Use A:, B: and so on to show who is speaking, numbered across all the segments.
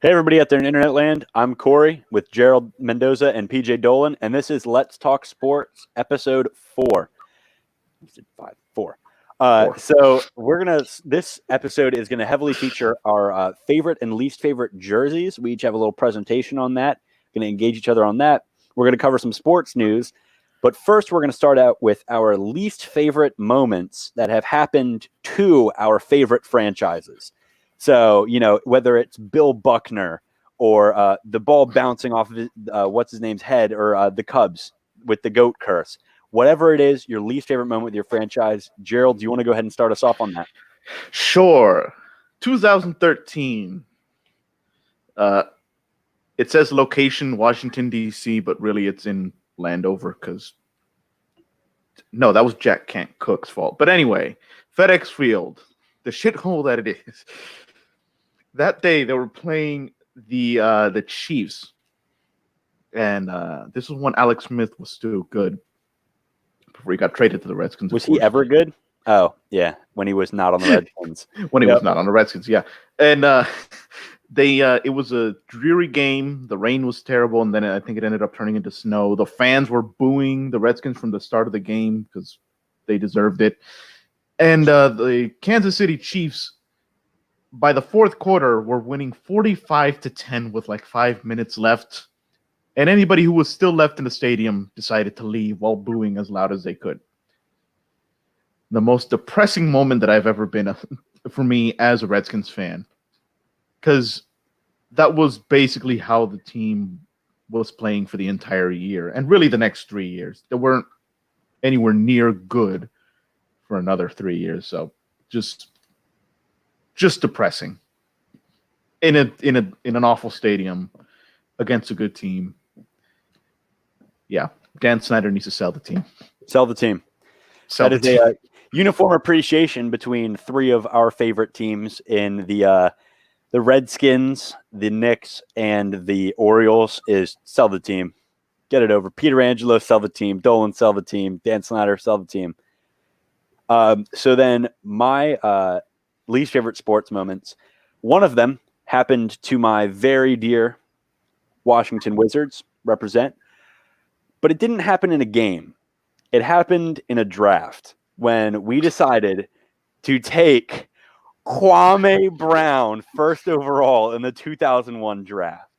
A: Hey, everybody out there in internet land. I'm Corey with Gerald Mendoza and PJ Dolan, and this is Let's Talk Sports, episode 4. I said 5, 4. So this episode is gonna heavily feature our favorite and least favorite jerseys. We each have a little presentation on that. Gonna engage each other on that. We're gonna cover some sports news, but first we're gonna start out with our least favorite moments that have happened to our favorite franchises. So, whether it's Bill Buckner or the ball bouncing off of what's his name's head, or the Cubs with the goat curse, whatever it is, your least favorite moment with your franchise. Gerald, do you want to go ahead and start us off on that?
B: Sure. 2013. It says location Washington, D.C., but really it's in Landover because no, that was Jack Kent Cook's fault. But anyway, FedEx Field, the shithole that it is. That day they were playing the Chiefs, and this was when Alex Smith was still good before he got traded to the Redskins.
A: Was he ever good? Oh, yeah, when he was not on the Redskins.
B: When he was not on the Redskins, yeah. And it was a dreary game. The rain was terrible, and then I think it ended up turning into snow. The fans were booing the Redskins from the start of the game because they deserved it. And the Kansas City Chiefs, by the fourth quarter, were winning 45-10 with like 5 minutes left. And anybody who was still left in the stadium decided to leave while booing as loud as they could. The most depressing moment that I've ever been for me as a Redskins fan, because that was basically how the team was playing for the entire year, and really the next 3 years. They weren't anywhere near good for another 3 years, so just depressing. In an awful stadium against a good team. Yeah, Dan Snyder needs to sell the team.
A: Sell the team. That is a uniform appreciation between three of our favorite teams in the Redskins, the Knicks, and the Orioles. Is sell the team. Get it over. Peter Angelo, sell the team. Dolan, sell the team. Dan Snyder, sell the team. So then my least favorite sports moments, one of them happened to my very dear Washington Wizards, represent, but it didn't happen in a game. It happened in a draft when we decided to take Kwame Brown first overall in the 2001 draft.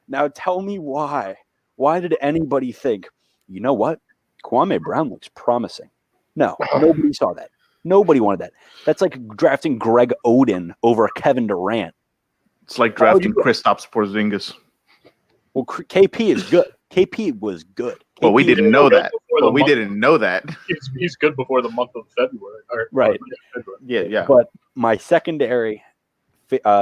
A: Now tell me why. Why did anybody think, you know what? Kwame Brown looks promising. No, nobody saw that. Nobody wanted that. That's like drafting Greg Oden over Kevin Durant.
B: It's like drafting Kristaps Porzingis.
A: Well, KP is good. KP was good. KP
B: well, we didn't know that. Well, we didn't know that.
C: He's good before the month of February.
A: Right.
B: Yeah.
A: But my secondary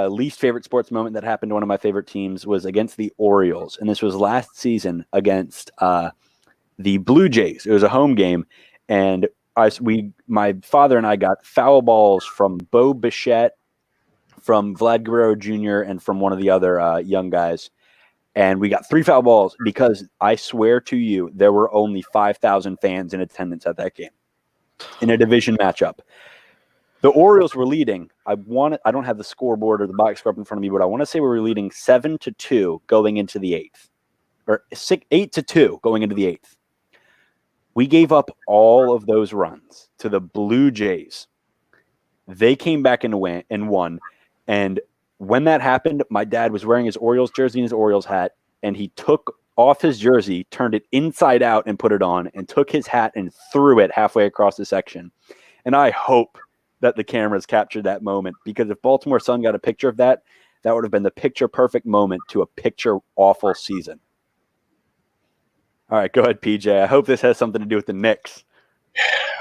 A: least favorite sports moment that happened to one of my favorite teams was against the Orioles. And this was last season against the Blue Jays. It was a home game. And my father and I got foul balls from Bo Bichette, from Vlad Guerrero Jr., and from one of the other young guys. And we got 3 foul balls because I swear to you, there were only 5,000 fans in attendance at that game in a division matchup. The Orioles were leading. I don't have the scoreboard or the box score up in front of me, but I want to say we were leading 7-2 going into the 8th, or 8-2 going into the 8th. We gave up all of those runs to the Blue Jays. They came back and won. And when that happened, my dad was wearing his Orioles jersey and his Orioles hat, and he took off his jersey, turned it inside out and put it on, and took his hat and threw it halfway across the section. And I hope that the cameras captured that moment, because if Baltimore Sun got a picture of that, that would have been the picture-perfect moment to a picture-awful season. All right, go ahead, PJ. I hope this has something to do with the Knicks.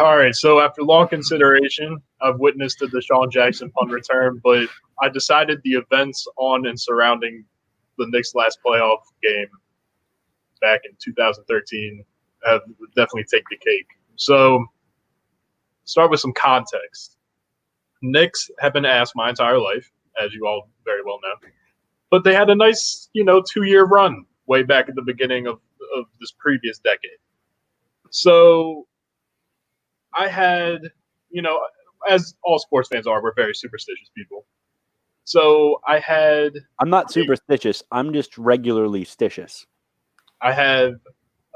C: All right, so after long consideration, I've witnessed the Deshaun Jackson punt return, but I decided the events on and surrounding the Knicks' last playoff game back in 2013 would definitely take the cake. So, start with some context. Knicks have been asked my entire life, as you all very well know, but they had a nice, 2-year run way back at the beginning of this previous decade. So I had, as all sports fans are, we're very superstitious people. So
A: I'm not superstitious. I'm just regularly stitious.
C: I had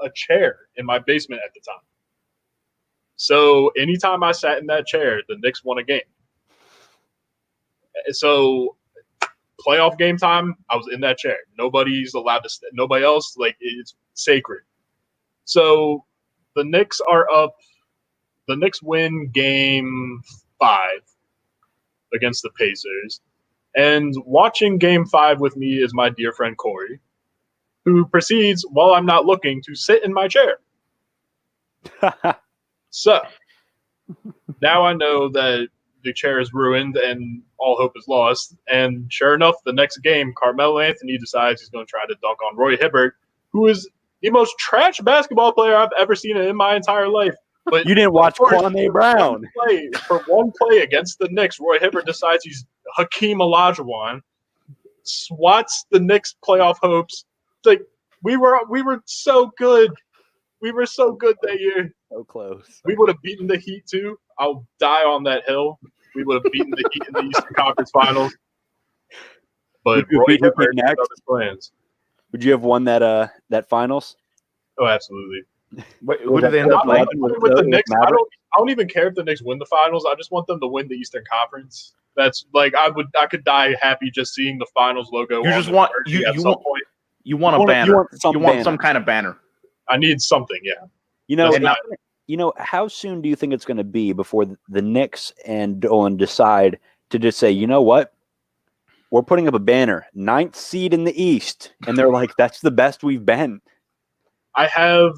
C: a chair in my basement at the time. So anytime I sat in that chair, the Knicks won a game. So playoff game time, I was in that chair. Nobody's allowed to nobody else, like, it's sacred. So the Knicks are up. The Knicks win game 5 against the Pacers. And watching game 5 with me is my dear friend Corey, who proceeds, while I'm not looking, to sit in my chair. So now I know that the chair is ruined and all hope is lost. And sure enough, the next game, Carmelo Anthony decides he's going to try to dunk on Roy Hibbert, who is the most trash basketball player I've ever seen in my entire life. But
A: You didn't watch Kwame Brown.
C: For one play against the Knicks, Roy Hibbert decides he's Hakeem Olajuwon, swats the Knicks' playoff hopes. Like, we were so good. We were so good that year.
A: So close.
C: We would have beaten the Heat too. I'll die on that hill. We would have beaten the Heat in the Eastern Conference Finals. But
A: Would you
C: Roy
A: beat the Heat
C: Hibbert
A: next?
C: had his plans.
A: Would you have won that finals?
C: Oh, absolutely.
B: Who did they end up playing?
C: With the Knicks, I don't even care if the Knicks win the finals. I just want them to win the Eastern Conference. That's like I could die happy just seeing the finals logo.
B: You just want you want a banner. You want some kind of banner.
C: I need something, yeah.
A: You know, how soon do you think it's going to be before the Knicks and Dolan decide to just say, you know what? We're putting up a banner, 9th seed in the East. And they're like, that's the best we've been.
C: I have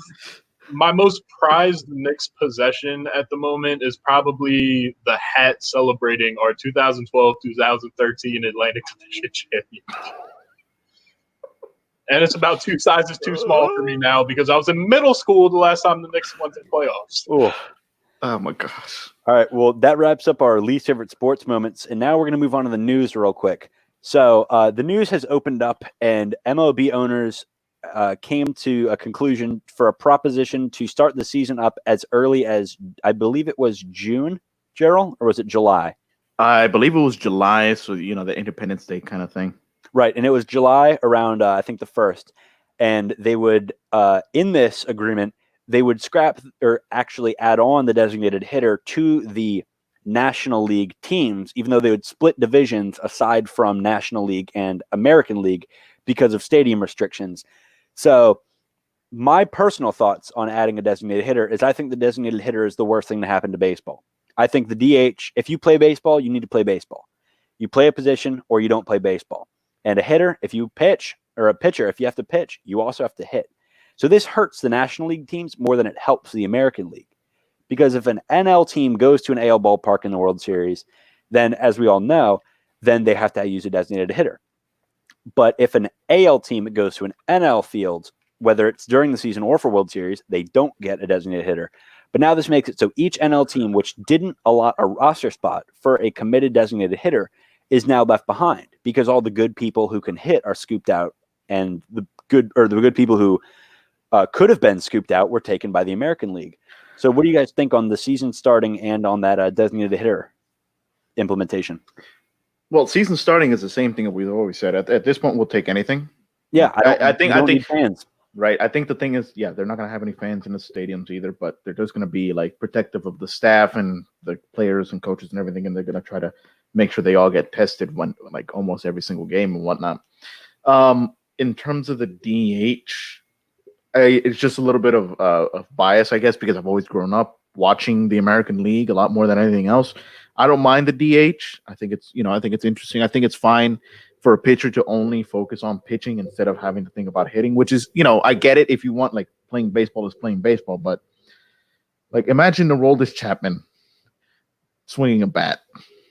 C: my most prized Knicks possession at the moment is probably the hat celebrating our 2012-2013 Atlantic Division championship. And it's about 2 sizes too small for me now because I was in middle school the last time the Knicks went to the playoffs.
B: Oh my gosh.
A: All right. Well, that wraps up our least favorite sports moments. And now we're going to move on to the news real quick. So the news has opened up and MLB owners came to a conclusion for a proposition to start the season up as early as, I believe it was June, Gerald, or was it July?
B: I believe it was July. So, the Independence Day kind of thing.
A: Right. And it was July around, I think, the 1st. And they would, in this agreement, they would scrap or actually add on the designated hitter to the National League teams, even though they would split divisions aside from National League and American League because of stadium restrictions. So my personal thoughts on adding a designated hitter is I think the designated hitter is the worst thing to happen to baseball. I think the DH, if you play baseball, you need to play baseball. You play a position or you don't play baseball. And a hitter, if you pitch, or a pitcher, if you have to pitch, you also have to hit. So this hurts the National League teams more than it helps the American League. Because if an NL team goes to an AL ballpark in the World Series, then as we all know, then they have to use a designated hitter. But if an AL team goes to an NL field, whether it's during the season or for World Series, they don't get a designated hitter. But now this makes it so each NL team, which didn't allot a roster spot for a committed designated hitter, is now left behind because all the good people who can hit are scooped out, and the good people who could have been scooped out were taken by the American League. So what do you guys think on the season starting and on that designated hitter implementation?
B: Well, season starting is the same thing that we've always said. At this point, we'll take anything.
A: Yeah, I think
B: fans. Right. I think the thing is, they're not going to have any fans in the stadiums either, but they're just going to be like protective of the staff and the players and coaches and everything, and they're going to try to make sure they all get tested when like almost every single game and whatnot. In terms of the DH, it's just a little bit of bias, I guess, because I've always grown up watching the American League a lot more than anything else. I don't mind the DH. I think it's interesting. I think it's fine for a pitcher to only focus on pitching instead of having to think about hitting, which is, I get it if you want, like, playing baseball is playing baseball, but like imagine Aroldis Chapman swinging a bat.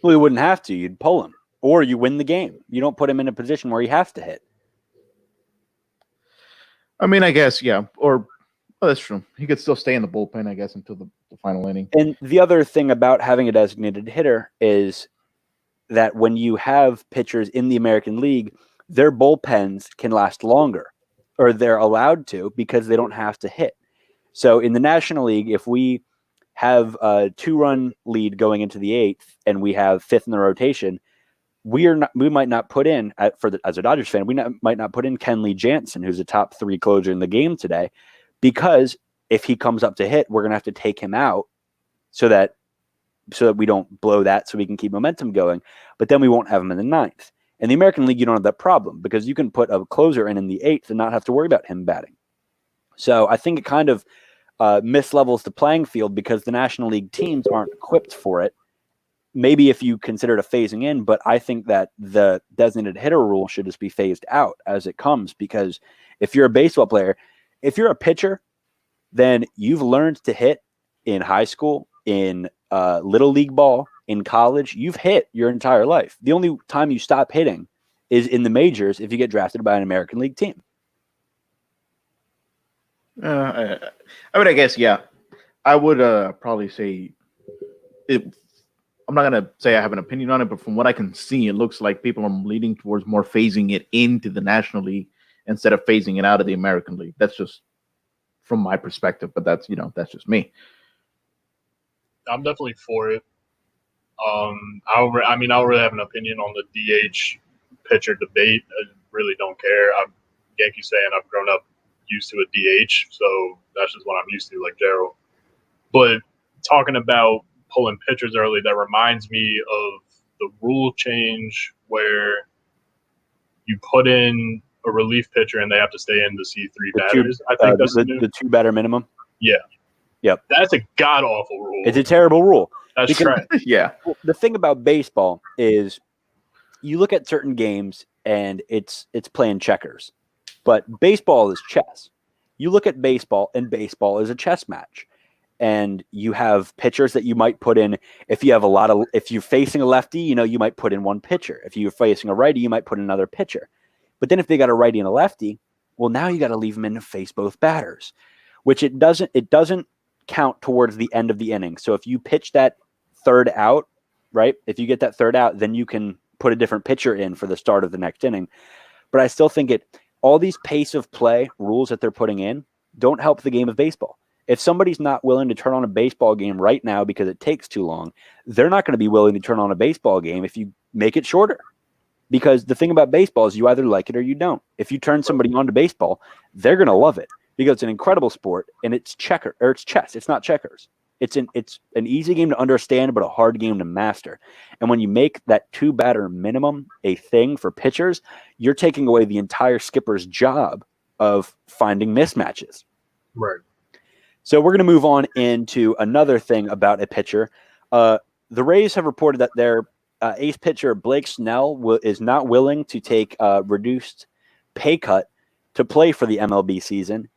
A: Well, you wouldn't have to. You'd pull him, or you win the game. You don't put him in a position where he has to hit.
B: I mean, I guess, yeah. Or, that's true. He could still stay in the bullpen, I guess, until the final inning.
A: And the other thing about having a designated hitter is that when you have pitchers in the American League, their bullpens can last longer, or they're allowed to because they don't have to hit. So in the National League, if we have a 2-run lead going into the 8th and we have 5th in the rotation, we might not put in as a Dodgers fan, might not put in Kenley Jansen, who's a top 3 closer in the game today, because if he comes up to hit, we're gonna have to take him out so that we don't blow that, so we can keep momentum going. But then we won't have him in the 9th. In the American League, you don't have that problem because you can put a closer in the 8th and not have to worry about him batting. So I think it kind of mislevels the playing field because the National League teams aren't equipped for it. Maybe if you consider it a phasing in, but I think that the designated hitter rule should just be phased out as it comes, because if you're a baseball player, if you're a pitcher, then you've learned to hit in high school, in little league ball, in college. You've hit your entire life. The only time you stop hitting is in the majors if you get drafted by an American League team.
B: I mean, I guess, yeah. I would probably say it. I'm not going to say I have an opinion on it, but from what I can see, it looks like people are leaning towards more phasing it into the National League instead of phasing it out of the American League. That's just from my perspective, but that's just me.
C: I'm definitely for it. I don't really have an opinion on the DH pitcher debate. I really don't care. I'm Yankee fan. I've grown up used to a DH, so that's just what I'm used to, like Gerald. But talking about pulling pitchers early, that reminds me of the rule change where you put in a relief pitcher and they have to stay in to see 3 batters. I think that's
A: the 2 batter minimum.
C: Yeah.
A: Yep.
C: That's a god awful rule.
A: It's a terrible rule.
C: That's right.
B: Yeah.
A: The thing about baseball is you look at certain games and it's playing checkers, but baseball is chess. You look at baseball and baseball is a chess match. And you have pitchers that you might put in. If you're facing a lefty, you might put in one pitcher. If you're facing a righty, you might put in another pitcher. But then if they got a righty and a lefty, well, now you got to leave them in to face both batters, which it doesn't count towards the end of the inning. So if you pitch that 3rd out, right? If you get that 3rd out, then you can put a different pitcher in for the start of the next inning. But I still think all these pace of play rules that they're putting in don't help the game of baseball. If somebody's not willing to turn on a baseball game right now because it takes too long, they're not going to be willing to turn on a baseball game if you make it shorter. Because the thing about baseball is you either like it or you don't. If you turn somebody on to baseball, they're going to love it because it's an incredible sport and it's chess. It's not checkers. It's an easy game to understand, but a hard game to master. And when you make that 2 batter minimum a thing for pitchers, you're taking away the entire skipper's job of finding mismatches.
C: Right.
A: So we're going to move on into another thing about a pitcher. The Rays have reported that their ace pitcher, Blake Snell, is not willing to take a reduced pay cut to play for the MLB season.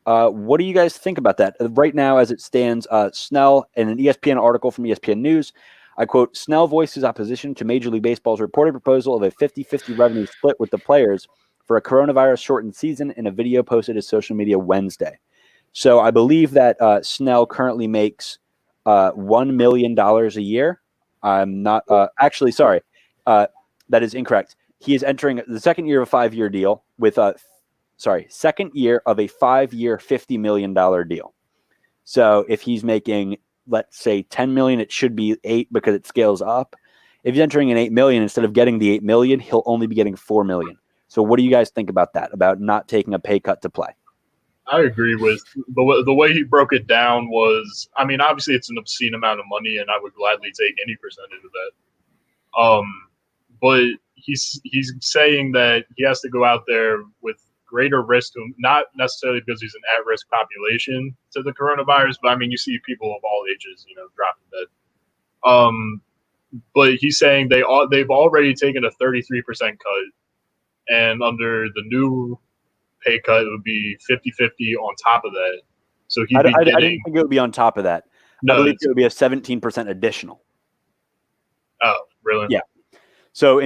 A: What do you guys think about that? Right now, as it stands, Snell, in an ESPN article from ESPN News, I quote, Snell voices opposition to Major League Baseball's reported proposal of a 50-50 revenue split with the players for a coronavirus-shortened season in a video posted to social media Wednesday. So I believe that Snell currently makes $1 million a year. I'm not actually sorry. That is incorrect. He is entering the second year of a 5-year deal with second year of a 5-year, $50 million deal. So if he's making, let's say, $10 million, it should be $8 million because it scales up. If he's entering an $8 million, instead of getting the $8 million, he'll only be getting $4 million. So what do you guys think about that? About not taking a pay cut to play?
C: I agree with the way he broke it down was, I mean, obviously it's an obscene amount of money, and I would gladly take any percentage of that. But he's saying that he has to go out there with greater risk to him, not necessarily because he's an at-risk population to the coronavirus, but I mean, you see people of all ages, dropping dead. But he's saying they've already taken a 33% cut, and under the new pay cut, it would be 50-50 on top of that. So I
A: didn't think it would be on top of that.
C: No,
A: I believe it would be a 17% additional.
C: Oh, really?
A: Yeah. So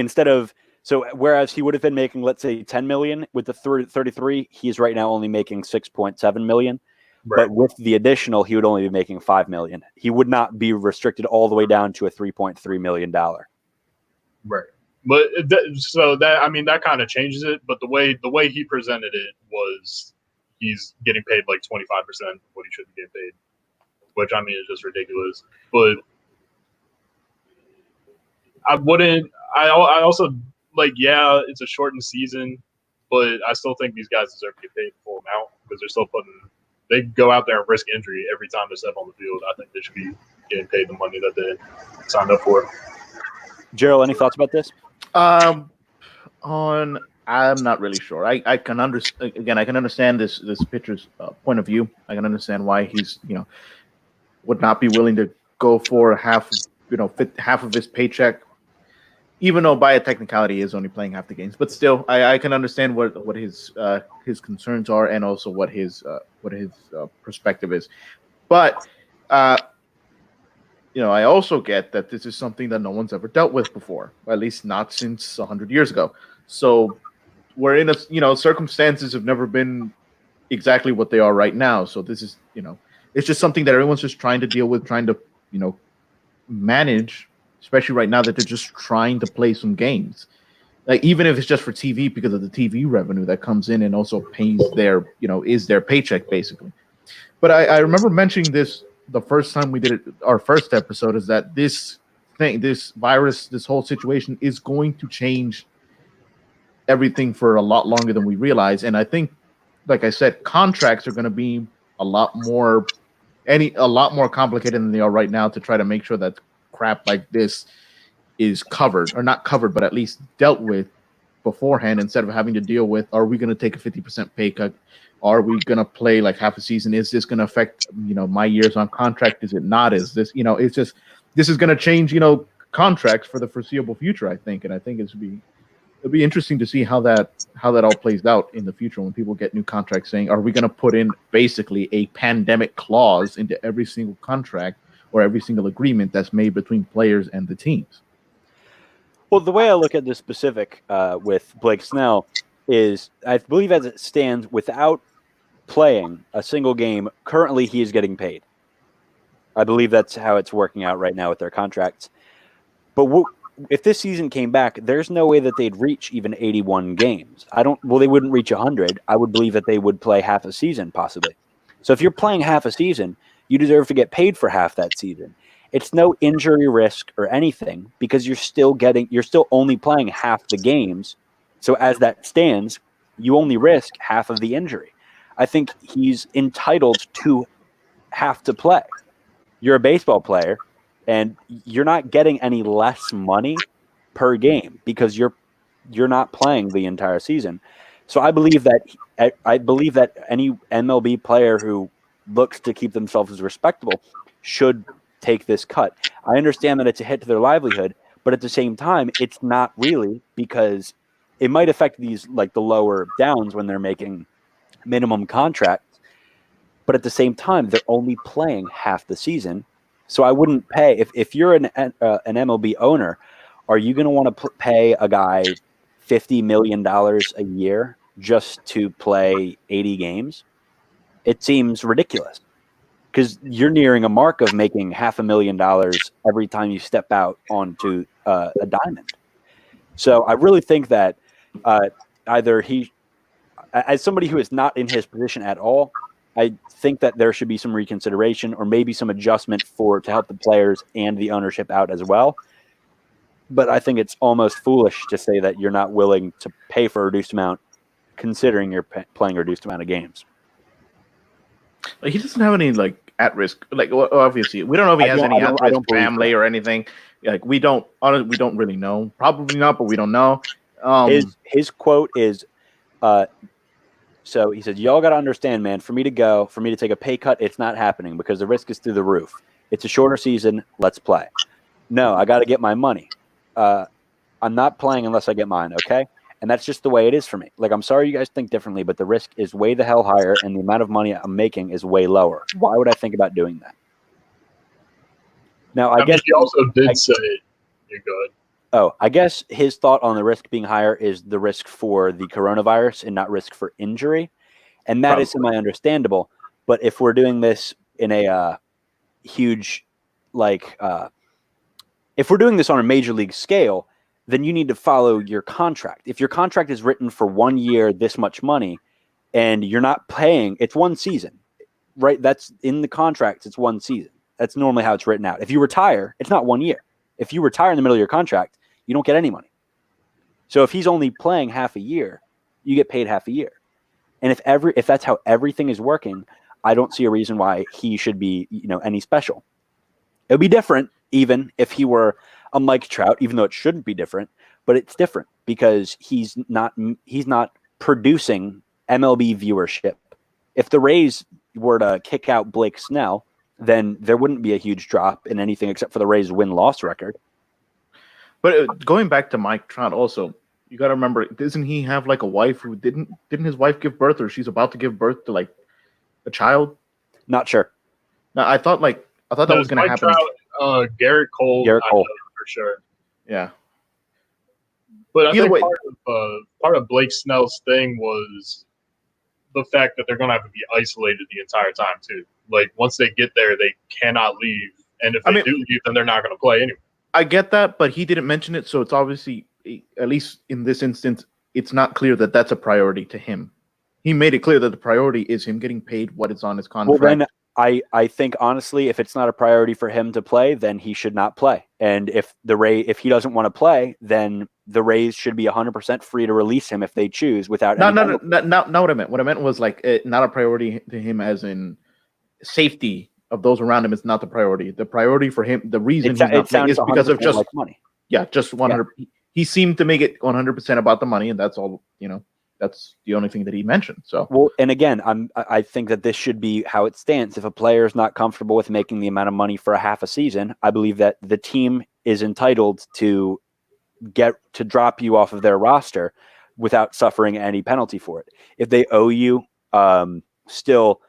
A: whereas he would have been making, let's say, $10 million with the 33, he's right now only making $6.7 million. Right. But with the additional, he would only be making $5 million. He would not be restricted all the way down to a $3.3 million.
C: Right. But that kind of changes it. But the way he presented it was he's getting paid like 25% of what he should be getting paid, which I mean is just ridiculous. But I wouldn't. I also like. Yeah, it's a shortened season, but I still think these guys deserve to get paid the full amount because they're still putting. They go out there and risk injury every time they step on the field. I think they should be getting paid the money that they signed up for.
A: Gerald, any thoughts about this?
B: I'm not really sure. I can understand. Again, I can understand this pitcher's point of view. I can understand why he's would not be willing to go for half of his paycheck, even though by a technicality he is only playing half the games. But still, I can understand what his concerns are and also what his perspective is. But I also get that this is something that no one's ever dealt with before, or at least not since 100 years ago. So we're in circumstances have never been exactly what they are right now. So this is, it's just something that everyone's just trying to deal with, trying to, manage, especially right now that they're just trying to play some games. Like, even if it's just for TV because of the TV revenue that comes in and also pays their, is their paycheck basically. But I remember mentioning this the first time we did it, our first episode, is that this virus, this whole situation is going to change everything for a lot longer than we realize. And I think, like I said, contracts are going to be a lot more complicated than they are right now to try to make sure that crap like this is covered, or not covered, but at least dealt with beforehand, instead of having to deal with, are we going to take a 50% pay cut? Are we going to play like half a season? Is this going to affect, my years on contract? Is it not? Is this, it's just, this is going to change, contracts for the foreseeable future, I think. And I think it'll be interesting to see how that all plays out in the future when people get new contracts saying, are we going to put in basically a pandemic clause into every single contract or every single agreement that's made between players and the teams?
A: Well, the way I look at this specific with Blake Snell is, I believe as it stands, without playing a single game, currently he is getting paid. I believe that's how it's working out right now with their contracts. But if this season came back, there's no way that they'd reach even 81 games. They wouldn't reach 100. I would believe that they would play half a season, possibly. So if you're playing half a season, you deserve to get paid for half that season. It's no injury risk or anything because you're still only playing half the games. So as that stands, you only risk half of the injury. I think he's entitled to have to play. You're a baseball player, and you're not getting any less money per game because you're not playing the entire season. So I believe that any MLB player who looks to keep themselves respectable should take this cut. I understand that it's a hit to their livelihood, but at the same time, it's not really, because it might affect these, like the lower downs when they're making minimum contracts. But at the same time, they're only playing half the season. So I wouldn't pay if you're an MLB owner. Are you going to want to pay a guy $50 million a year just to play 80 games? It seems ridiculous because you're nearing a mark of making $500,000 every time you step out onto a diamond. So I really think that either he, as somebody who is not in his position at all, I think that there should be some reconsideration or maybe some adjustment to help the players and the ownership out as well. But I think it's almost foolish to say that you're not willing to pay for a reduced amount, considering you're playing a reduced amount of games.
B: Like, he doesn't have any at-risk. Obviously, we don't know if he has any at-risk family or anything. We don't really know. Probably not, but we don't know.
A: His quote is, so he said, "Y'all got to understand, man. For me to take a pay cut, it's not happening because the risk is through the roof. It's a shorter season. Let's play. No, I got to get my money. I'm not playing unless I get mine. Okay." And that's just the way it is for me. I'm sorry you guys think differently, but the risk is way the hell higher, and the amount of money I'm making is way lower. Why would I think about doing that? Now, I guess
C: he also did say, "You're good."
A: Oh, I guess his thought on the risk being higher is the risk for the coronavirus and not risk for injury, and that is semi-understandable. But if we're doing this in a huge, if we're doing this on a major league scale, then you need to follow your contract. If your contract is written for 1 year, this much money, and you're not paying, it's one season, right? That's in the contract. It's one season. That's normally how it's written out. If you retire, it's not 1 year. If you retire in the middle of your contract, you don't get any money. So if he's only playing half a year, you get paid half a year. And if that's how everything is working, I don't see a reason why he should be, any special. It would be different even if he were a Mike Trout, even though it shouldn't be different, but it's different because he's not producing MLB viewership. If the Rays were to kick out Blake Snell, then there wouldn't be a huge drop in anything except for the Rays win-loss record.
B: But going back to Mike Trout also, you got to remember, doesn't he have like a wife who didn't his wife give birth, or she's about to give birth to like a child?
A: Not sure.
B: Now, I thought that was going to happen.
C: Trout, Garrett Cole.
A: Garrett Cole.
C: For sure.
B: Yeah.
C: But I think part of Blake Snell's thing was the fact that they're going to have to be isolated the entire time too. Like once they get there, they cannot leave, and if they do leave, then they're not going to play anyway.
B: I get that, but he didn't mention it, so it's obviously, at least in this instance, it's not clear that that's a priority to him. He made it clear that the priority is him getting paid what is on his contract.
A: Well, then I think honestly, if it's not a priority for him to play, then he should not play. And if he doesn't want to play, then the Rays should be 100% free to release him if they choose without.
B: Not what I meant. What I meant was like not a priority to him, as in safety of those around him is not the priority. The priority for him, the reason he's not playing is because of just
A: like money.
B: Yeah, just 100. Yeah. He seemed to make it 100% about the money, and that's all. That's the only thing that he mentioned. So
A: well, and again, I think that this should be how it stands. If a player is not comfortable with making the amount of money for a half a season, I believe that the team is entitled to drop you off of their roster without suffering any penalty for it. If they owe you, still,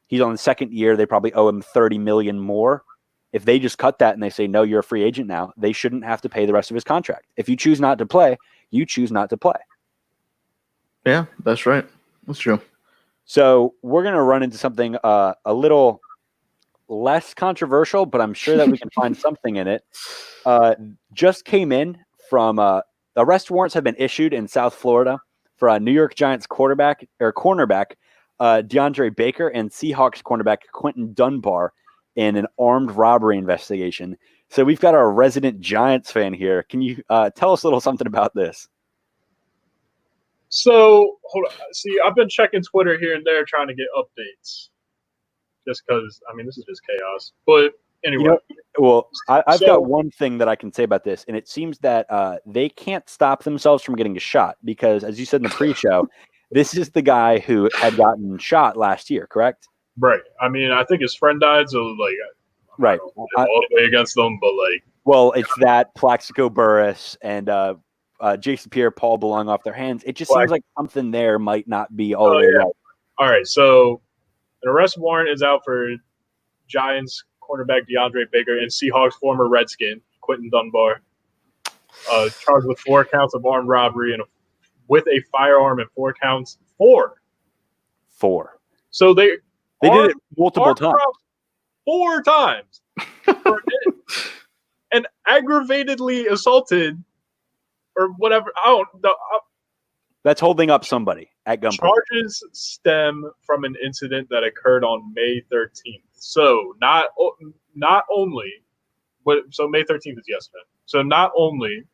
A: he's on the second year, they probably owe him $30 million more. If they just cut that and they say, no, you're a free agent now, they shouldn't have to pay the rest of his contract. If you choose not to play, you choose not to play.
B: Yeah, that's right. That's true.
A: So we're going to run into something a little less controversial, but I'm sure that we can find something in it. Just came in from arrest warrants have been issued in South Florida for a New York Giants cornerback DeAndre Baker and Seahawks cornerback Quentin Dunbar in an armed robbery investigation. So we've got our resident Giants fan here. Can you tell us a little something about this?
C: So, hold on. See, I've been checking Twitter here and there trying to get updates. Just because, this is just chaos. But anyway.
A: I've got one thing that I can say about this, and it seems that they can't stop themselves from getting a shot because, as you said in the pre-show, this is the guy who had gotten shot last year, correct?
C: Right. I think his friend died, so,
A: right.
C: All the way against them, but,
A: Well, it's that Plaxico Burress and Jason Pierre-Paul belong off their hands. It just seems like something there might not be all the way right.
C: All right, so an arrest warrant is out for Giants cornerback DeAndre Baker and Seahawks former Redskin Quentin Dunbar, charged with 4 counts of armed robbery and with a firearm and 4 counts. Four. So they
A: did it multiple times.
C: 4 times. And aggravatedly assaulted or whatever.
A: That's holding up somebody at gunpoint.
C: Charges stem from an incident that occurred on May 13th. So not only, so May 13th is yesterday. So not only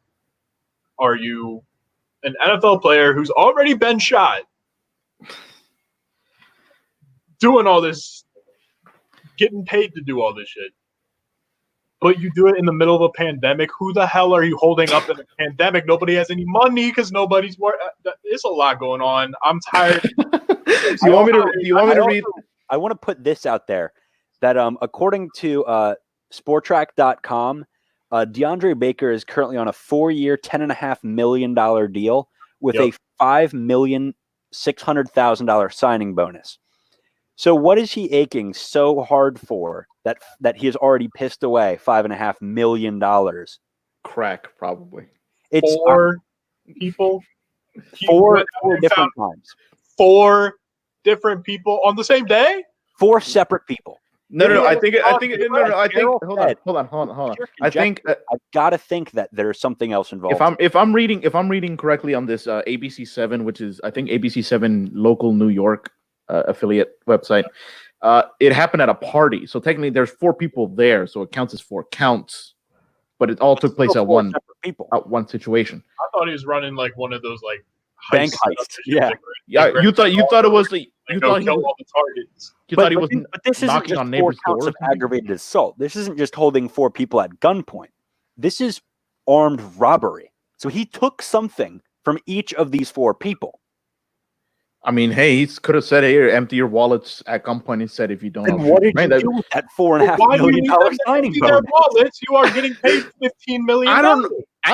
C: are you an NFL player who's already been shot, doing all this, getting paid to do all this shit, but you do it in the middle of a pandemic. Who the hell are you holding up in a pandemic? Nobody has any money because nobody's working. There's a lot going on. I'm tired.
B: You want me to read?
A: I want to put this out there that according to Sportrack.com, DeAndre Baker is currently on a 4-year, $10.5 million deal with a $5,600,000 signing bonus. So what is he aching so hard for that he has already pissed away $5.5 million?
B: Crack, probably.
A: It's
C: 4 people.
A: 4 different times.
C: 4 different people on the same day?
A: 4 separate people.
B: No. I think. Hold on.
A: I've got to think that there's something else involved.
B: If I'm reading correctly on this ABC7, which is I think ABC7 local New York affiliate website, it happened at a party. So technically, there's 4 people there, so it counts as 4 counts. but it all took place
A: Still
B: at
A: four
B: one
A: separate people.
B: situation.
C: I thought he was running like one of those like
A: Bank
C: heist
A: heist,
C: situations,
A: yeah.
C: like,
B: Yeah, you thought it was the you
C: go
B: thought he
C: kill
B: was,
C: all the targets.
B: you thought he was
A: but this isn't
B: knocking
A: just
B: on
A: 4
B: neighbors'
A: counts
B: doors.
A: of aggravated assault. This isn't just holding 4 people at gunpoint. This is armed robbery. So he took something from each of these 4 people.
B: I mean, hey, he could have said, "Hey, empty your wallets at gunpoint," and said, "If you don't."
A: And
B: I'll
A: what
B: shoot
A: did
B: you."
A: you do with that $4.5
C: Why do you
A: million
C: need them to
A: signing
C: empty their
A: bonus?
C: wallets? You are getting paid $15 million.
B: I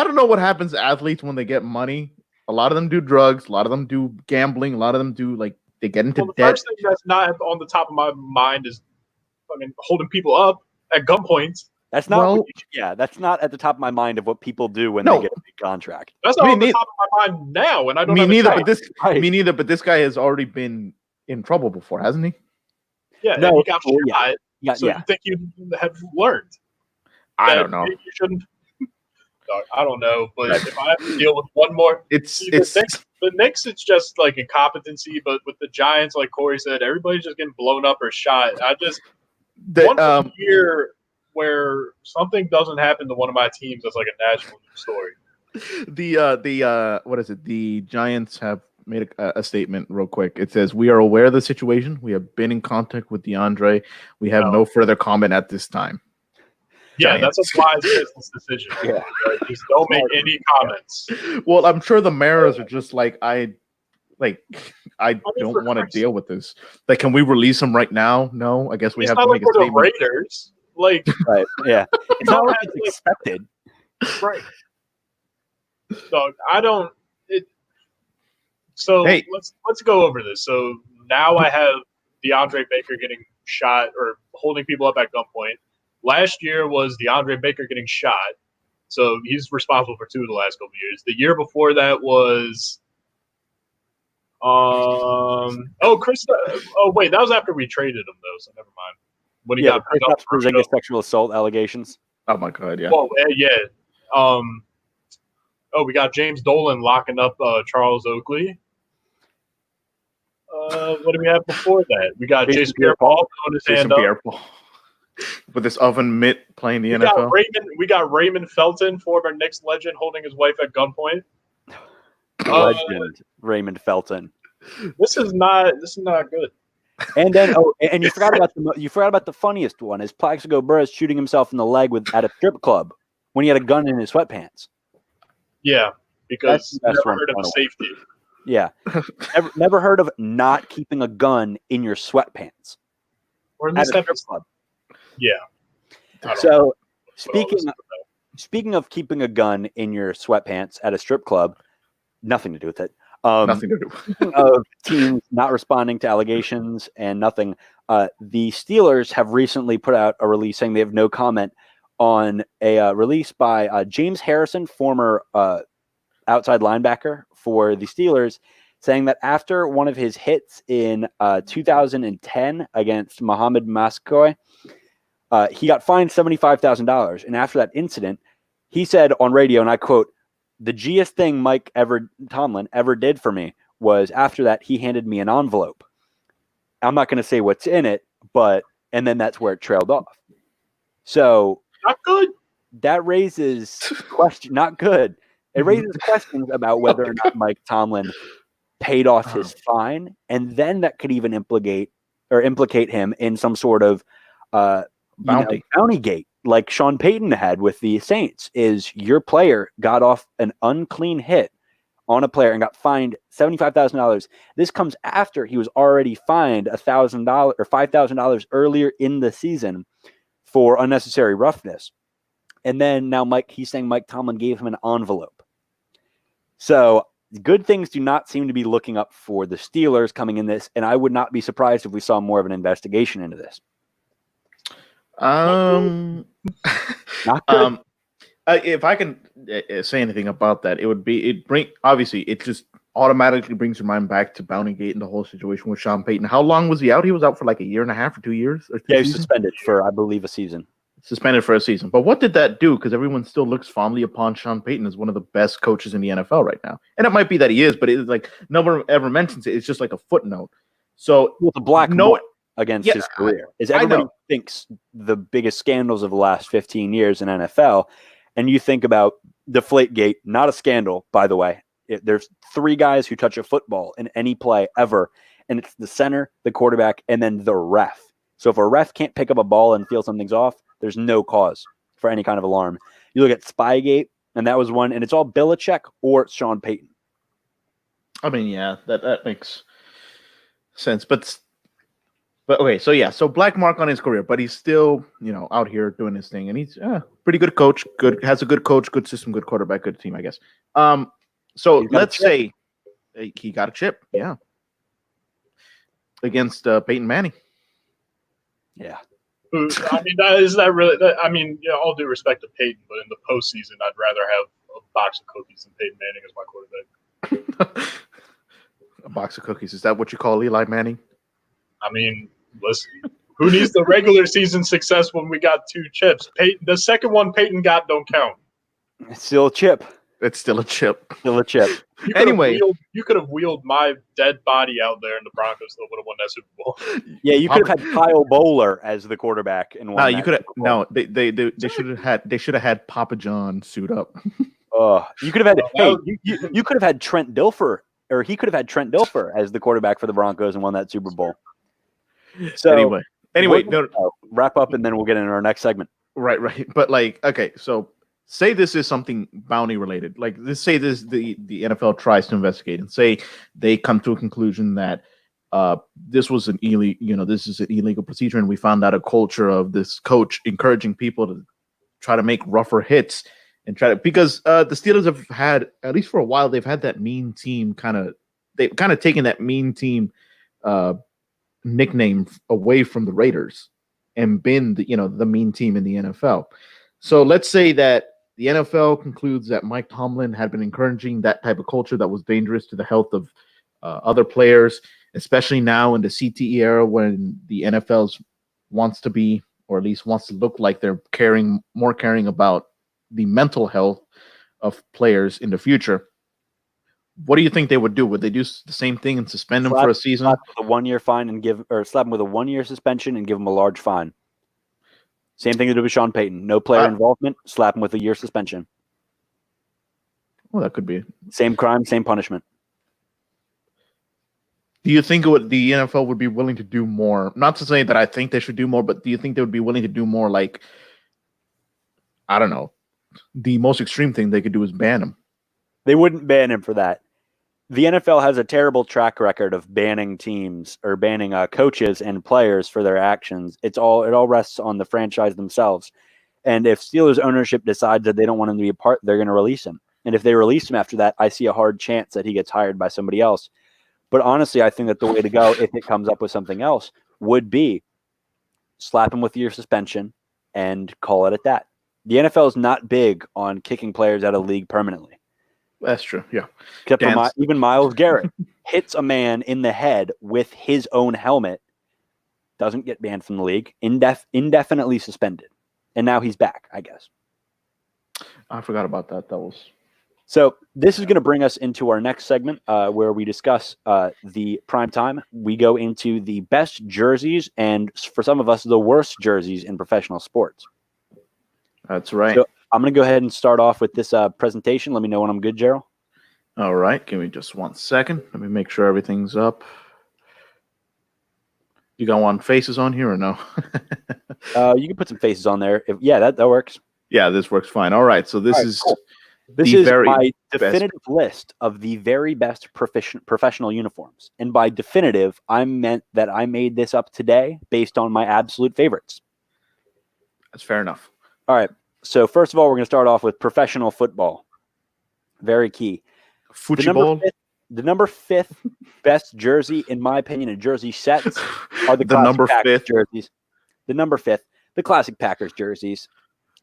B: don't know what happens to athletes when they get money. A lot of them do drugs. A lot of them do gambling. A lot of them do they get into
C: Well, the
B: debt.
C: first thing that's not on the top of my mind is fucking holding people up at gunpoint.
A: That's not.
B: Well-
A: That's not at the top of my mind of what people do when
B: No.
A: they get a big contract.
C: That's not
B: Me
C: on the
B: neith-
C: top of my mind now, and I don't
B: Me
C: have a
B: neither,
C: job.
B: but this
A: Right.
B: me neither. But this guy has already been in trouble before, hasn't he?
C: Yeah,
A: No,
C: and you got
A: well,
C: shot.
A: Yeah,
C: So
A: yeah.
C: you think you have learned?
B: I
C: that
B: don't know.
C: You shouldn't. Dog, I don't know, but
B: Right.
C: if I have to deal with one more,
B: It's
C: the Knicks, it's just like incompetency. But with the Giants, like Corey said, everybody's just getting blown up or shot. One
B: the,
C: year where something doesn't happen to one of my teams, that's like a national news story.
B: the what is it? The Giants have made a statement real quick. It says, "We are aware of the situation. We have been in contact with DeAndre. We have no further comment at this time."
C: Yeah,
B: Giants.
C: that's a wise business decision.
A: Yeah.
C: Right? Just don't make any comments.
B: Well, I'm sure the Mariners are just I don't
C: for
B: want to
C: Christ's
B: deal with this. Like, can we release him right now? No, I guess we
C: It's
B: have
C: not
B: to
C: like
B: make a
C: for the
B: statement.
C: Raiders. Like,
A: Right. Yeah. It's not like it's
C: Like-
A: expected.
C: right. Dog, I don't. So
B: Hey.
C: let's go over this. So now I have DeAndre Baker getting shot or holding people up at gunpoint. Last year was DeAndre Baker getting shot, so he's responsible for 2 of the last couple of years. The year before that was, Chris. Oh wait, that was after we traded him though. So never mind. When he
A: Yeah.
C: got picked up,
A: Porzingis sexual assault allegations.
B: Oh my god, yeah.
C: well, yeah. We got James Dolan locking up Charles Oakley. What do we have before that? We got Jason Pierre-Paul throwing his
B: Jason
C: hand up.
B: Pierre-Paul with this oven mitt playing the
C: We
B: NFL.
C: got Raymond Felton, former Knicks legend, holding his wife at gunpoint.
A: Legend Raymond Felton.
C: This is not good.
A: And then and you forgot about the funniest one is Plaxico Burress shooting himself in the leg at a strip club when he had a gun in his sweatpants.
C: Yeah, because
A: That's
C: never
A: one
C: heard of
A: funny one.
C: safety.
A: Yeah. Never heard of not keeping a gun in your sweatpants
C: Or in
A: at a
C: this
A: strip
C: episode,
A: club.
C: yeah. I don't know
A: So
C: what all
A: speaking
C: this is about.
A: speaking of keeping a gun in your sweatpants at a strip club, nothing to do with it.
B: Nothing to do.
A: Speaking of teams not responding to allegations and nothing, the Steelers have recently put out a release saying they have no comment on a release by James Harrison, former outside linebacker for the Steelers, saying that after one of his hits in 2010 against Mohamed Mascoy, he got fined $75,000. And after that incident, he said on radio, and I quote, "The G'est thing Mike Tomlin ever did for me was after that, he handed me an envelope. I'm not going to say what's in it, and then that's where it trailed off." So
C: Not good.
A: that raises not good. It raises questions about whether or not Mike Tomlin paid off his fine, and then that could even implicate him in some sort of bounty gate, like Sean Payton had with the Saints. Is your player got off an unclean hit on a player and got fined $75,000? This comes after he was already fined $1,000 or $5,000 earlier in the season for unnecessary roughness. And then now he's saying Mike Tomlin gave him an envelope. So good things do not seem to be looking up for the Steelers coming in this, and I would not be surprised if we saw more of an investigation into this.
B: Not
A: good.
B: If I can say anything about that, it just automatically brings your mind back to Bountygate and the whole situation with Sean Payton. How long was he out? He was out for like a year and a half or 2 years. Or 2
A: Yeah, he was
B: seasons?
A: suspended for, I believe, a season.
B: Suspended for a season. But what did that do? Because everyone still looks fondly upon Sean Payton as one of the best coaches in the NFL right now. And it might be that he is, but it's like no one ever mentions it. It's just like a footnote. So
A: The black mark against his career is everybody
B: know.
A: thinks the biggest scandals of the last 15 years in NFL, and you think about Deflategate, not a scandal, by the way. There's 3 guys who touch a football in any play ever, and it's the center, the quarterback, and then the ref. So if a ref can't pick up a ball and feel something's off, there's no cause for any kind of alarm. You look at Spygate, and that was one, and it's all Belichick or it's Sean Payton.
B: I mean, yeah, that makes sense. But okay, so black mark on his career, but he's still, out here doing his thing, and he's pretty good coach, has a good coach, good system, good quarterback, good team, I guess. So let's say he got a chip, yeah, against Peyton Manning.
A: Yeah.
C: I mean, is that really? I mean, all due respect to Peyton, but in the postseason, I'd rather have a box of cookies than Peyton Manning as my quarterback.
B: A box of cookies. Is that what you call Eli Manning?
C: I mean, listen, who needs the regular season success when we got 2 chips? The second one Peyton got don't count.
A: It's still a chip.
B: It's still a chip.
A: Still a chip.
C: You could have wheeled my dead body out there, and the Broncos still would have won that Super Bowl.
A: Yeah, you could have had Kyle Bowler as the quarterback and won.
B: No, you could have. No, they should have had Papa John suit up.
A: You could have had. You could have had Trent Dilfer, or he could have had Trent Dilfer as the quarterback for the Broncos and won that Super Bowl. So
B: anyway,
A: wrap up, and then we'll get into our next segment.
B: Right. But okay, so say this is something bounty related. Like say the NFL tries to investigate, and say they come to a conclusion that this was an illegal procedure, and we found out a culture of this coach encouraging people to try to make rougher hits and because the Steelers have had, at least for a while, they've had that mean team they've kind of taken that mean team nickname away from the Raiders and been the mean team in the NFL. So let's say that the NFL concludes that Mike Tomlin had been encouraging that type of culture that was dangerous to the health of other players, especially now in the CTE era when the NFL wants to be, or at least wants to look like they're caring about the mental health of players in the future. What do you think they would do? Would they do the same thing and suspend him for a season?
A: Slap with a 1-year fine slap him with a 1-year suspension and give him a large fine. Same thing to do with Sean Payton. No player involvement. Slap him with a 1-year suspension.
B: Well, that could be
A: same crime, same punishment.
B: Do you think the NFL would be willing to do more? Not to say that I think they should do more, but do you think they would be willing to do more? Like, I don't know. The most extreme thing they could do is ban him.
A: They wouldn't ban him for that. The NFL has a terrible track record of banning teams or banning coaches and players for their actions. It all rests on the franchise themselves. And if Steelers ownership decides that they don't want him to be a part, they're going to release him. And if they release him after that, I see a hard chance that he gets hired by somebody else. But honestly, I think that the way to go, if it comes up with something else, would be slap him with your suspension and call it at that. The NFL is not big on kicking players out of the league permanently.
B: That's true, yeah.
A: Except for even Myles Garrett hits a man in the head with his own helmet, doesn't get banned from the league, indefinitely suspended. And now he's back, I guess.
B: I forgot about that.
A: So this is going to bring us into our next segment where we discuss the prime time. We go into the best jerseys and, for some of us, the worst jerseys in professional sports.
B: That's right.
A: So I'm going to go ahead and start off with this presentation. Let me know when I'm good, Gerald.
B: All right. Give me just 1 second. Let me make sure everything's up. You got one faces on here or no?
A: You can put some faces on there. That works.
B: Yeah, this works fine. All right. So this is
A: cool. This is my definitive list of the very best professional uniforms. And by definitive, I meant that I made this up today based on my absolute favorites.
B: That's fair enough.
A: All right. So first of all, we're going to start off with professional football. Very key.
B: Football.
A: The number 5th best jersey, in my opinion, in jersey sets are the
B: number
A: Packers
B: 5th
A: jerseys. The number 5th, the classic Packers jerseys.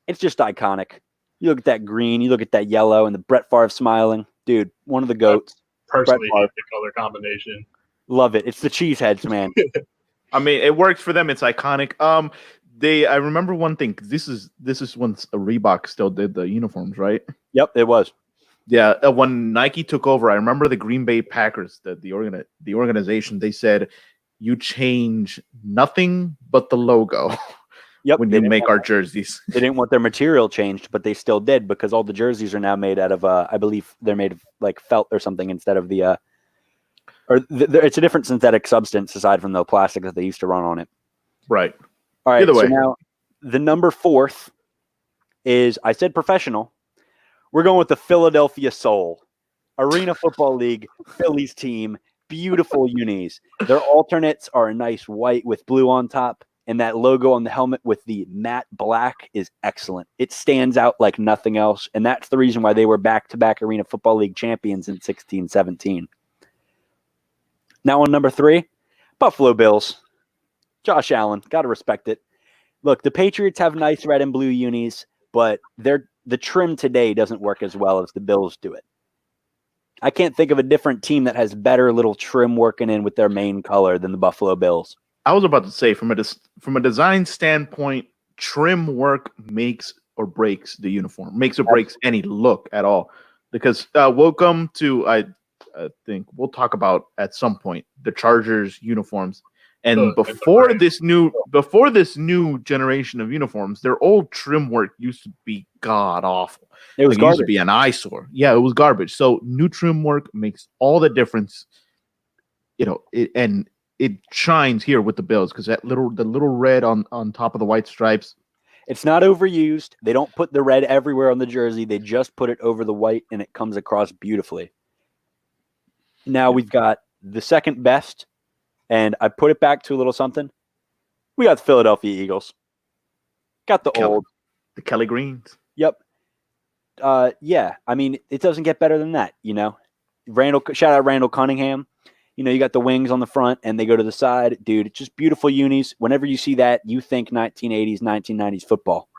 A: It's just iconic. You look at that green, you look at that yellow, and the Brett Favre smiling. Dude, one of the GOATs.
C: Personally, hate the color combination.
A: Love it. It's the cheeseheads, man.
B: I mean, it works for them. It's iconic. I remember one thing. This is when Reebok still did the uniforms, right?
A: Yep, it was.
B: Yeah, when Nike took over, I remember the Green Bay Packers, the organization. They said, "You change nothing but the logo.
A: Yep.
B: when you make our jerseys.
A: They didn't want their material changed, but they still did because all the jerseys are now made out of, I believe they're made of like felt or something instead of it's a different synthetic substance aside from the plastic that they used to run on it.
B: Right.
A: All right.
B: Either way.
A: So now the number 4th is, I said professional. We're going with the Philadelphia Soul. Arena Football League, Phillies team, beautiful unis. Their alternates are a nice white with blue on top, and that logo on the helmet with the matte black is excellent. It stands out like nothing else, and that's the reason why they were back-to-back Arena Football League champions in 16-17. Now on number 3, Buffalo Bills. Josh Allen, got to respect it. Look, the Patriots have nice red and blue unis, but the trim today doesn't work as well as the Bills do it. I can't think of a different team that has better little trim working in with their main color than the Buffalo Bills.
B: I was about to say, from a design standpoint, trim work makes or breaks the uniform, makes or breaks any look at all. Because welcome to, I think we'll talk about at some point the Chargers uniforms. And before this new generation of uniforms, their old trim work used to be god awful.
A: It was
B: It used to be an eyesore. Yeah, it was garbage. So new trim work makes all the difference. It shines here with the Bills because the little red on top of the white stripes.
A: It's not overused. They don't put the red everywhere on the jersey. They just put it over the white, and it comes across beautifully. Now we've got the second best. And I put it back to a little something. We got the Philadelphia Eagles. Got the
B: Kelly Greens.
A: Yep. Yeah. I mean, it doesn't get better than that, shout out Randall Cunningham. You got the wings on the front and they go to the side. Dude, it's just beautiful unis. Whenever you see that, you think 1980s, 1990s football.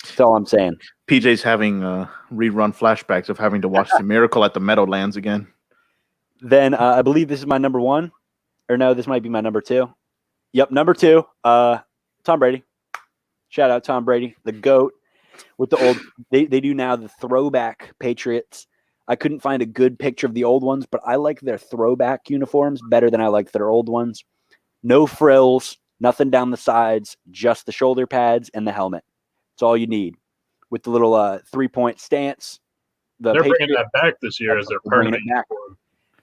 A: That's all I'm saying.
B: PJ's having rerun flashbacks of having to watch the Miracle at the Meadowlands again.
A: Then I believe this is my number 1. Or no, this might be my number 2. Yep, number 2. Tom Brady. Shout out Tom Brady, the GOAT. With the old, they do now the throwback Patriots. I couldn't find a good picture of the old ones, but I like their throwback uniforms better than I like their old ones. No frills, nothing down the sides, just the shoulder pads and the helmet. That's all you need. With the little 3-point stance.
C: They're bringing that back this year as their permanent uniform.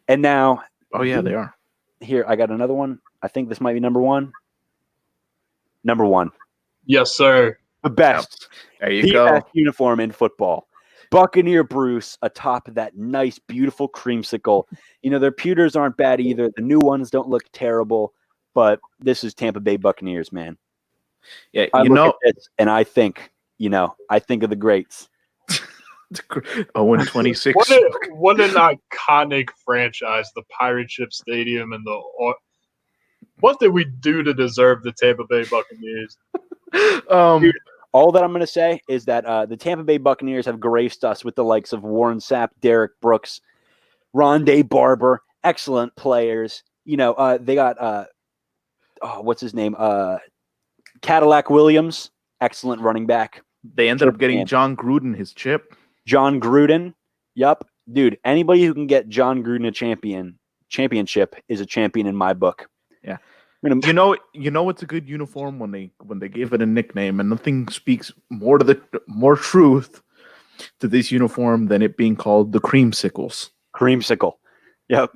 A: And now,
B: oh yeah, they are.
A: Here, I got another one. I think this might be number 1. Number 1.
C: Yes, sir.
A: The best.
B: There you go.
A: Best uniform in football. Buccaneer Bruce atop that nice, beautiful creamsicle. Their pewters aren't bad either. The new ones don't look terrible, but this is Tampa Bay Buccaneers, man.
B: Yeah,
A: I look at this and I think, I think of the greats.
B: 0-26.
C: What an iconic franchise, the Pirate Ship Stadium and what did we do to deserve the Tampa Bay Buccaneers?
A: Dude, all that I'm going to say is that the Tampa Bay Buccaneers have graced us with the likes of Warren Sapp, Derek Brooks, Rondé Barber, excellent players. They got what's his name? Cadillac Williams, excellent running back.
B: They ended up getting John Gruden his chip.
A: John Gruden. Yep. Dude, anybody who can get John Gruden a championship is a champion in my book.
B: Yeah. You know it's a good uniform when they give it a nickname, and nothing speaks more truth to this uniform than it being called the Creamsicles.
A: Creamsicle. Yep.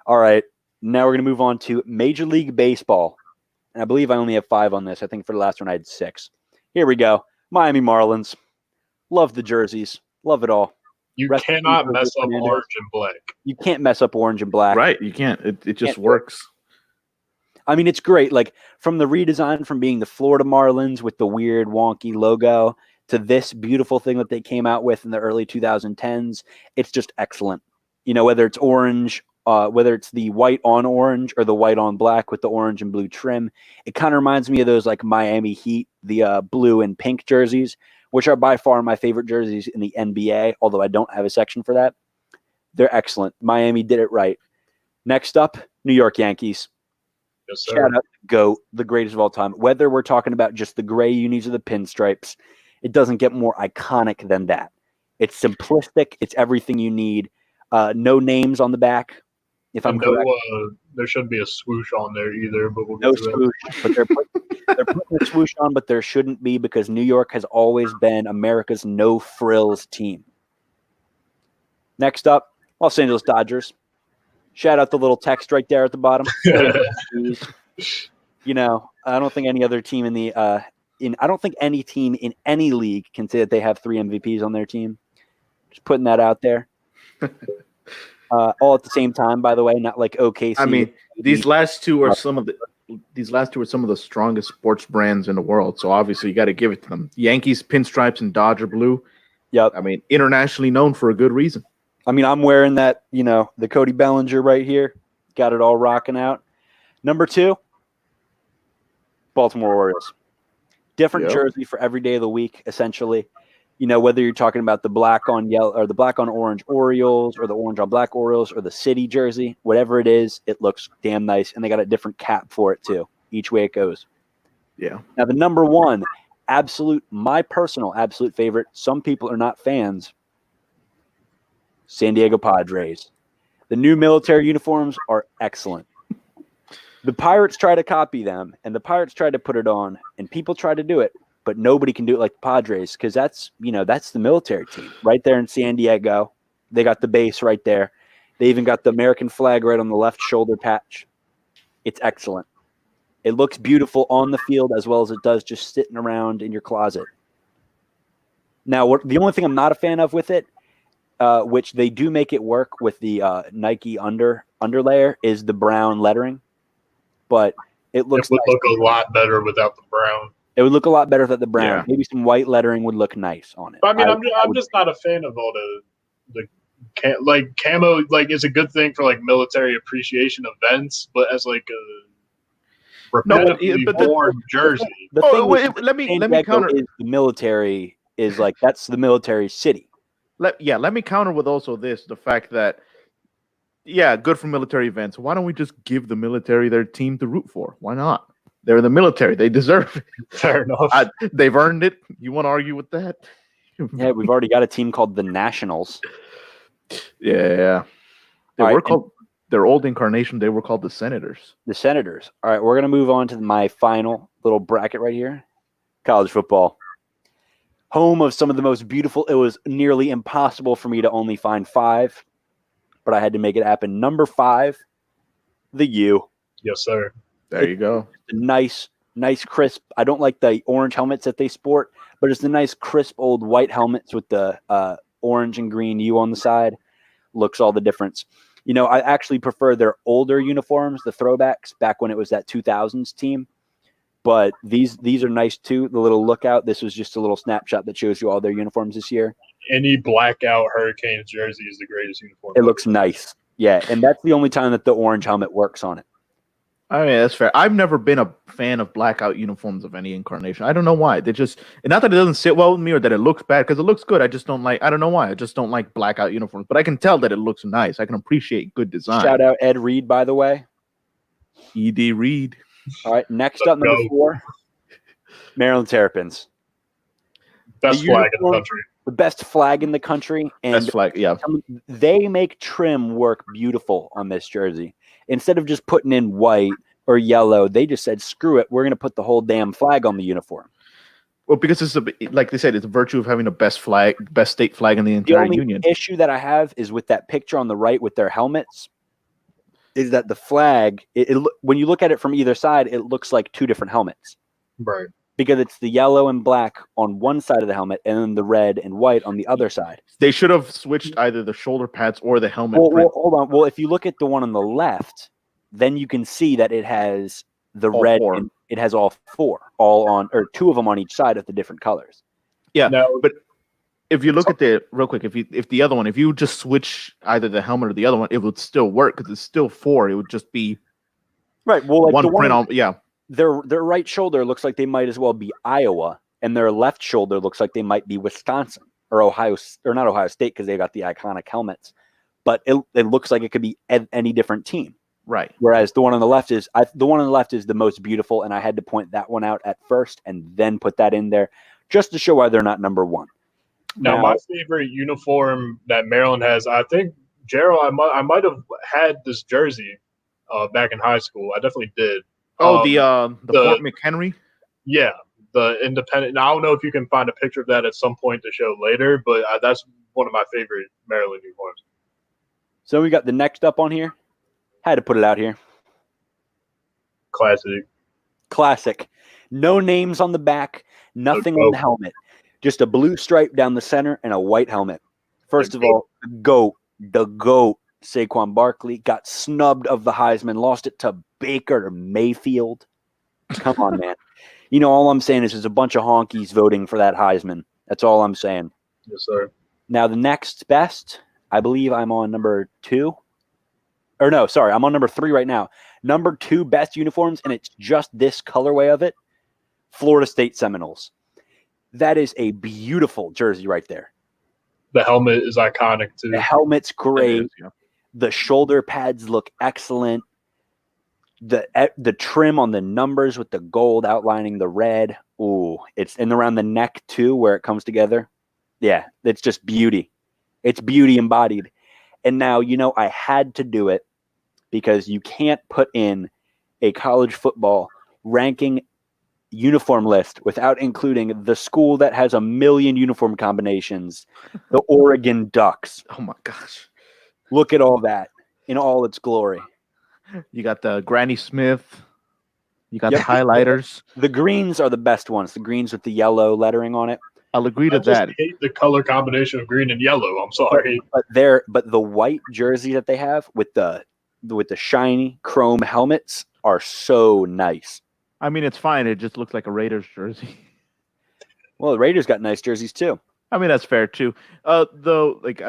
A: All right. Now we're going to move on to Major League Baseball. And I believe I only have 5 on this. I think for the last one I had 6. Here we go. Miami Marlins. Love the jerseys. Love it all.
C: You cannot mess up orange and black.
A: You can't mess up orange and black.
B: Right. You can't. It just works.
A: I mean, it's great. Like from the redesign from being the Florida Marlins with the weird wonky logo to this beautiful thing that they came out with in the early 2010s. It's just excellent. Whether it's orange, whether it's the white on orange or the white on black with the orange and blue trim, it kind of reminds me of those like Miami Heat, the blue and pink jerseys, which are by far my favorite jerseys in the NBA, although I don't have a section for that. They're excellent. Miami did it right. Next up, New York Yankees.
C: Yes, sir.
A: Shout out to GOAT, the greatest of all time. Whether we're talking about just the gray unis or the pinstripes, it doesn't get more iconic than that. It's simplistic. It's everything you need. No names on the back. If I'm correct.
C: There shouldn't be a swoosh on there either, but we'll
A: no
C: get to
A: swoosh, but They're putting a swoosh on, but there shouldn't be because New York has always been America's no frills team. Next up, Los Angeles Dodgers. Shout out the little text right there at the bottom. You know, I don't think any other team I don't think any team in any league can say that they have 3 MVPs on their team. Just putting that out there. All at the same time, by the way, not like OKC.
B: I mean, these last two are some of the strongest sports brands in the world. So obviously you got to give it to them. Yankees pinstripes and Dodger blue.
A: Yep.
B: I mean, internationally known for a good reason.
A: I mean, I'm wearing that, you know, the Cody Bellinger right here. Got it all rocking out. Number 2, Baltimore Orioles. Different jersey for every day of the week, essentially. You know, whether you're talking about the black on yellow or the black on orange Orioles or the orange on black Orioles or the city jersey, whatever it is, it looks damn nice. And they got a different cap for it too, each way it goes.
B: Yeah.
A: Now, the number 1, my personal absolute favorite, some people are not fans, San Diego Padres. The new military uniforms are excellent. The Pirates try to copy them, and the Pirates try to put it on, and people try to do it, but nobody can do it like the Padres because that's the military team right there in San Diego. They got the base right there. They even got the American flag right on the left shoulder patch. It's excellent. It looks beautiful on the field as well as it does just sitting around in your closet. Now, the only thing I'm not a fan of with it, which they do make it work with the Nike underlayer, is the brown lettering. But it would
C: look a lot better without the brown.
A: It would look a lot better without the brown.
B: Yeah.
A: Maybe some white lettering would look nice on it.
C: I mean, I'm just not a fan of all the camo. Like, is a good thing for like military appreciation events, but as like a repetitively worn jersey.
B: Let me counter.
A: Is the military is like that's the military city.
B: Let me counter with also the fact that good for military events. Why don't we just give the military their team to root for? Why not? They're the military. They deserve it.
C: Fair enough.
B: They've earned it. You want to argue with that?
A: Yeah, we've already got a team called the Nationals.
B: Yeah. Their old incarnation, they were called the Senators.
A: The Senators. All right, we're going to move on to my final little bracket right here. College football. Home of some of the most beautiful. It was nearly impossible for me to only find 5, but I had to make it happen. Number 5, the U.
C: Yes, sir.
B: There you go.
A: Nice, crisp. I don't like the orange helmets that they sport, but it's the nice, crisp old white helmets with the orange and green U on the side. Looks all the difference. You know, I actually prefer their older uniforms, the throwbacks, back when it was that 2000s team. But these are nice too. The little lookout. This was just a little snapshot that shows you all their uniforms this year.
C: Any blackout Hurricanes jersey is the greatest uniform.
A: It looks nice. Yeah, and that's the only time that the orange helmet works on it.
B: I mean, that's fair. I've never been a fan of blackout uniforms of any incarnation. I don't know why. They just, not that it doesn't sit well with me or that it looks bad, because it looks good. I just don't like, I don't know why. I just don't like blackout uniforms. But I can tell that it looks nice. I can appreciate good design.
A: Shout out Ed Reed, by the way.
B: E.D. Reed.
A: All right, next up, number 4, Maryland Terrapins.
C: Best flag in the country.
A: The best flag in the country. And
B: best flag, yeah.
A: They make trim work beautiful on this jersey. Instead of just putting in white or yellow, they just said, screw it, we're going to put the whole damn flag on the uniform.
B: Well, because it's like they said, it's a virtue of having the best state flag in the entire union.
A: The only issue that I have is with that picture on the right with their helmets, is that the flag, when you look at it from either side, it looks like 2 different helmets.
C: Right.
A: Because it's the yellow and black on one side of the helmet and then the red and white on the other side.
B: They should have switched either the shoulder pads or the helmet.
A: Well, hold on. Well, if you look at the one on the left, then you can see that it has the
B: all
A: red.
B: 4.
A: And it has all 4, all on, or 2 of them on each side of the different colors.
B: Yeah,
C: no,
B: but if you look at real quick, if the other one, if you just switch either the helmet or the other one, it would still work because it's still 4. It would just be
A: right. Well, like
B: one print on. Yeah.
A: Their right shoulder looks like they might as well be Iowa, and their left shoulder looks like they might be Wisconsin or Ohio, or not Ohio State because they got the iconic helmets. But it looks like it could be any different team.
B: Right.
A: Whereas the one on the left is the most beautiful, and I had to point that one out at first and then put that in there just to show why they're not number 1.
C: Now, my favorite uniform that Maryland has, I think, Gerald, I might have had this jersey back in high school. I definitely did.
B: Oh, the Fort McHenry?
C: Yeah, the independent. Now, I don't know if you can find a picture of that at some point to show later, but that's one of my favorite Maryland uniforms.
A: So we got the next up on here. Had to put it out here.
C: Classic.
A: Classic. No names on the back, nothing
C: The
A: on
C: GOAT.
A: the helmet. Just a blue stripe down the center and a white helmet. First
C: The
A: of all, the GOAT, Saquon Barkley, got snubbed of the Heisman, lost it to Baker Mayfield. Come on, man. You know, all I'm saying is there's a bunch of honkies voting for that Heisman. That's all I'm saying.
C: Yes, sir.
A: Now, the next best, I believe I'm on number 2. Or no, sorry, I'm on number 3 right now. Number 2 best uniforms, and it's just this colorway of it, Florida State Seminoles. That is a beautiful jersey right there.
C: The helmet is iconic too.
A: The helmet's great.
B: It is, yeah.
A: The shoulder pads look excellent. The trim on the numbers with the gold outlining the red. Ooh, it's in around the neck too, where it comes together. Yeah, it's just beauty. It's beauty embodied. And now, you know, I had to do it because you can't put in a college football ranking uniform list without including the school that has 1 million uniform combinations, the Oregon Ducks.
B: Oh my gosh.
A: Look at all that in all its glory.
B: You got the Granny Smith. You got
A: Yep.
B: the highlighters.
A: The greens are the best ones, the greens with the yellow lettering on it.
B: I'll agree
C: I
B: to
C: just
B: that.
C: hate the color combination of green and yellow. I'm sorry.
A: But the white jersey that they have with the shiny chrome helmets are so nice.
B: I mean, it's fine. It just looks like a Raiders jersey.
A: Well, the Raiders got nice jerseys too.
B: I mean, that's fair too. Though, like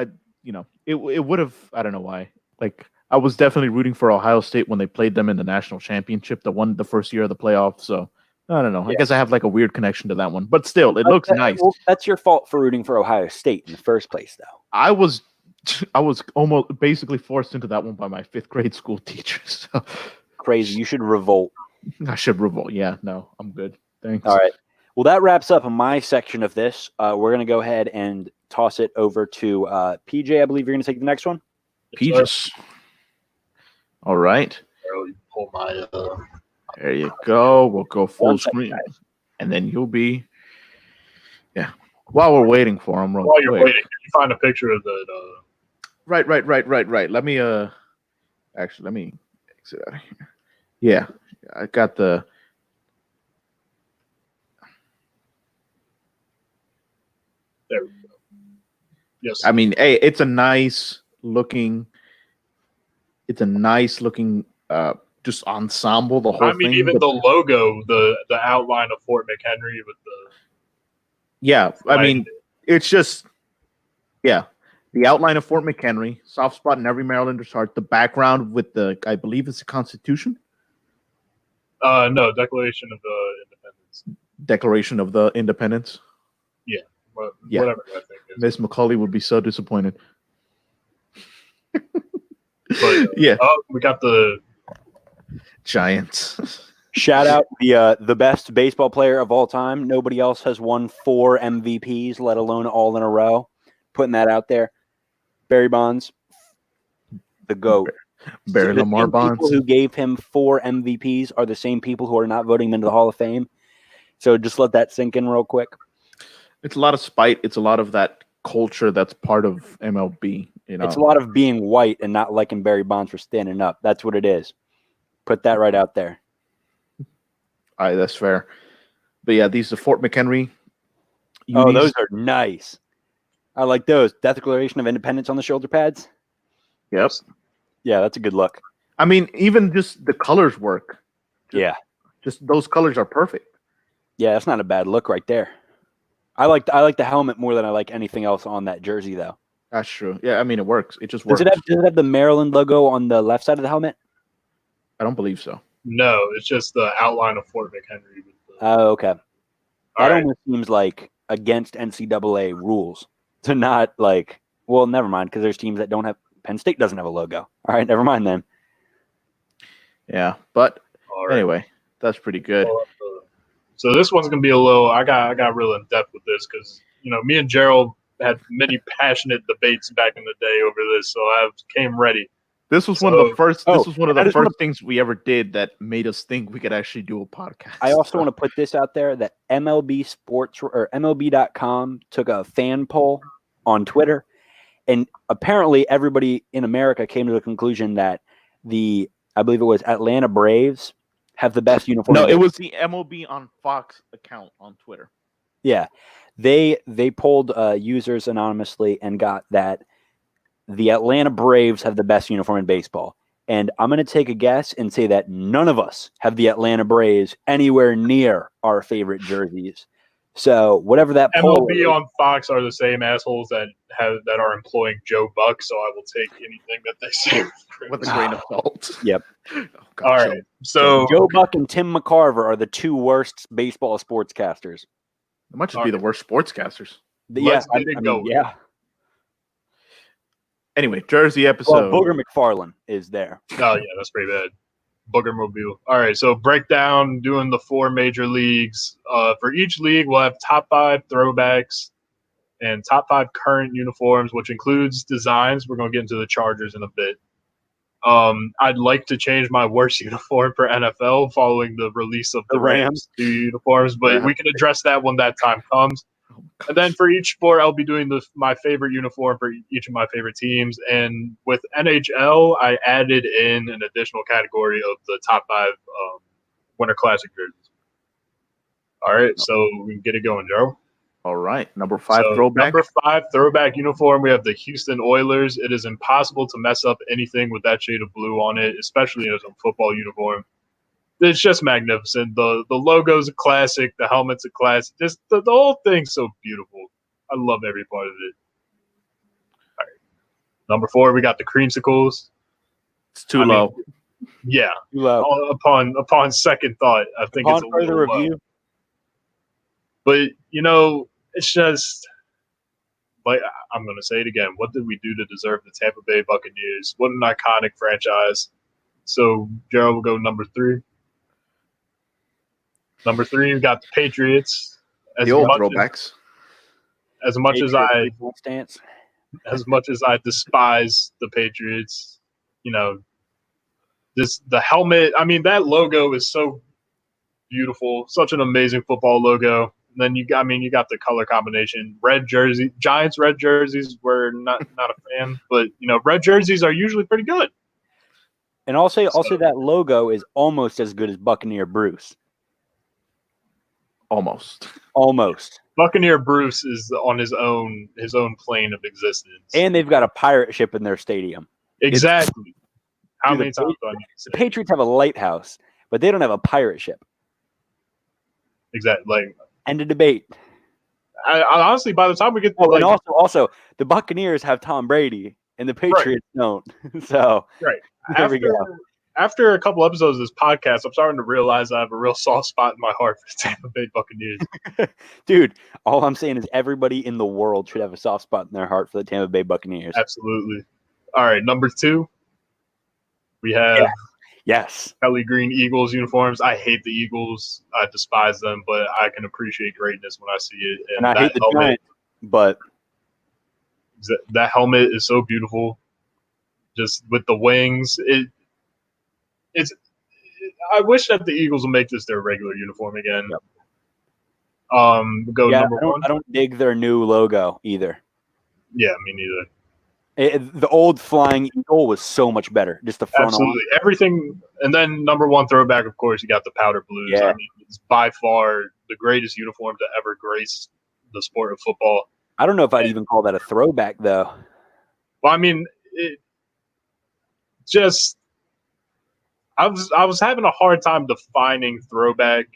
B: it would have. I don't know why. Like, I was definitely rooting for Ohio State when they played them in the national championship, the first year of the playoffs. So I don't know. I guess I have like a weird connection to that one, but still, it looks nice.
A: Well, that's your fault for rooting for Ohio State in the first place, though.
B: I was almost basically forced into that one by my 5th grade school teacher. So
A: Crazy. You should revolt.
B: I should revolt. Yeah, no, I'm good. Thanks.
A: All right. Well, that wraps up my section of this. We're going to go ahead and toss it over to PJ. I believe you're going to take the next one.
B: Peaches. All right.
C: Really pull my
B: There you go. We'll go full
A: One second,
B: screen. And then you'll be. Yeah. While we're waiting for him, real
C: while you're
B: quick.
C: waiting, can you find a picture of the
B: Right. Let me actually let me exit out of here. Yeah. I got the
C: there we go. Yes.
B: I mean, hey, it's a nice looking just ensemble, the whole
C: I mean,
B: thing.
C: even the logo, the outline of Fort McHenry with the
B: Yeah, I
C: Right.
B: mean, it's just, yeah, the outline of Fort McHenry, soft spot in every Marylander's heart. The background with I believe it's the Constitution,
C: no, Declaration of Independence.
B: Declaration of the Independence.
C: But
B: Yeah.
C: whatever that thing is.
B: Miss McCauley would be so disappointed.
C: But
B: Yeah,
C: we got the
B: Giants.
A: Shout out the best baseball player of all time. Nobody else has won 4 MVPs, let alone all in a row. Putting that out there. Barry Bonds, the GOAT.
B: Barry
A: The
B: Lamar
A: same
B: Bonds.
A: People who gave him 4 MVPs are the same people who are not voting him into the Hall of Fame. So just let that sink in real quick.
B: It's a lot of spite. It's a lot of that culture that's part of MLB. You know,
A: It's a lot of being white and not liking Barry Bonds for standing up. That's what it is. Put that right out there.
B: All right, that's fair. But yeah, these are Fort McHenry.
A: Oh,
B: unis.
A: those are nice. I like those. Declaration of Independence on the shoulder pads.
B: Yep.
A: Yeah, that's a good look.
B: I mean, even just the colors work.
A: Yeah.
B: Just those colors are perfect.
A: Yeah, that's not a bad look right there. I like the helmet more than I like anything else on that jersey, though.
B: That's true. Yeah, I mean, it works. It just
A: Does
B: works.
A: it have the Maryland logo on the left side of the helmet?
B: I don't believe so.
C: no, it's just the outline of Fort McHenry. With the,
A: Oh, okay.
C: all
A: That
C: right.
A: almost seems like against NCAA rules to not like. Well, never mind, because there's teams that don't have. Penn State doesn't have a logo. All right, never mind then.
B: Yeah, but
C: All right.
B: anyway, that's pretty good.
C: So this one's gonna be a little. I got real in depth with this because me and Gerald had many passionate debates back in the day over this, so I came ready.
B: This was one of the first.
A: Oh,
B: This was one of
A: I
B: the
A: just wanna-
B: first things we ever did that made us think we could actually do a podcast.
A: I also want to put this out there that MLB Sports or MLB.com took a fan poll on Twitter, and apparently everybody in America came to the conclusion that I believe it was Atlanta Braves have the best uniform.
B: No, it was the MLB on Fox account on Twitter.
A: Yeah, they polled users anonymously and got that the Atlanta Braves have the best uniform in baseball. And I'm going to take a guess and say that none of us have the Atlanta Braves anywhere near our favorite jerseys. So whatever that poll
C: MLB
A: is,
C: on Fox are the same assholes that are employing Joe Buck, so I will take anything that they say
B: With a grain of salt.
A: Yep.
B: Oh, God,
C: All right, so
A: Joe Buck and Tim McCarver are the two worst baseball sportscasters.
B: It might just be the worst sportscasters.
C: Let's get it going.
A: Yeah.
B: Anyway, Jersey
A: Well,
B: episode.
A: Booger McFarlane is there.
C: Oh yeah, that's pretty bad. Booger Mobile. All right, so breakdown doing the 4 major leagues. For each league, we'll have top 5 throwbacks and top 5 current uniforms, which includes designs. We're going to get into the Chargers in a bit. I'd like to change my worst uniform for NFL following the release of the Rams 2 uniforms, but we can address that when that time comes. And then for each sport, I'll be doing my favorite uniform for each of my favorite teams. And with NHL, I added in an additional category of the top 5 Winter Classic jerseys. All right, so we can get it going, Joe.
B: All right, number 5
C: So,
B: throwback.
C: Number 5 throwback uniform. We have the Houston Oilers. It is impossible to mess up anything with that shade of blue on it, especially as a football uniform. It's just magnificent. The logo's a classic. The helmet's a classic. Just the whole thing's so beautiful. I love every part of it. All right. Number 4, we got the Creamsicles.
B: It's too low.
C: Yeah.
A: Too low.
C: Upon second thought, I think
A: Upon
C: it's a
A: further
C: little
A: review,
C: low. But it's just like I'm going to say it again. What did we do to deserve the Tampa Bay Buccaneers? What an iconic franchise. So Gerald will go number 3. Number 3, we got the Patriots.
B: The old throwbacks.
C: As much as I
A: stance.
C: despise the Patriots, the helmet. I mean, that logo is so beautiful. Such an amazing football logo. And then you got the color combination. Red jersey, Giants red jerseys were not a fan, but red jerseys are usually pretty good.
A: And also that logo is almost as good as Buccaneer Bruce.
B: Almost.
C: Buccaneer Bruce is on his own plane of existence.
A: And they've got a pirate ship in their stadium.
C: Exactly. How
A: Dude,
C: many times do I need to say?
A: The Patriots have a lighthouse, but they don't have a pirate ship.
C: Exactly. Like,
A: End of debate.
C: I honestly, by the time we get to,
A: and also the Buccaneers have Tom Brady and the Patriots don't. So
C: right.
A: There we go.
C: After a couple episodes of this podcast, I'm starting to realize I have a real soft spot in my heart for the Tampa Bay Buccaneers.
A: Dude, all I'm saying is everybody in the world should have a soft spot in their heart for the Tampa Bay Buccaneers.
C: Absolutely. All right, number 2, we have
A: Yes.
C: Kelly Green Eagles uniforms. I hate the Eagles. I despise them, but I can appreciate greatness when I see it.
A: And I hate the Giants, but
C: that helmet is so beautiful. Just with the wings, I wish that the Eagles would make this their regular uniform again.
A: Yep.
C: Number 1.
A: I don't dig their new logo either.
C: Yeah, me neither.
A: The old flying eagle was so much better. Just the front
C: Absolutely. Everything. And then number 1 throwback, of course, you got the powder blues.
A: Yeah.
C: I mean, it's by far the greatest uniform to ever grace the sport of football.
A: I don't know if I'd even call that a throwback, though.
C: Well, I mean, I was having a hard time defining throwback.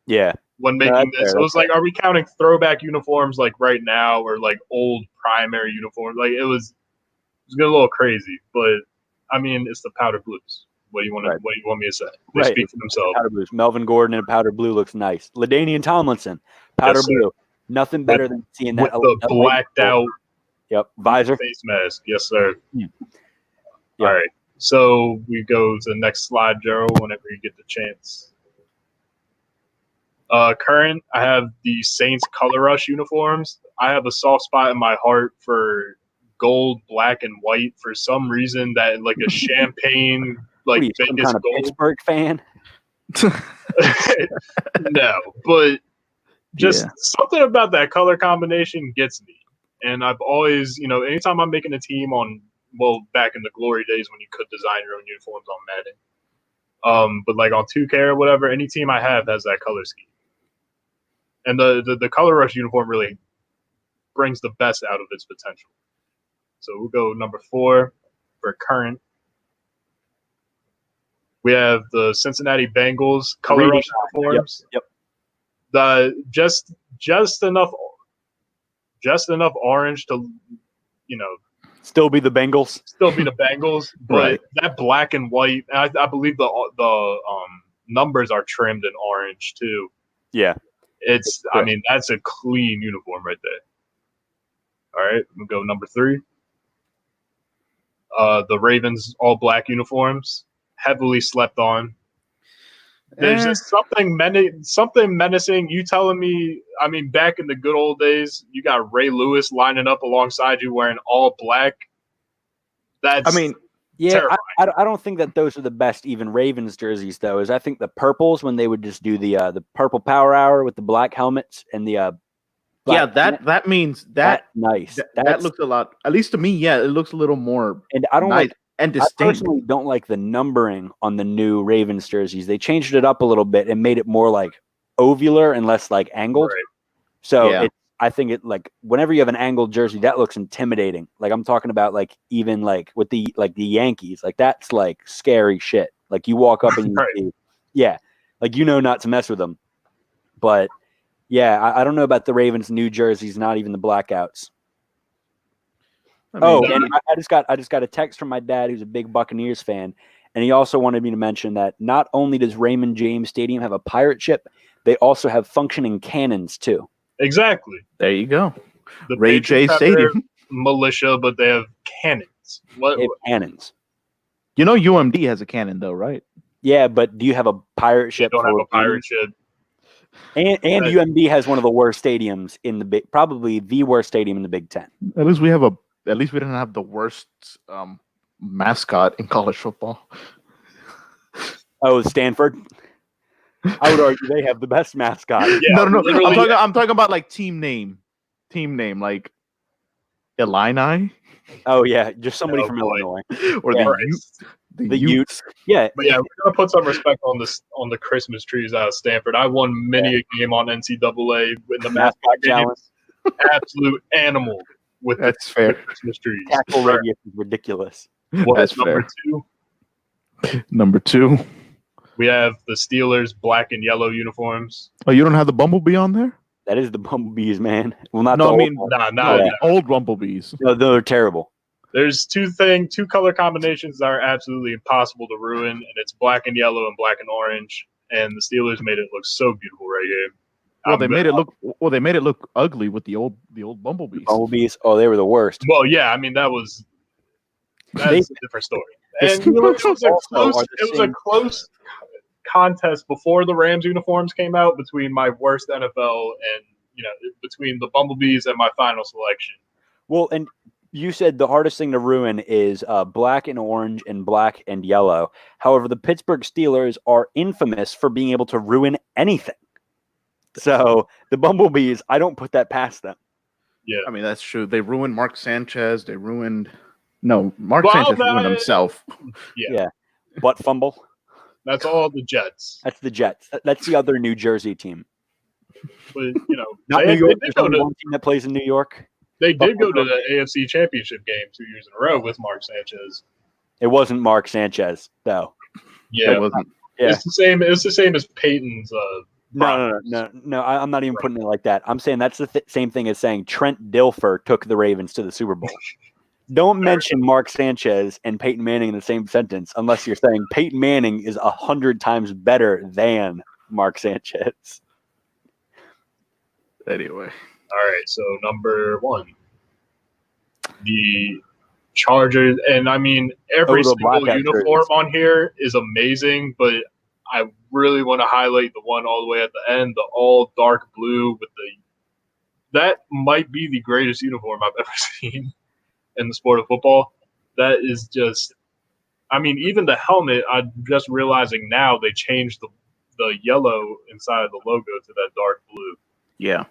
A: Yeah.
C: When making this, it was like, are we counting throwback uniforms like right now, or like old primary uniforms? Like it was getting a little crazy, but I mean, it's the powder blues. What do you want me to say? They speak for themselves.
A: Powder blues. Melvin Gordon in a powder blue looks nice. LaDainian Tomlinson, powder blue. Nothing better than seeing that
C: with the blacked out.
A: Yep, visor,
C: face mask. Yes, sir.
A: Yeah.
C: All right. So we go to the next slide, Joe. Whenever you get the chance. Current, I have the Saints Color Rush uniforms. I have a soft spot in my heart for gold, black, and white for some reason. That like a champagne,
A: What
C: like
A: are you, some
C: Vegas
A: kind of
C: gold.
A: Pittsburgh fan?
C: No, but just
B: Yeah.
C: something about that color combination gets me. And I've always, anytime I'm making a team back in the glory days when you could design your own uniforms on Madden. But like on 2K or whatever, any team I have has that color scheme. And the Color Rush uniform really brings the best out of its potential. So we'll go number 4 for current. We have the Cincinnati Bengals Color Rush uniforms.
A: Yep.
C: The just enough orange to,
A: Still be the Bengals.
C: still be the Bengals, but
B: Right.
C: that black and white. I believe the numbers are trimmed in orange too.
A: Yeah.
C: It's. I mean, that's a clean uniform right there. All right, we'll go number 3. The Ravens all black uniforms, heavily slept on. There's just something menacing. You telling me? I mean, back in the good old days, you got Ray Lewis lining up alongside you wearing all black. That's.
B: I mean,
A: Yeah,
C: terrifying.
A: I don't think that those are the best even Ravens jerseys though. Is I think the purples when they would just do the purple power hour with the black helmets and the
B: yeah,
A: black
B: that means
A: that's nice.
B: that
A: That's,
B: looks a lot. At least to me, yeah, it looks a little more
A: and I don't
B: nice
A: like.
B: and
A: I
B: distinct.
A: personally don't like the numbering on the new Ravens jerseys. They changed it up a little bit and made it more like ovular and less like angled.
C: Right.
A: So
B: Yeah.
A: I think it like whenever you have an angled jersey, that looks intimidating. Like I'm talking about like even like with the Yankees, like that's like scary shit. Like you walk up and you
C: Right.
A: see, yeah, like not to mess with them. But yeah, I don't know about the Ravens' new jerseys, not even the blackouts.
B: I mean,
A: Oh,
C: that-
A: and I just got a text from my dad, who's a big Buccaneers fan, and he also wanted me to mention that not only does Raymond James Stadium have a pirate ship, they also have functioning cannons too.
C: Exactly.
B: there you go.
C: The
B: Ray J
C: Patriots have their
B: Stadium.
C: militia, but they have cannons. What?
A: They have cannons.
B: You know, UMD has a cannon though, right?
A: Yeah, but do you have a pirate
C: They
A: ship?
C: don't have
A: for
C: a pirate ship.
A: And
C: Right.
A: UMD has one of the worst stadiums in the big, probably the worst stadium in the Big Ten.
B: At least we didn't have the worst mascot in college football.
A: Oh, Stanford. I would argue they have the best mascot.
C: Yeah,
B: no.
C: literally,
B: I'm talking about like team name, like Illini
A: Oh yeah, just somebody
C: Oh,
A: from
C: boy.
A: Illinois.
B: or
A: Yeah.
B: the
A: The Utes. Yeah,
C: But yeah, we're gonna put some respect on the Christmas trees out of Stanford. I won many a game on NCAA in the
A: mascot
C: mascot game.
A: challenge.
C: Absolute animal with
B: That's
C: the
B: fair.
C: Christmas trees.
A: Tackle radius is ridiculous.
C: What
B: That's
C: is number
B: fair.
C: 2?
B: Number 2.
C: We have the Steelers black and yellow uniforms.
B: Oh, you don't have the Bumblebee on there?
A: That is the Bumblebees, man. Well, not
B: No,
A: the
B: I
A: old
B: mean-
A: one.
C: Nah,
B: No,
A: yeah.
B: the old Bumblebees.
A: No, they're terrible.
C: There's two color combinations that are absolutely impossible to ruin, and it's black and yellow and black and orange. And the Steelers made it look so beautiful right here.
B: Well, they made it look ugly with the old Bumblebees.
A: Bumblebees. Oh, they were the worst.
C: Well, yeah, I mean that's
A: They-
C: a different story.
A: The
C: And you know, it was a
A: also
C: close,
A: are the
C: it was a
A: same-
C: close contest before the Rams uniforms came out between my worst NFL and between the Bumblebees and my final selection.
A: Well, and you said the hardest thing to ruin is black and orange and black and yellow. However, the Pittsburgh Steelers are infamous for being able to ruin anything. So the Bumblebees, I don't put that past them.
C: Yeah,
B: I mean, that's true. They ruined Mark Sanchez. Mark
C: Well,
B: Sanchez
C: no,
B: ruined himself.
A: Butt fumble.
C: that's all the Jets.
A: That's the Jets. That's the other New Jersey team.
C: But
A: Not
C: they,
A: New York.
C: they
A: There's
C: did go
A: only
C: to
A: one team that plays in New York.
C: they did go to the AFC Championship game 2 years in a row with Mark Sanchez.
A: It wasn't Mark Sanchez, though.
C: Yeah,
B: It wasn't.
A: Yeah.
C: it's the same. It's the same as Peyton's.
A: No. I'm not even putting it like that. I'm saying that's the same thing as saying Trent Dilfer took the Ravens to the Super Bowl. Don't mention Mark Sanchez and Peyton Manning in the same sentence unless you're saying Peyton Manning is 100 times better than Mark Sanchez.
B: Anyway,
C: All right, so number 1, the Chargers, and I mean every
A: the
C: single
A: blackout
C: uniform
A: jerseys.
C: on here is amazing, but I really want to highlight the one all the way at the end, the all dark blue with that might be the greatest uniform I've ever seen. in the sport of football. That is just, I mean, even the helmet, I'm just realizing now they changed the yellow inside of the logo to that dark blue.
B: Yeah.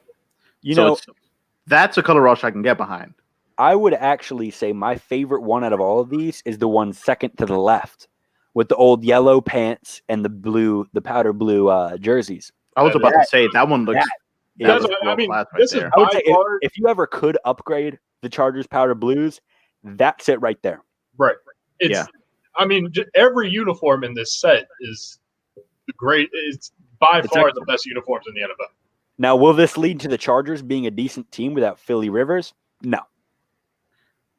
A: You
B: So
A: know,
B: that's a color rush I can get behind.
A: I would actually say my favorite one out of all of these is the one second to the left with the old yellow pants and the powder blue jerseys.
B: I was about to say that one looks.
A: Yeah.
B: That
C: That's
B: looks
C: what- I mean,
B: world-class right
C: this is
B: there.
A: I would
C: by
A: say
C: far
A: if you ever could upgrade the Chargers powder blues, that's it right there.
C: right. It's,
B: Yeah.
C: I mean, every uniform in this set is great. It's by
A: It's
C: far
A: excellent.
C: the best uniforms in the NFL.
A: Now, will this lead to the Chargers being a decent team without Philly Rivers? No.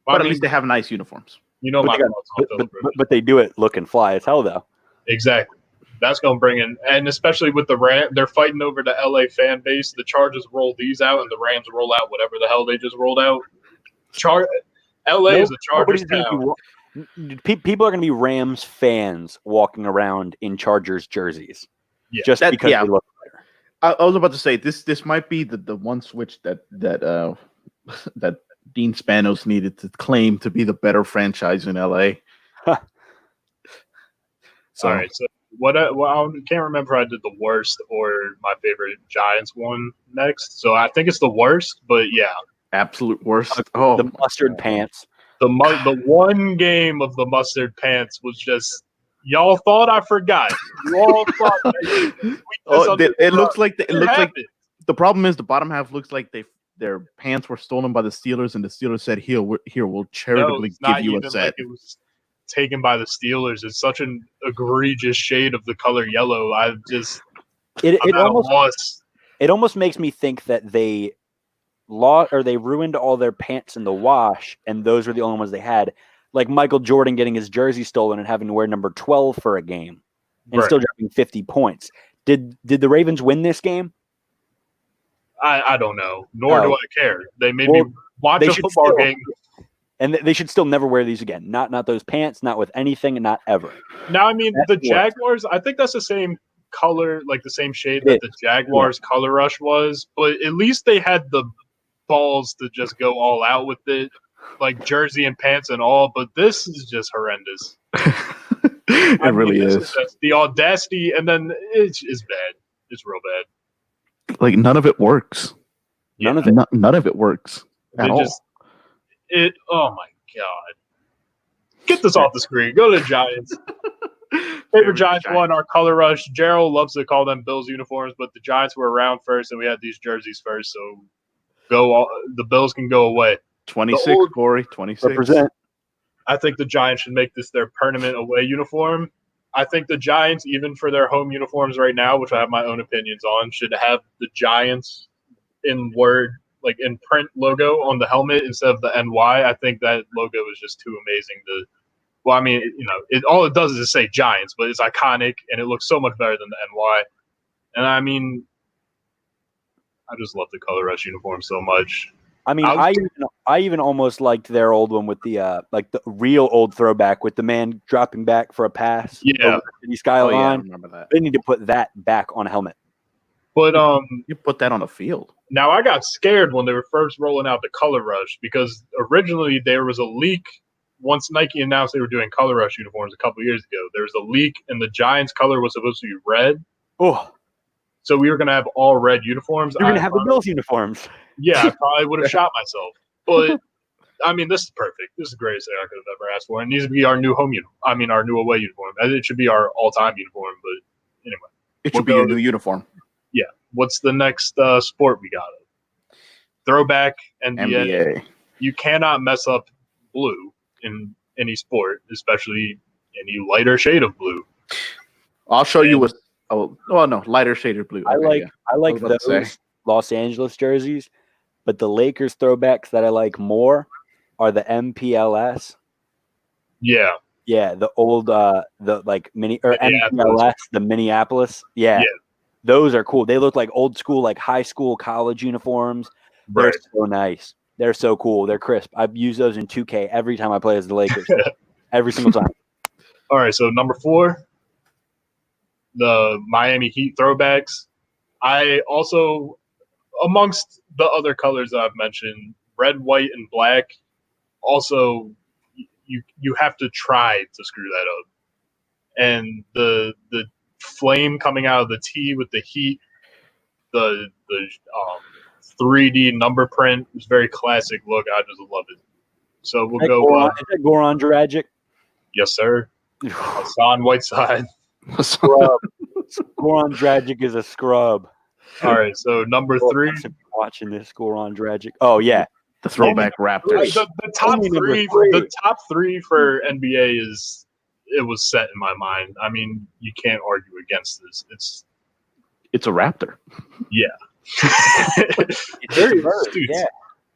B: But
C: I
B: at
C: mean,
B: least they have nice uniforms.
C: you know
A: But
C: my
A: they got-
C: thoughts on
A: But,
C: Philip Rivers.
A: but they do it looking fly as hell, though.
C: Exactly. That's going to bring in, and especially with the Rams, they're fighting over the LA fan base. The Chargers roll these out, and the Rams roll out whatever the hell they just rolled out. LA is a Chargers
A: Nobody's gonna
C: town.
A: people are going to be Rams fans walking around in Chargers jerseys.
C: Yeah.
A: Just
B: That-
A: because
B: yeah.
A: they look better.
B: I was about to say this might be the one switch that that Dean Spanos needed to claim to be the better franchise in LA. So
C: All right. So I can't remember if I did the worst or my favorite Giants one next. So I think it's the worst, but yeah,
B: absolute worst. Oh,
A: The
B: my
A: mustard
B: God.
A: pants.
C: the one game of the mustard pants was just y'all thought I forgot. You all thought that we
B: Oh,
C: under
B: it
C: the
B: looks
C: rug.
B: like it looks like
C: happened.
B: the problem is the bottom half looks like their pants were stolen by the Steelers, and the Steelers said, "Here, we'll
C: No,
B: charitably
C: it's not
B: give you
C: even
B: a set."
C: like it was taken by the Steelers. It's such an egregious shade of the color yellow. I'm
A: It
C: at a loss.
A: almost makes me think that they they ruined all their pants in the wash, and those were the only ones they had. Like Michael Jordan getting his jersey stolen and having to wear number 12 for a game, and
C: Right.
A: still dropping 50 points. Did the Ravens win this game?
C: I don't know, nor do
A: Oh.
C: I care. They made
A: Well,
C: me watch
A: they
C: a
A: should
C: football
A: still-
C: game.
A: And they should still never wear these again. Not those pants, not with anything, and not ever.
C: Now, I mean,
A: That's
C: the
A: what-
C: Jaguars, I think that's the same color, like the same shade
A: It
C: that the Jaguars color rush was, but at least they had the balls to just go all out with it, like jersey and pants and all. But this is just horrendous.
B: It really
C: this
B: is.
C: just the audacity, and then it's bad. It's real bad.
B: Like none of it works.
A: None of it.
B: None of it works at all.
C: Oh my god. Get this off the screen. Go to the Giants. Favorite Giants one, our color rush. Gerald loves to call them Bills uniforms, but the Giants were around first and we had these jerseys first, so the Bills can go away.
B: 26,
C: the old-
B: Corey. 26.
A: Represent.
C: I think the Giants should make this their permanent away uniform. I think the Giants, even for their home uniforms right now, which I have my own opinions on, should have the Giants in word, like in print logo on the helmet instead of the NY. I think that logo is just too amazing to. Well, I mean, all it does is just say Giants, but it's iconic and it looks so much better than the NY. And I mean, I just love the color rush uniform so much.
A: I mean,
C: I
A: I even almost liked their old one with the like the real old throwback with the man dropping back for a pass.
C: Yeah.
A: over the city
B: Oh, yeah, I
A: skyline.
B: remember that.
A: They need to put that back on a helmet.
C: But
B: You put that on a field.
C: now I got scared when they were first rolling out the color rush because originally there was a leak. Once Nike announced they were doing color rush uniforms a couple years ago, there was a leak and the Giants color was supposed to be red.
A: Oh,
C: So we were going to have all red uniforms.
A: you're gonna
C: I
A: have the
C: probably-
A: Bills uniforms.
C: Yeah, I probably would have shot myself. But I mean, this is perfect. This is the greatest thing I could have ever asked for. It needs to be our new home uniform. I mean, our new away uniform. It should be our all-time uniform. But anyway,
B: It
C: We'll
B: should be
C: go
B: your
C: to-
B: new uniform.
C: what's the next sport we got? Throwback NBA.
B: NBA.
C: You cannot mess up blue in any sport, especially any lighter shade of blue.
B: I'll show you what. Oh no, lighter shaded blue.
A: I
B: Okay,
A: like
B: yeah.
A: I like
B: was about to
A: those
B: say.
A: Los Angeles jerseys, but the Lakers throwbacks that I like more are the MPLS.
C: Yeah,
A: Yeah, the old the like mini or
C: Minneapolis.
A: MPLS, the Minneapolis. Yeah.
C: Yeah.
A: Those are cool. They look like old school, like high school, college uniforms. They're
C: right.
A: so nice. They're so cool. They're crisp. I've used those in 2K every time I play as the Lakers. Every single time.
C: All right, so number 4, the Miami Heat throwbacks. I also, amongst the other colors I've mentioned, red, white, and black. also you have to try to screw that up. And the flame coming out of the T with the heat, the 3D number print is very classic look. I just love it. So we'll go.
A: Is that Goron Dragic?
C: Yes, sir. Hassan Whiteside.
A: Scrub. Goron Dragic is a scrub.
C: All right, so number 3.
A: Watching this Goron Dragic. Oh yeah,
B: The throwback Raptors.
C: The top
A: Only number
C: 3.
A: three.
C: The top 3 for NBA it was set in my mind. I mean, you can't argue against this.
B: It's a Raptor.
C: Yeah.
A: It's
C: Very
A: a bird,
C: astute
A: yeah.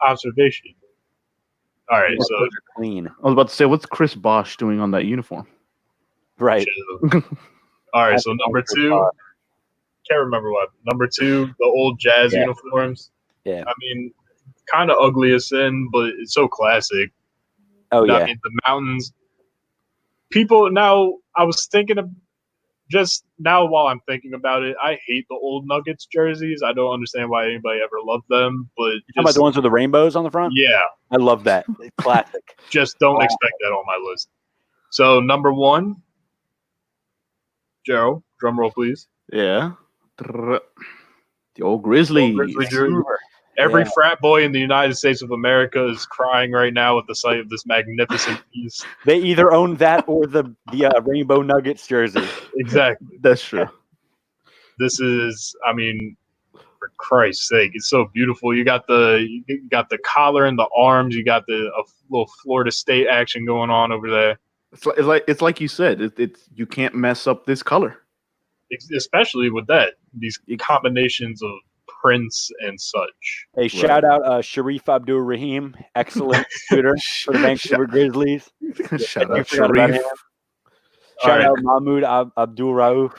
C: observation. All right,
A: Those
C: so
A: are clean.
B: I was about to say, what's Chris Bosh doing on that uniform?
A: Right.
C: all right, so number 2. Can't remember what. Number 2, the old Jazz
A: Yeah.
C: uniforms.
A: Yeah.
C: I mean, kind of ugly as sin, but it's so classic.
A: Oh
C: I
A: yeah.
C: mean, the mountains. People now. I was thinking of just now while I'm thinking about it. I hate the old Nuggets jerseys. I don't understand why anybody ever loved them. But
A: How about
C: just,
A: the ones with the rainbows on the front?
C: yeah,
A: I love that. It's classic.
C: just don't expect that on my list. So number 1, Joe, drum roll please.
B: Yeah. The old Grizzlies.
C: Grizzly jersey. Every
A: Yeah.
C: frat boy in the United States of America is crying right now at the sight of this magnificent piece.
A: They either own that or the Rainbow Nuggets jersey.
C: Exactly.
B: That's true.
C: This is, I mean, for Christ's sake, it's so beautiful. You got the collar and the arms. You got a little Florida State action going on over there.
B: It's like you said. It's you can't mess up this color.
C: Especially with these combinations of prints and such.
A: Hey, shout out Sharif Abdul Rahim, excellent shooter for the Vancouver Grizzlies.
B: Shout
A: You
B: out
A: forgot about
B: Sharif.
A: him.
C: All
A: Shout
C: right.
A: out Mahmoud Abdul Rauf.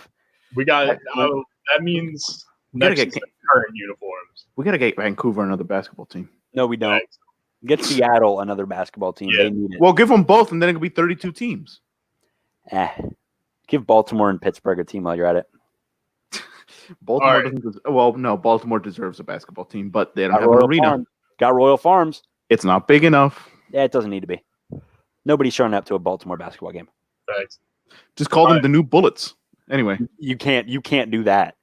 C: We got that means
B: gotta
C: next
B: get-
C: is the current uniforms.
B: We gotta get Vancouver another basketball team.
A: No, we don't.
C: Next.
A: Get Seattle another basketball team.
C: Yeah.
A: They need it.
B: Well, give them both, and then it could be 32 teams.
A: Give Baltimore and Pittsburgh a team while you're at it.
B: Baltimore
C: All right.
B: doesn't. Well, no, Baltimore deserves a basketball team, but they don't
A: Got
B: have an
A: Royal
B: arena.
A: Farms. Got Royal Farms.
B: It's not big enough.
A: Yeah, it doesn't need to be. Nobody's showing up to a Baltimore basketball game.
C: Thanks.
B: Just call them
C: Alright.
B: the new Bullets. Anyway,
A: You can't do that.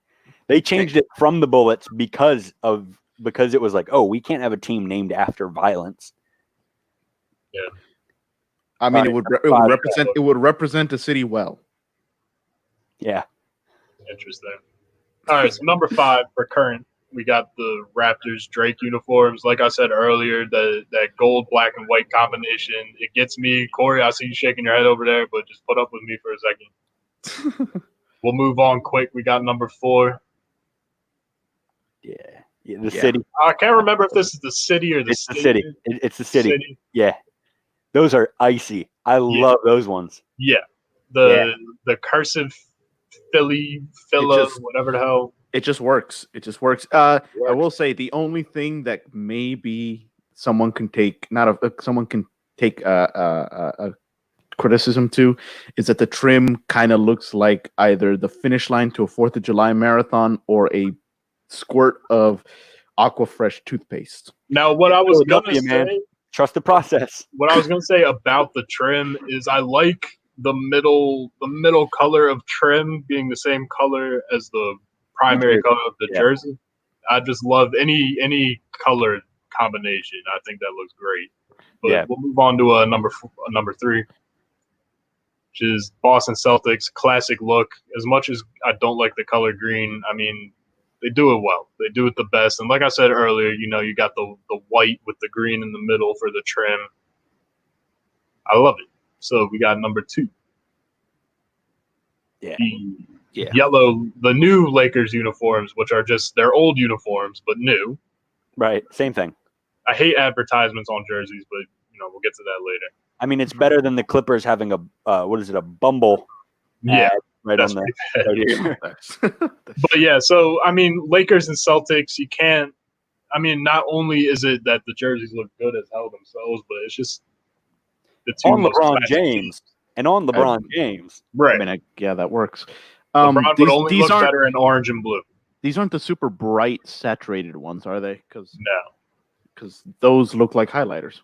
A: They changed it from the Bullets because it was like, oh, we can't have a team named after violence.
B: I mean,
A: Alright,
B: it would represent the city well.
A: Yeah.
C: Interesting. All right, so number 5 for current, we got the Raptors Drake uniforms. Like I said earlier, that gold, black, and white combination, it gets me. Corey, I see you shaking your head over there, but just put up with me for a second. We'll move on quick. We got number 4.
A: Yeah. The
B: Yeah.
A: city.
C: I can't remember if this is the city or the
A: It's the
C: state.
A: city. It's the city. Yeah. Those are icy. I love those ones.
C: Yeah. The cursive Phila,
B: just-
C: whatever the hell.
B: It just works. It just works. I will say the only thing that maybe someone can take a criticism to is that the trim kind of looks like either the finish line to a 4th of July marathon or a squirt of Aquafresh toothpaste.
C: Now, what I was gonna
A: Philadelphia, man.
C: say,
A: Trust the process.
C: what I was gonna say about the trim is I like the middle color of trim being the same color as the primary color of the
A: Yeah.
C: jersey. I just love any color combination. I think that looks great. But
A: Yeah.
C: we'll move on to number 3, which is Boston Celtics classic look. As much as I don't like the color green, I mean, they do it well. They do it the best. And like I said earlier, you got the white with the green in the middle for the trim. I love it. So we got number 2.
A: Yeah.
C: The
A: Yeah.
C: yellow, the new Lakers uniforms, which are just their old uniforms, but new.
A: Right. Same thing.
C: I hate advertisements on jerseys, but we'll get to that later.
A: I mean, it's better than the Clippers having a a Bumble
C: Yeah,
A: ad right
C: that's
A: on
C: pretty
A: the
C: bad.
A: right here.
C: But yeah, so I mean, Lakers and Celtics, you can't. I mean, not only is it that the jerseys look good as hell themselves, but it's just the two
A: on
C: most
A: LeBron
C: classic
A: James
C: teams.
A: and on LeBron James.
C: Right?
B: I mean, that works.
C: LeBron would only
B: These
C: look
B: aren't
C: better in orange and blue.
B: these aren't the super bright saturated ones, are they?
C: No.
B: Because those look like highlighters.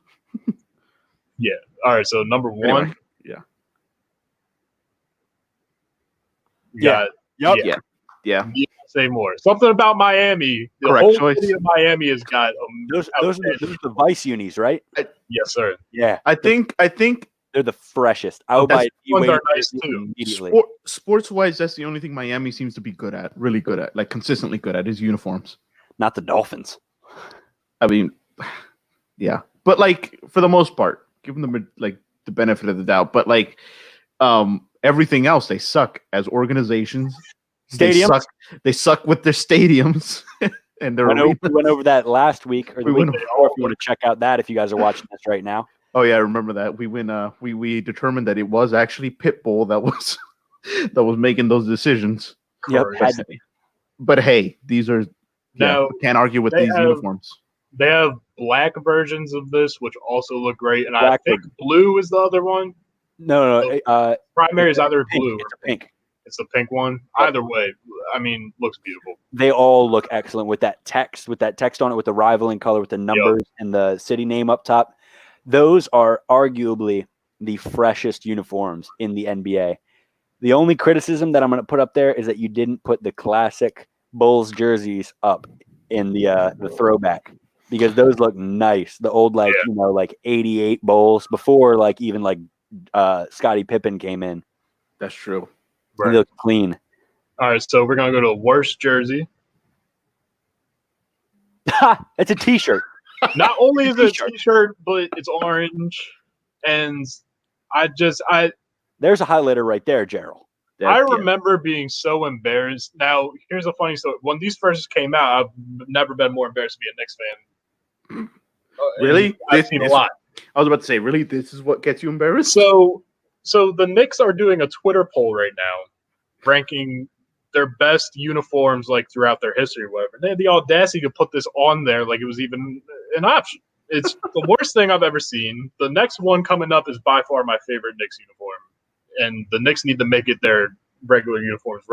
C: All right, so number one.
B: Anyway, yeah.
C: You got
B: Yeah.
C: say more. Something about Miami. The
B: Correct
C: whole
B: choice.
C: city of Miami has got
A: Those are the Vice unis, right?
C: yes, sir.
A: Yeah,
B: I think
A: they're the freshest. I would buy a
C: ones
A: D-Wade
C: are nice,
A: jersey
C: too.
A: immediately.
B: sports wise, that's the only thing Miami seems to be good at, really good at, like consistently good at, is uniforms.
A: Not the Dolphins.
B: I mean, yeah, but like for the most part, give them the benefit of the doubt. But like, everything else, they suck as organizations.
A: Stadiums?
B: They suck with their stadiums and their
A: We
B: arenas.
A: went over that last week or the
B: We
A: week
B: went
A: before. If you want to check out that, if you guys are watching this right now.
B: Oh yeah, I remember that. We determined that it was actually Pitbull that was that was making those decisions.
A: Yep,
C: Correct.
A: had to be.
B: But hey, these are
C: Now,
B: can't argue with
C: they
B: these
C: have-
B: uniforms.
C: They have black versions of this, which also look great, and I
A: Black
C: think blue is the other one.
A: No.
C: Primary is either
A: Pink.
C: blue
A: It's
C: or
A: a pink.
C: it's the pink one. Either way, I mean, looks beautiful.
A: They all look excellent with that text on it, with the rivaling color, with the numbers and the city name up top. Those are arguably the freshest uniforms in the NBA. The only criticism that I'm going to put up there is that you didn't put the classic Bulls jerseys up in the throwback, because those look nice. The old like 88 Bulls before like even like Scottie Pippen came in.
B: That's true.
A: They look clean.
C: All right, so we're gonna go to worst jersey.
A: It's a T-shirt.
C: Not only is it a
A: T-shirt.
C: T-shirt, but it's orange, and I
A: There's a highlighter right there, Gerald.
C: remember being so embarrassed. Now, here's a funny story. When these first came out, I've never been more embarrassed to be a Knicks fan.
B: Really?
C: And I've seen a lot.
B: I was about to say, really, this is what gets you embarrassed?
C: So the Knicks are doing a Twitter poll right now, ranking their best uniforms like throughout their history, or whatever. They had the audacity to put this on there like it was even an option. It's the worst thing I've ever seen. The next one coming up is by far my favorite Knicks uniform, and the Knicks need to make it their regular uniforms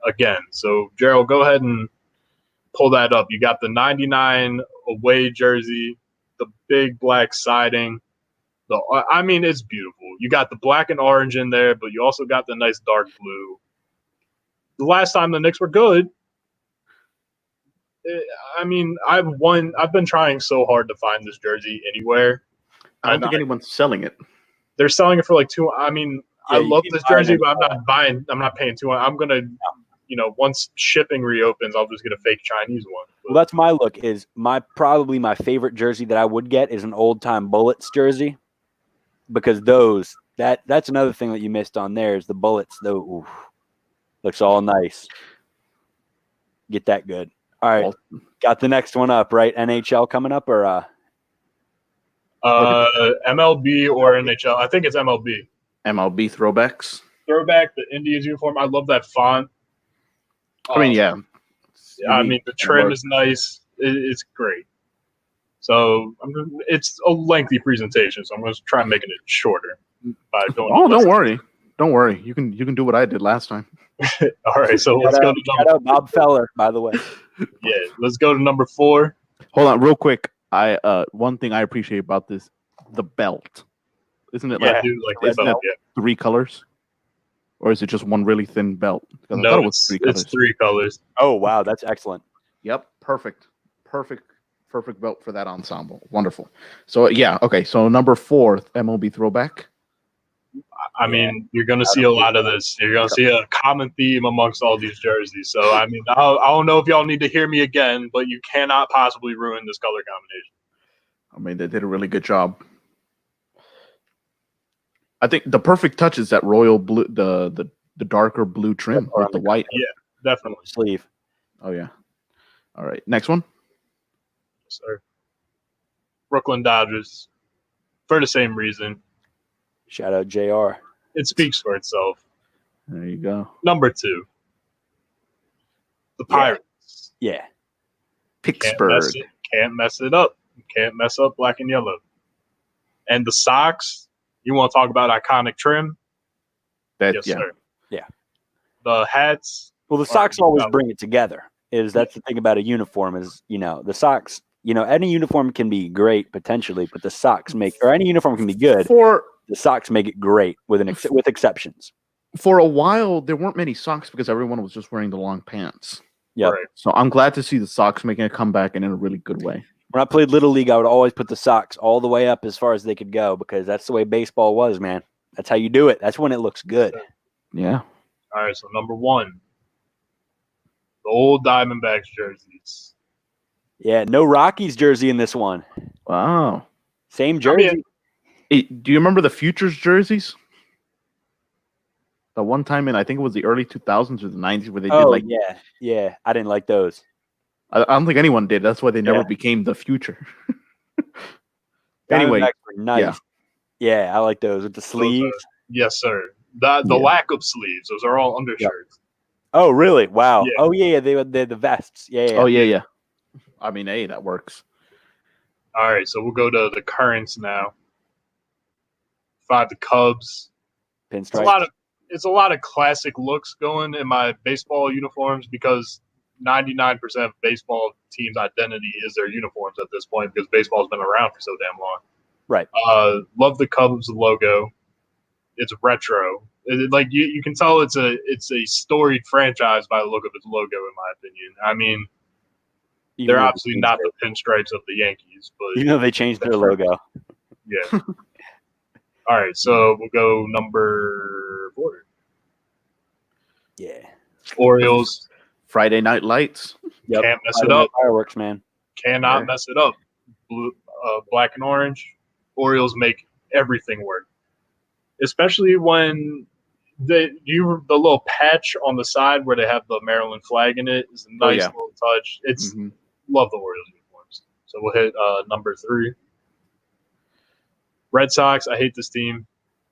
C: again. So, Gerald, go ahead and pull that up. You got the 99 away jersey, the big black siding. I mean, it's beautiful. You got the black and orange in there, but you also got the nice dark blue. The last time the Knicks were good, I mean, I've been trying so hard to find this jersey anywhere.
B: I don't think anyone's selling it.
C: They're selling it for like two. I mean,
A: Yeah,
C: I
A: you
C: love
A: can
C: this
A: buy
C: jersey,
A: them.
C: but I'm not paying $200. I'm gonna, once shipping reopens, I'll just get a fake Chinese one.
A: Well, that's my look. Is probably my favorite jersey that I would get is an old time Bullets jersey, because that's another thing that you missed on there is the Bullets. Though, oof, looks all nice. Get that good. All right, got the next one up, right? NHL coming up, or
C: MLB or NHL? I think it's MLB.
B: MLB throwbacks.
C: Throwback, the Indians uniform. I love that font.
B: I mean, yeah.
C: I mean, the trim is nice. It's great. So it's a lengthy presentation, so I'm going to try making it shorter.
B: Don't worry. Don't worry. You can do what I did last time.
C: All right, so let's go to
A: shout out Bob Feller, by the way.
C: let's go to number 4.
B: Hold on, real quick. One thing I appreciate about this, the belt. Isn't it
C: I do like
B: isn't
C: that.
B: it 3 colors? Or is it just one really thin belt? I
C: No,
B: thought it was 3 colors.
C: it's 3 colors.
A: Oh wow, that's excellent.
B: Yep, perfect belt for that ensemble. Wonderful. So yeah, okay. So number 4, MLB throwback.
C: I mean, you're going to see a lot of this. You're going to see a common theme amongst all these jerseys. So, I mean, I don't know if y'all need to hear me again, but you cannot possibly ruin this color combination.
B: I mean, they did a really good job. I think the perfect touch is that royal blue, the darker blue trim with the white.
C: Yeah, definitely.
A: Sleeve.
B: Oh yeah. All right, next one.
C: Yes, sir. Brooklyn Dodgers, for the same reason.
A: Shout out JR.
C: It speaks for itself.
B: There you go.
C: Number 2, the Pirates.
A: Yeah.
B: Pittsburgh.
C: Can't mess it up. You can't mess up black and yellow. And the socks, you want to talk about iconic trim? Yes, sir.
A: Yeah.
C: The hats.
A: Well, the socks always bring it together. That's the thing about a uniform is, the socks any uniform can be great potentially, but the socks or any uniform can be good. The socks make it great with exceptions.
B: For a while, there weren't many socks because everyone was just wearing the long pants.
A: Yeah.
C: Right.
B: So I'm glad to see the socks making a comeback and in a really good way.
A: When I played Little League, I would always put the socks all the way up as far as they could go because that's the way baseball was, man. That's how you do it. That's when it looks good.
B: Yeah.
C: All right, so number 1, the old Diamondbacks jerseys.
A: Yeah, no Rockies jersey in this one.
B: Wow.
A: Same jersey.
C: I mean,
B: Do you remember the Futures jerseys? The one time in, I think it was the early 2000s or the 90s where they did
A: yeah. I didn't like those.
B: I don't think anyone did. That's why they never became the Future. Anyway,
A: Diamondbacks were nice. Yeah, I like those with the sleeves.
C: Yes, sir. The lack of sleeves. Those are all undershirts.
A: Oh, really? Wow.
C: Yeah.
A: Oh, yeah. They're the vests. Yeah.
B: Oh, yeah. I mean, hey, that works.
C: All right, so we'll go to the currents now. 5, the Cubs.
A: Pinstripes.
C: It's a lot of classic looks going in my baseball uniforms because 99% of baseball teams' identity is their uniforms at this point because baseball's been around for so damn long.
A: Right.
C: Love the Cubs logo. It's retro. Like you can tell it's a storied franchise by the look of its logo, in my opinion. I mean, they're obviously not the pinstripes of the Yankees, but
A: they changed their logo.
C: Yeah. All right, so we'll go number 4.
A: Yeah.
C: Orioles.
B: Friday Night Lights.
A: Yep.
C: Can't mess it up.
A: Fireworks, man.
C: Cannot mess it up. Blue, black and orange. Orioles make everything work, especially when the little patch on the side where they have the Maryland flag in it is a nice little touch. It's love the Orioles uniforms. So we'll hit number 3. Red Sox. I hate this team.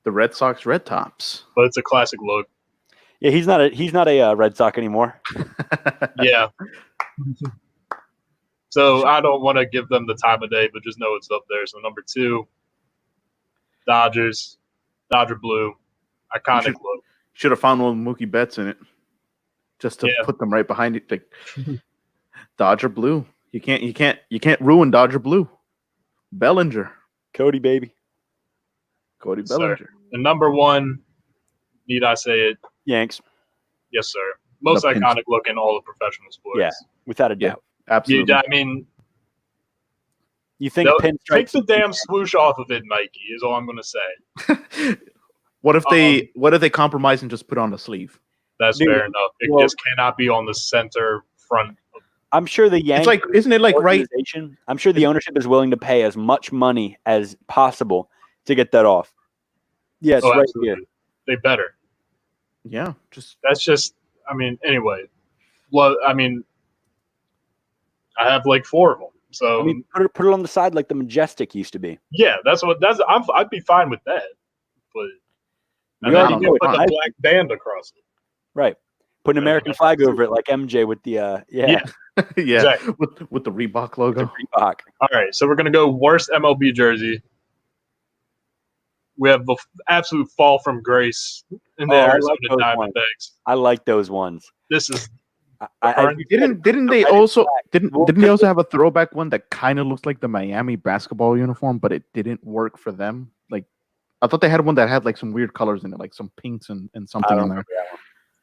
B: The Red Sox Red Tops.
C: But it's a classic look.
A: Yeah, he's not a Red Sox anymore.
C: Yeah. So I don't want to give them the time of day, but just know it's up there. So number 2, Dodgers, Dodger blue, iconic look.
B: Should have found one with Mookie Betts in it, just to put them right behind it. Like, Dodger blue. You can't ruin Dodger blue. Bellinger,
A: Cody baby.
B: Cody Bellinger.
C: Sir. And number 1, need I say it?
A: Yanks.
C: Yes, sir. Most iconic look in all of professional sports.
A: Yeah, without a doubt.
B: Absolutely.
C: I mean,
A: you think pinstripes?
C: Take the damn swoosh off of it, Nike. Is all I'm going to say.
B: What if they compromise and just put on a sleeve?
C: That's fair enough. It just cannot be on the center front.
A: I'm sure the Yankees.
B: It's like, isn't it like right?
A: I'm sure the ownership is willing to pay as much money as possible to get that off. Yes, right
C: absolutely.
A: here.
C: They better.
B: Yeah,
C: that's just. I mean, anyway. Well, I mean, I have like 4 of them. So
A: I mean, put it on the side like the Majestic used to be.
C: Yeah, I'd be fine with that. But and then you put the black band across it.
A: Right. Put an American flag over it like MJ with the
B: yeah,
C: exactly.
B: with the Reebok logo.
A: Reebok.
C: All right, so we're gonna go worst MLB jersey. We have the absolute fall from grace in the Arizona Diamondbacks.
A: I like those ones.
C: This is.
B: Didn't they also have a throwback one that kind of looks like the Miami basketball uniform, but it didn't work for them? Like, I thought they had one that had like some weird colors in it, like some pinks and something in there.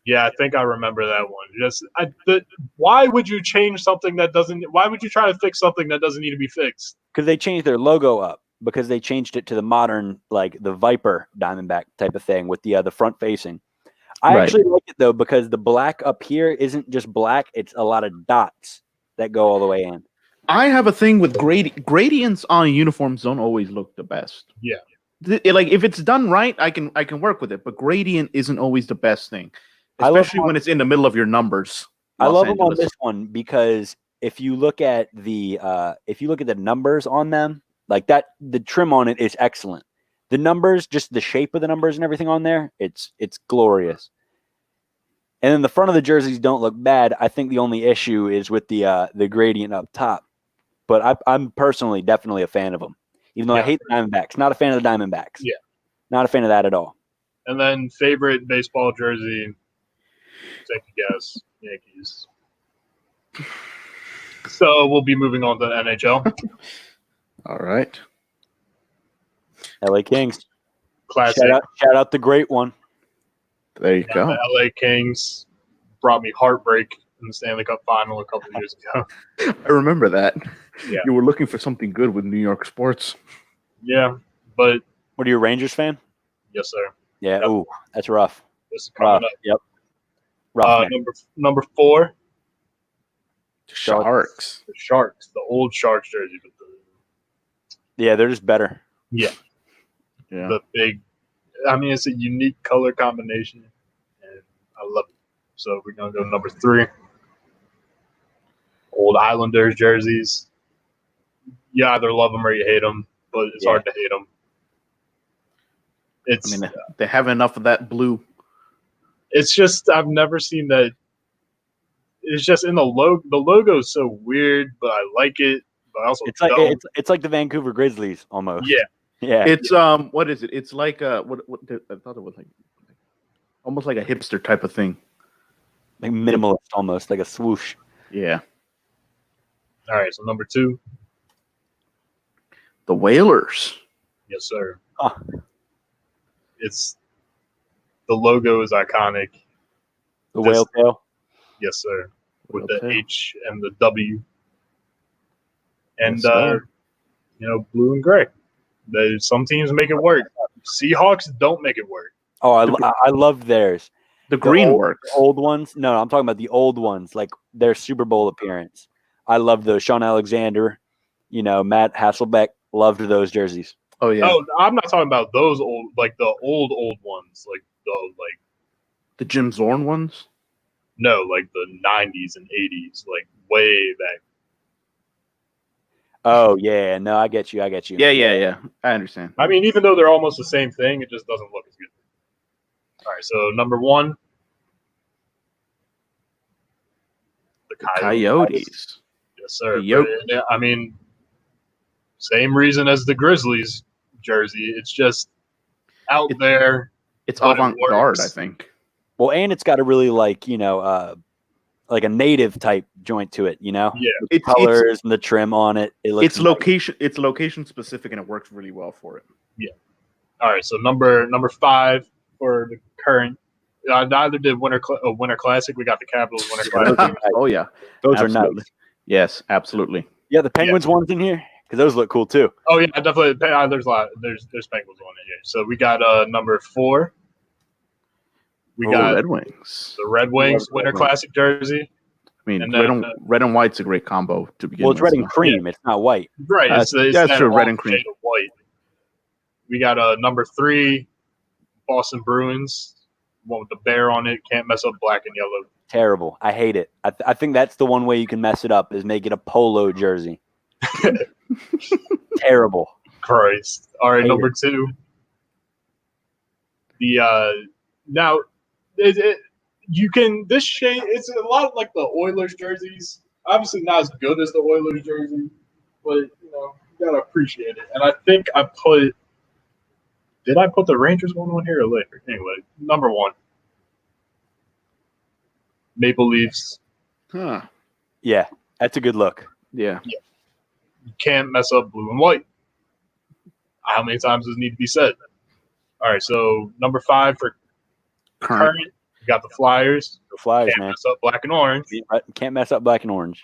C: Yeah, I think I remember that one. Why would you change something that doesn't? Why would you try to fix something that doesn't need to be fixed?
A: Because they changed their logo up. Because they changed it to the modern, like the Viper Diamondback type of thing with the front facing. I actually like it though because the black up here isn't just black; it's a lot of dots that go all the way in.
B: I have a thing with gradients on uniforms. Don't always look the best.
C: Yeah,
B: like if it's done right, I can work with it. But gradient isn't always the best thing, especially when it's in the middle of your numbers.
A: I love them on this one because if you look at the numbers on them. Like that, the trim on it is excellent. The numbers, just the shape of the numbers and everything on there, it's glorious. And then the front of the jerseys don't look bad. I think the only issue is with the gradient up top. But I'm personally definitely a fan of them, even though I hate the Diamondbacks. Not a fan of the Diamondbacks.
C: Yeah,
A: not a fan of that at all.
C: And then favorite baseball jersey. Take a guess, Yankees. So we'll be moving on to the NHL.
B: All right.
A: LA Kings.
C: Classic.
A: Shout out the great one.
B: There you go.
C: The LA Kings brought me heartbreak in the Stanley Cup final a couple of years ago.
B: I remember that.
C: Yeah.
B: You were looking for something good with New York sports.
C: Yeah, but
A: What are you, a Rangers fan?
C: yes, sir.
A: Yeah.
C: Yep.
A: Ooh, that's rough.
C: This is coming
A: Rough.
C: up.
A: Yep. Rough. man.
C: Number 4,
B: Sharks.
C: the Sharks, the old Sharks jersey with
A: Yeah, they're just better.
B: Yeah.
C: the big. I mean, it's a unique color combination, and I love it. So we're gonna go number 3. Old Islanders jerseys. You either love them or you hate them, but it's hard to hate them. It's
B: I mean, they have enough of that blue.
C: it's just I've never seen that. It's just in the logo. The logo is so weird, but I like it. But I also
A: It's like
C: don't.
A: it's like the Vancouver Grizzlies almost.
C: Yeah.
A: Yeah.
B: It's what is it? It's like what I thought it was like almost like a hipster type of thing.
A: Like minimalist almost, like a swoosh.
B: Yeah.
C: All right, so number 2,
B: The Whalers.
C: yes, sir.
A: Huh.
C: It's the logo is iconic.
A: The
C: This-
A: whale tail.
C: Yes, sir. With
B: Whale
C: the
B: tail.
C: H and the W, and
B: Yes, sir.
C: blue and gray. Some teams make it work. Seahawks don't make it work.
A: Oh, I love theirs.
B: The green
A: old,
B: works.
A: The old ones. No, I'm talking about the old ones, like their Super Bowl appearance. I love those. Sean Alexander, Matt Hasselbeck, loved those jerseys.
B: Oh yeah.
C: Oh, I'm not talking about those old, like the old ones, like
B: The Jim Zorn ones.
C: no, like the 90s and 80s, like way back.
A: Oh yeah, no, I get you.
B: Yeah. I understand.
C: I mean, even though they're almost the same thing, it just doesn't look as good. All right, so number 1, the
B: Coyotes.
C: Yes, sir.
B: The Yoke.
C: But, I mean, same reason as the Grizzlies jersey. It's just out there.
B: It's
C: But it
B: avant-garde,
C: works.
B: I think.
A: Well, and it's got a really like a native type joint to it.
C: Yeah.
A: The colors and the trim on it. It looks
B: It's location. It's location specific, and it works really well for it.
C: All right, so number 5 for the current. Neither did Winter Classic. We got the Capitals Winter Classic.
B: Oh yeah,
A: Those are
B: absolutely.
A: nice.
B: Yes, absolutely.
A: Yeah, the Penguins ones in here because those look cool too.
C: Oh yeah, definitely. There's a lot. There's Penguins on it here. So we got number 4. We got
B: Red Wings.
C: the Red Wings
A: Love Red
C: Winter
A: Wings.
C: Classic jersey.
B: I mean,
C: and
B: red,
C: then,
B: and, red and white's a great combo to begin
A: Well, it's
B: with.
A: red and cream. It's not white.
C: Right.
B: That's
C: that
B: true, red
C: off
B: and cream.
C: shade of white. We got number 3, Boston Bruins. One with the bear on it. Can't mess up black and yellow.
A: Terrible. I hate it. I think that's the one way you can mess it up is make it a polo jersey. Terrible.
C: Christ. All right,
A: Hate
C: number 2. The now you can this shade. It's a lot like the Oilers jerseys. Obviously not as good as the Oilers jersey, but you gotta appreciate it. And I think I put. Did I put the Rangers one on here or later? Anyway, number 1. Maple Leafs.
B: Huh.
A: Yeah, that's a good look.
B: Yeah.
C: You can't mess up blue and white. How many times does it need to be said? All right, so number 5 for
B: Current.
C: current, we got the Flyers.
A: The Flyers,
C: Can't
A: man.
C: mess up black and orange.
A: Can't mess up black and orange.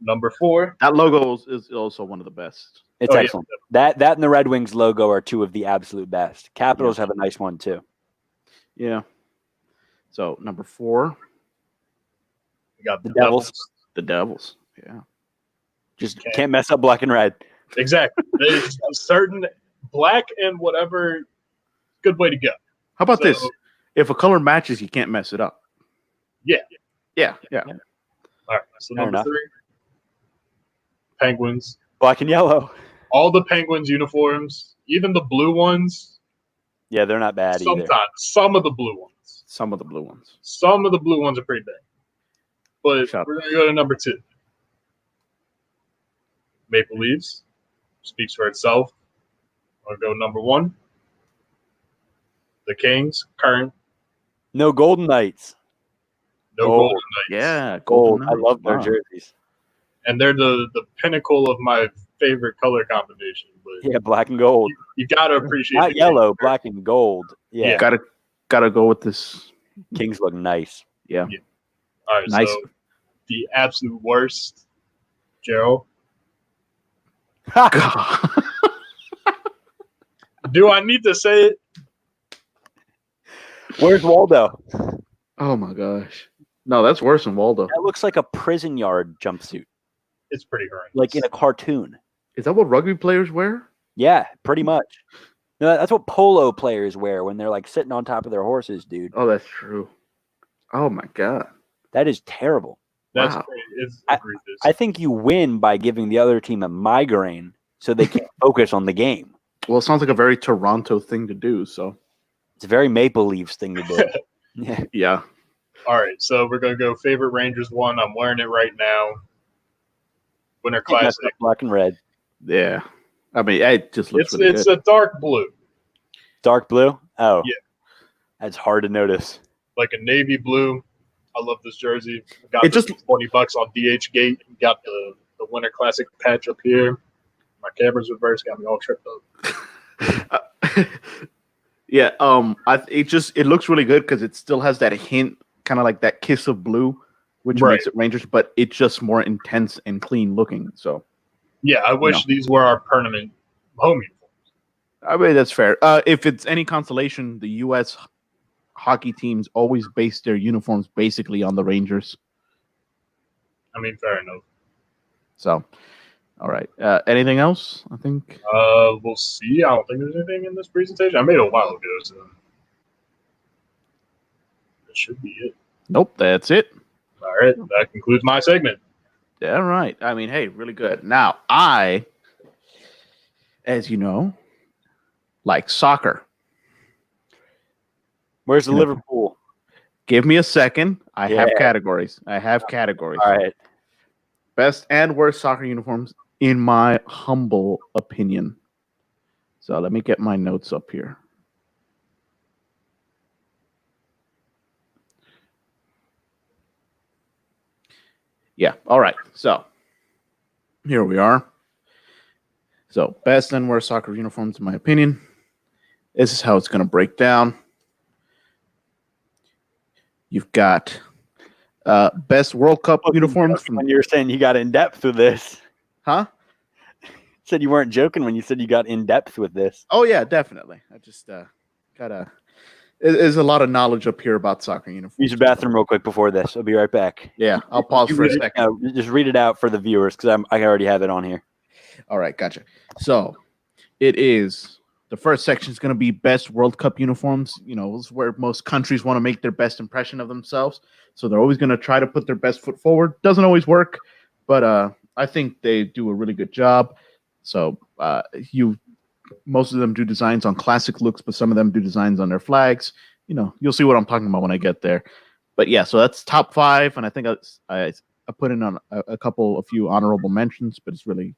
C: Number 4,
B: That logo is also one of the best.
A: It's
C: Oh, yeah.
A: excellent. That and the Red Wings logo are 2 of the absolute best. Capitals have a nice one too.
B: Yeah. So number 4,
C: we got the
A: The Devils.
C: Devils.
B: the Devils. Yeah.
A: Just
C: Okay.
A: can't mess up black and red.
C: Exactly. There's a certain black and whatever. Good way to go.
B: How about
C: So-
B: this? If a color matches, you can't mess it up.
C: Yeah.
B: Yeah.
C: All right. So
A: Fair
C: number
A: enough.
C: 3, Penguins.
A: Black and yellow.
C: All the Penguins uniforms, even the blue ones.
A: Yeah, they're not bad either.
C: Sometimes some of the blue ones.
B: Some of the blue ones.
C: Some of the blue ones are pretty bad. But
B: Shut up.
C: we're gonna go to number 2. Maple Leafs speaks for itself. I'll go number 1. The Kings, current,
A: No Golden Knights.
C: no
A: Gold.
C: Golden Knights.
B: Yeah.
A: Gold.
B: Golden
A: I love their
B: Knights.
A: jerseys.
C: and they're the pinnacle of my favorite color combination. But
A: Yeah, black and gold.
C: you got to appreciate
A: Not
C: the
A: yellow,
C: Kings.
A: black and gold. Yeah,
C: Yeah.
B: Gotta go with this.
A: Kings look nice.
B: Yeah.
C: All right,
B: Nice.
C: so the absolute worst, Joe. Do I need to say it?
A: Where's Waldo?
B: Oh my gosh. No, that's worse than Waldo.
A: That looks like a prison yard jumpsuit,
C: It's pretty horrendous.
A: like in a cartoon.
B: Is that what rugby players wear?
A: Yeah, pretty much. No, that's what polo players wear when they're like sitting on top of their horses, dude.
B: Oh, that's true. Oh my god.
A: That is terrible.
C: That's
B: wow.
C: great. It's egregious.
A: I think you win by giving the other team a migraine so they can focus on the game.
B: Well, it sounds like a very Toronto thing to do. So
A: It's a very Maple Leafs thing to do. Yeah.
B: yeah.
C: All right, so we're gonna go favorite Rangers one. I'm wearing it right now. Winter Classic.
A: Black and red.
B: Yeah. I mean, it just looks really
C: It's
B: good.
C: a dark blue,
A: Dark blue? Oh.
C: Yeah.
A: That's hard to notice.
C: like a navy blue. I love this jersey. Got
B: It
C: this
B: just-
C: for $20 on DH Gate. Got the Winter Classic patch up here. My camera's reversed. Got me all tripped up.
B: Yeah. It looks really good because it still has that hint, kind of like that kiss of blue, which
C: Right.
B: makes it Rangers, but it's just more intense and clean looking. So
C: Yeah, I wish these were our permanent home uniforms.
B: I mean that's fair. If it's any consolation, the U.S. hockey teams always base their uniforms basically on the Rangers.
C: I mean, fair enough.
B: So, all right. Anything else? I think.
C: We'll see. I don't think there's anything in this presentation. I made it a while ago, so that should be it.
B: Nope. That's it.
C: All right, that concludes my segment.
B: All right. I mean, hey, really good. Now, as you know, like soccer.
A: Where's the
B: Yeah.
A: Liverpool?
B: Give me a second. I have
A: Yeah.
B: categories. All
A: right.
B: Best and worst soccer uniforms, in my humble opinion. So let me get my notes up here. Yeah. All right. So here we are. So best and worst soccer uniforms, in my opinion. This is how it's going to break down. You've got best World Cup uniforms from,
A: When you were saying you got in depth with this,
B: huh?
A: said you weren't joking when you said you got in depth with this.
B: Oh yeah, definitely. I just gotta. There's a lot of knowledge up here about soccer uniforms.
A: Use the bathroom real quick before this. I'll be right back.
B: Yeah, I'll pause
A: You
B: for a
A: read it-
B: second.
A: just read it out for the viewers because I already have it on here.
B: All right, gotcha. So it is the first section is going to be best World Cup uniforms. You know, it's where most countries want to make their best impression of themselves. So they're always going to try to put their best foot forward. Doesn't always work, but I think they do a really good job. So most of them do designs on classic looks, but some of them do designs on their flags. You know, you'll see what I'm talking about when I get there. But yeah, so that's top 5, and I think I put in on a few honorable mentions, but it's really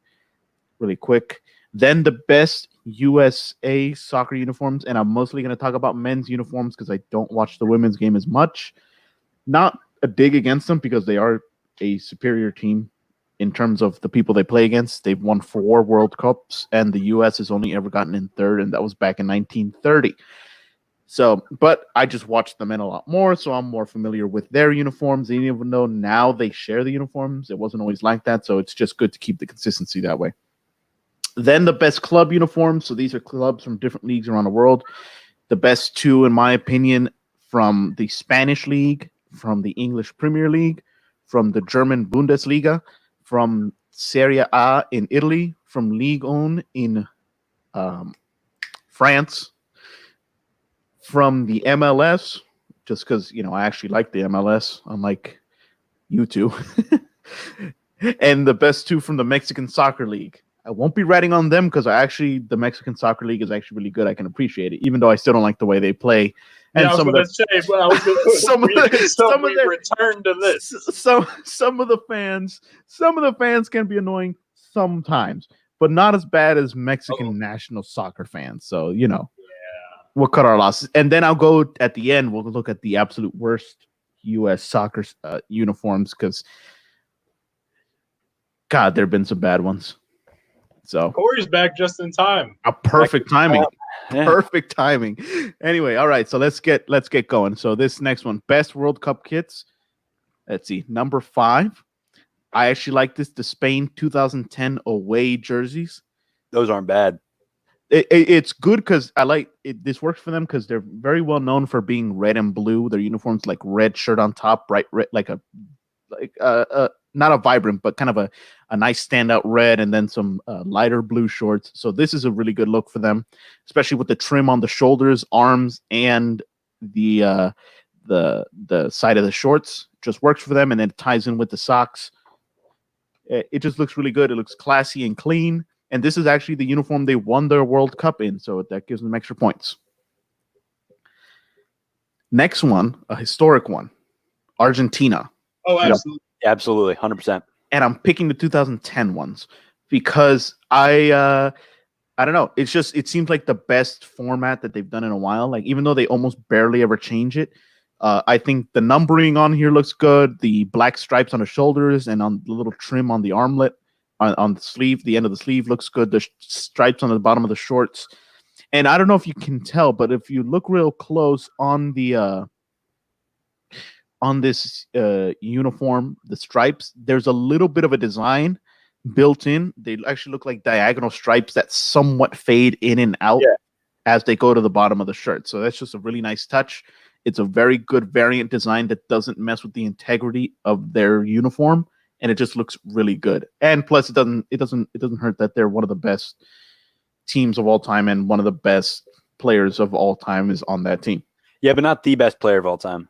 B: quick. Then the best USA soccer uniforms, and I'm mostly going to talk about men's uniforms because I don't watch the women's game as much. Not a dig against them because they are a superior team in terms of the people they play against. They've won 4 World Cups, and the U.S. has only ever gotten in 3rd, and that was back in 1930. So, but I just watched the men a lot more, so I'm more familiar with their uniforms. And even though now they share the uniforms, it wasn't always like that, so it's just good to keep the consistency that way. Then the best club uniforms. So these are clubs from different leagues around the world. The best 2, in my opinion, from the Spanish League, from the English Premier League, from the German Bundesliga, from Serie A in Italy, from Ligue 1 in France, from the MLS, just because, you know, I actually like the MLS, unlike you two. And the best 2 from the Mexican Soccer League. I won't be writing on them because the Mexican Soccer League is actually really good. I can appreciate it, even though I still don't like the way they play. And
C: Yeah,
B: some of the
C: return to this.
B: some of the fans can be annoying sometimes, but not as bad as Mexican national soccer fans. So, you know, we'll cut our losses. And then I'll go at the end. We'll look at the absolute worst U.S. soccer uniforms because God, there have been some bad ones. So
C: Corey's back just in time.
B: a perfect timing.
A: Yeah.
B: Perfect timing. Anyway, all right. So let's get going. So this next one, best World Cup kits. Let's see, number 5. I actually like this. The Spain 2010 away jerseys.
A: Those aren't bad.
B: It's good because I like it. This works for them because they're very well known for being red and blue. Their uniforms like red shirt on top, bright red, like not a vibrant, but kind of a nice standout red, and then some lighter blue shorts. So this is a really good look for them, especially with the trim on the shoulders, arms, and the side of the shorts. Just works for them, and then it ties in with the socks. It just looks really good. It looks classy and clean. And this is actually the uniform they won their World Cup in, so that gives them extra points. Next one, a historic one, Argentina.
C: Oh, absolutely.
A: Absolutely, 100%.
B: And I'm picking the 2010 ones because I don't know. It seems like the best format that they've done in a while. Like, even though they almost barely ever change it, I think the numbering on here looks good. The black stripes on the shoulders and on the little trim on the armlet, on the sleeve, the end of the sleeve looks good. The stripes on the bottom of the shorts. And I don't know if you can tell, but if you look real close on the on this uniform, the stripes, there's a little bit of a design built in. They actually look like diagonal stripes that somewhat fade in and out as they go to the bottom of the shirt. So that's just a really nice touch. It's a very good variant design that doesn't mess with the integrity of their uniform, and it just looks really good. And plus, it doesn't hurt that they're one of the best teams of all time, and one of the best players of all time is on that team.
A: Yeah, but not the best player of all time.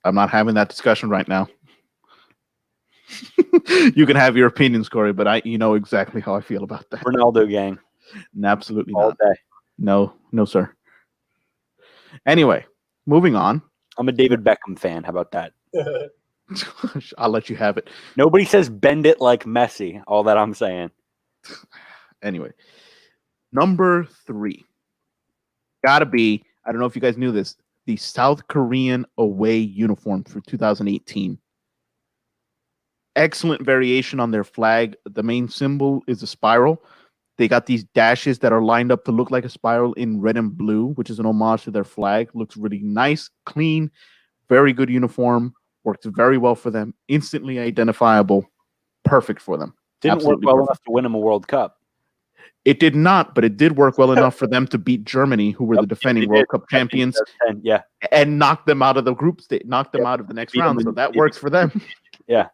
B: I'm not having that discussion right now. You can have your opinions, Corey, but you know exactly how I feel about that.
A: Ronaldo gang.
B: Absolutely
A: All
B: not.
A: day.
B: No, sir. Anyway, moving on.
A: I'm a David Beckham fan. How about that?
B: I'll let you have it.
A: Nobody says bend it like Messi. All that I'm saying.
B: Anyway, number 3. Gotta be, I don't know if you guys knew this, the South Korean away uniform for 2018. Excellent variation on their flag. The main symbol is a spiral. They got these dashes that are lined up to look like a spiral in red and blue, which is an homage to their flag. Looks really nice, clean, very good uniform. Works very well for them. Instantly identifiable. Perfect for them.
A: Didn't
B: Absolutely
A: work well
B: perfect.
A: enough to win him a World Cup.
B: It did not, but it did work well enough for them to beat Germany, who were the defending
A: It
B: World
A: did.
B: Cup champions,
A: And yeah,
B: and knock them out of the group stage, knock them out of the next
A: Beat
B: round.
A: them
B: So
A: in-
B: that works for them.
A: yeah.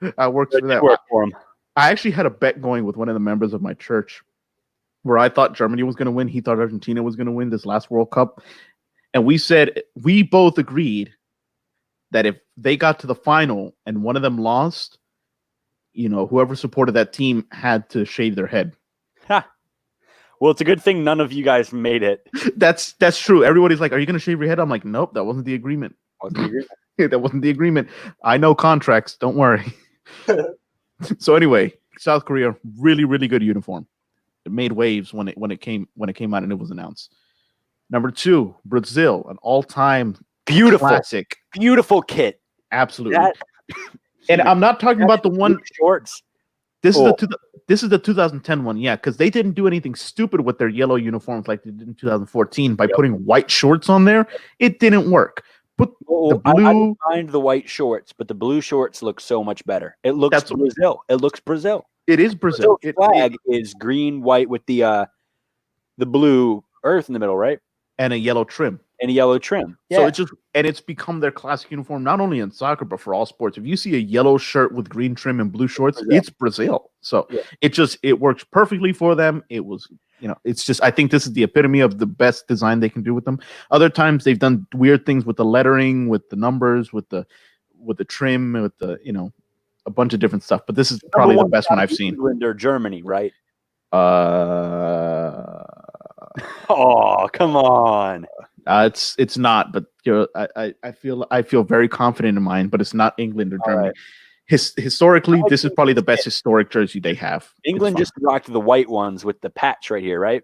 B: That works
A: It
B: for
A: did
B: them.
A: work for him.
B: I actually had a bet going with one of the members of my church where I thought Germany was going to win. He thought Argentina was going to win this last World Cup. And we both agreed that if they got to the final and one of them lost, whoever supported that team had to shave their head.
A: Ha. Well, it's a good thing none of you guys made it.
B: That's true. Everybody's like, "Are you going to shave your head?" I'm like, "Nope, that wasn't the agreement." That wasn't the agreement. I know contracts. Don't worry. So anyway, South Korea, really, really good uniform. It made waves when it came out and it was announced. Number 2, Brazil, an all-time
A: Beautiful,
B: classic.
A: beautiful kit.
B: Absolutely.
A: That-
B: And I'm not talking about the one.
A: shorts.
B: This
A: Cool.
B: is the 2010 one, yeah, because they didn't do anything stupid with their yellow uniforms like they did in 2014 by putting white shorts on there. It didn't work. Put the
A: I
B: blue.
A: didn't mind the white shorts, but the blue shorts look so much better. It looks
B: That's-
A: Brazil. It looks Brazil.
B: It is Brazil.
A: Brazil's flag is green, white with the blue earth in the middle, right?
B: And a yellow trim.
A: And a yellow trim.
B: So it's become their classic uniform, not only in soccer, but for all sports. If you see a yellow shirt with green trim and blue shorts,
A: Brazil.
B: it's Brazil. So
A: Yeah.
B: it works perfectly for them. It was, it's just, I think this is the epitome of the best design they can do with them. Other times they've done weird things with the lettering, with the numbers, with the trim, with the, a bunch of different stuff. But this is probably the best one I've seen.
A: England or Germany, right?
B: Uh,
A: Oh, come on.
B: it's not, but I feel very confident in mine, but it's not England or
A: All
B: Germany.
A: right.
B: Historically, this is probably the best historic jersey they have. It's
A: England
B: fine.
A: just rocked the white ones with the patch right here, right?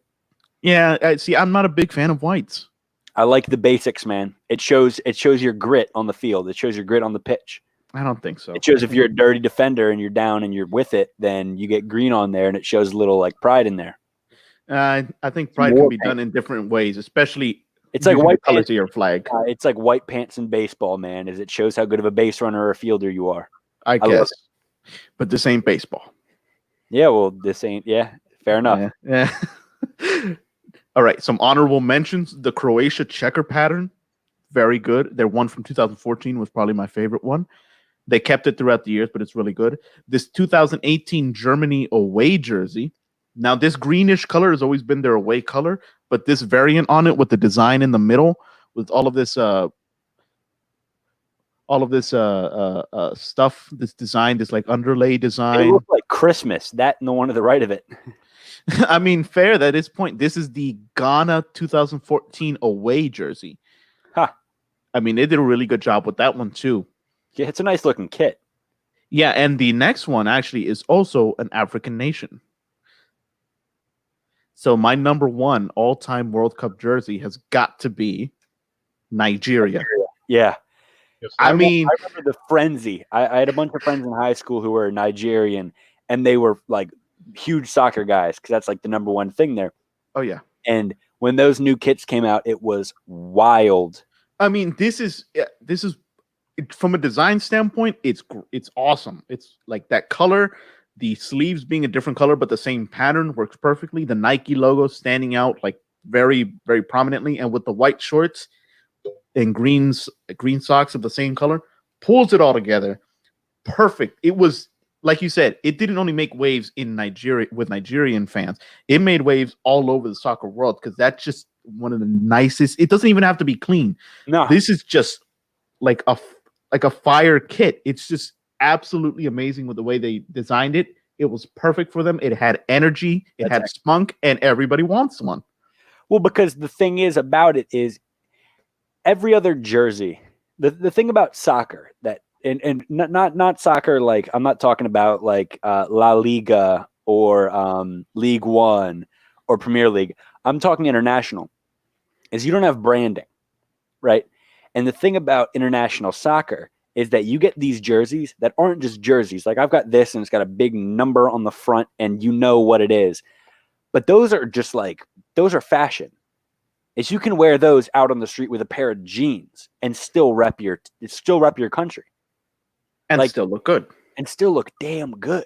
B: Yeah. See, I'm not a big fan of whites.
A: I like the basics, man. It shows your grit on the field. It shows your grit on the pitch.
B: I don't think so.
A: It shows if you're a dirty defender and you're down and you're with it, then you get green on there, and it shows a little like pride in there.
B: I think pride can be done in different ways, especially
A: it's like
B: using
A: white
B: the colors
A: pants.
B: of your flag.
A: It's like white pants in baseball, man. Is it shows how good of a base runner or a fielder you are.
B: I guess, but this ain't baseball.
A: Yeah, well, this ain't. Yeah, fair enough.
B: Yeah. All right, some honorable mentions. The Croatia checker pattern, very good. Their one from 2014 was probably my favorite one. They kept it throughout the years, but it's really good. This 2018 Germany away jersey. Now, this greenish color has always been their away color, but this variant on it with the design in the middle, with all of this stuff, this design, this like underlay design.
A: It looks like Christmas. That and the one to the right of it.
B: I mean, fair at this point. This is the Ghana 2014 away jersey.
A: Huh.
B: I mean, they did a really good job with that one too.
A: Yeah, it's a nice looking kit.
B: Yeah, and the next one actually is also an African nation. So my number one all-time World Cup jersey has got to be Nigeria.
A: Yeah.
C: Yes,
B: I
C: sir.
B: mean,
A: I remember the frenzy. I had a bunch of friends in high school who were Nigerian, and they were like huge soccer guys because that's like the number one thing there.
B: oh yeah.
A: And when those new kits came out, it was wild.
B: I mean, this is from a design standpoint, it's awesome. It's like that color, the sleeves being a different color but the same pattern works perfectly. The Nike logo standing out like very, very prominently, and with the white shorts and green socks of the same color, pulls it all together. Perfect. It was, like you said, it didn't only make waves in Nigeria with Nigerian fans. It made waves all over the soccer world because that's just one of the nicest. It doesn't even have to be clean.
A: No,
B: This is just like a fire kit. It's just absolutely amazing with the way they designed it. It was perfect for them. It had energy. It had spunk, and everybody wants one.
A: well, because the thing is about it is every other jersey. The thing about soccer that and not soccer, like I'm not talking about like La Liga or League One or Premier League. I'm talking international. Is you don't have branding, right? And the thing about international soccer is that you get these jerseys that aren't just jerseys. Like I've got this and it's got a big number on the front and you know what it is. But those are just like, those are fashion. Is you can wear those out on the street with a pair of jeans and still rep your country
B: And
A: like,
B: still look good.
A: and still look damn good.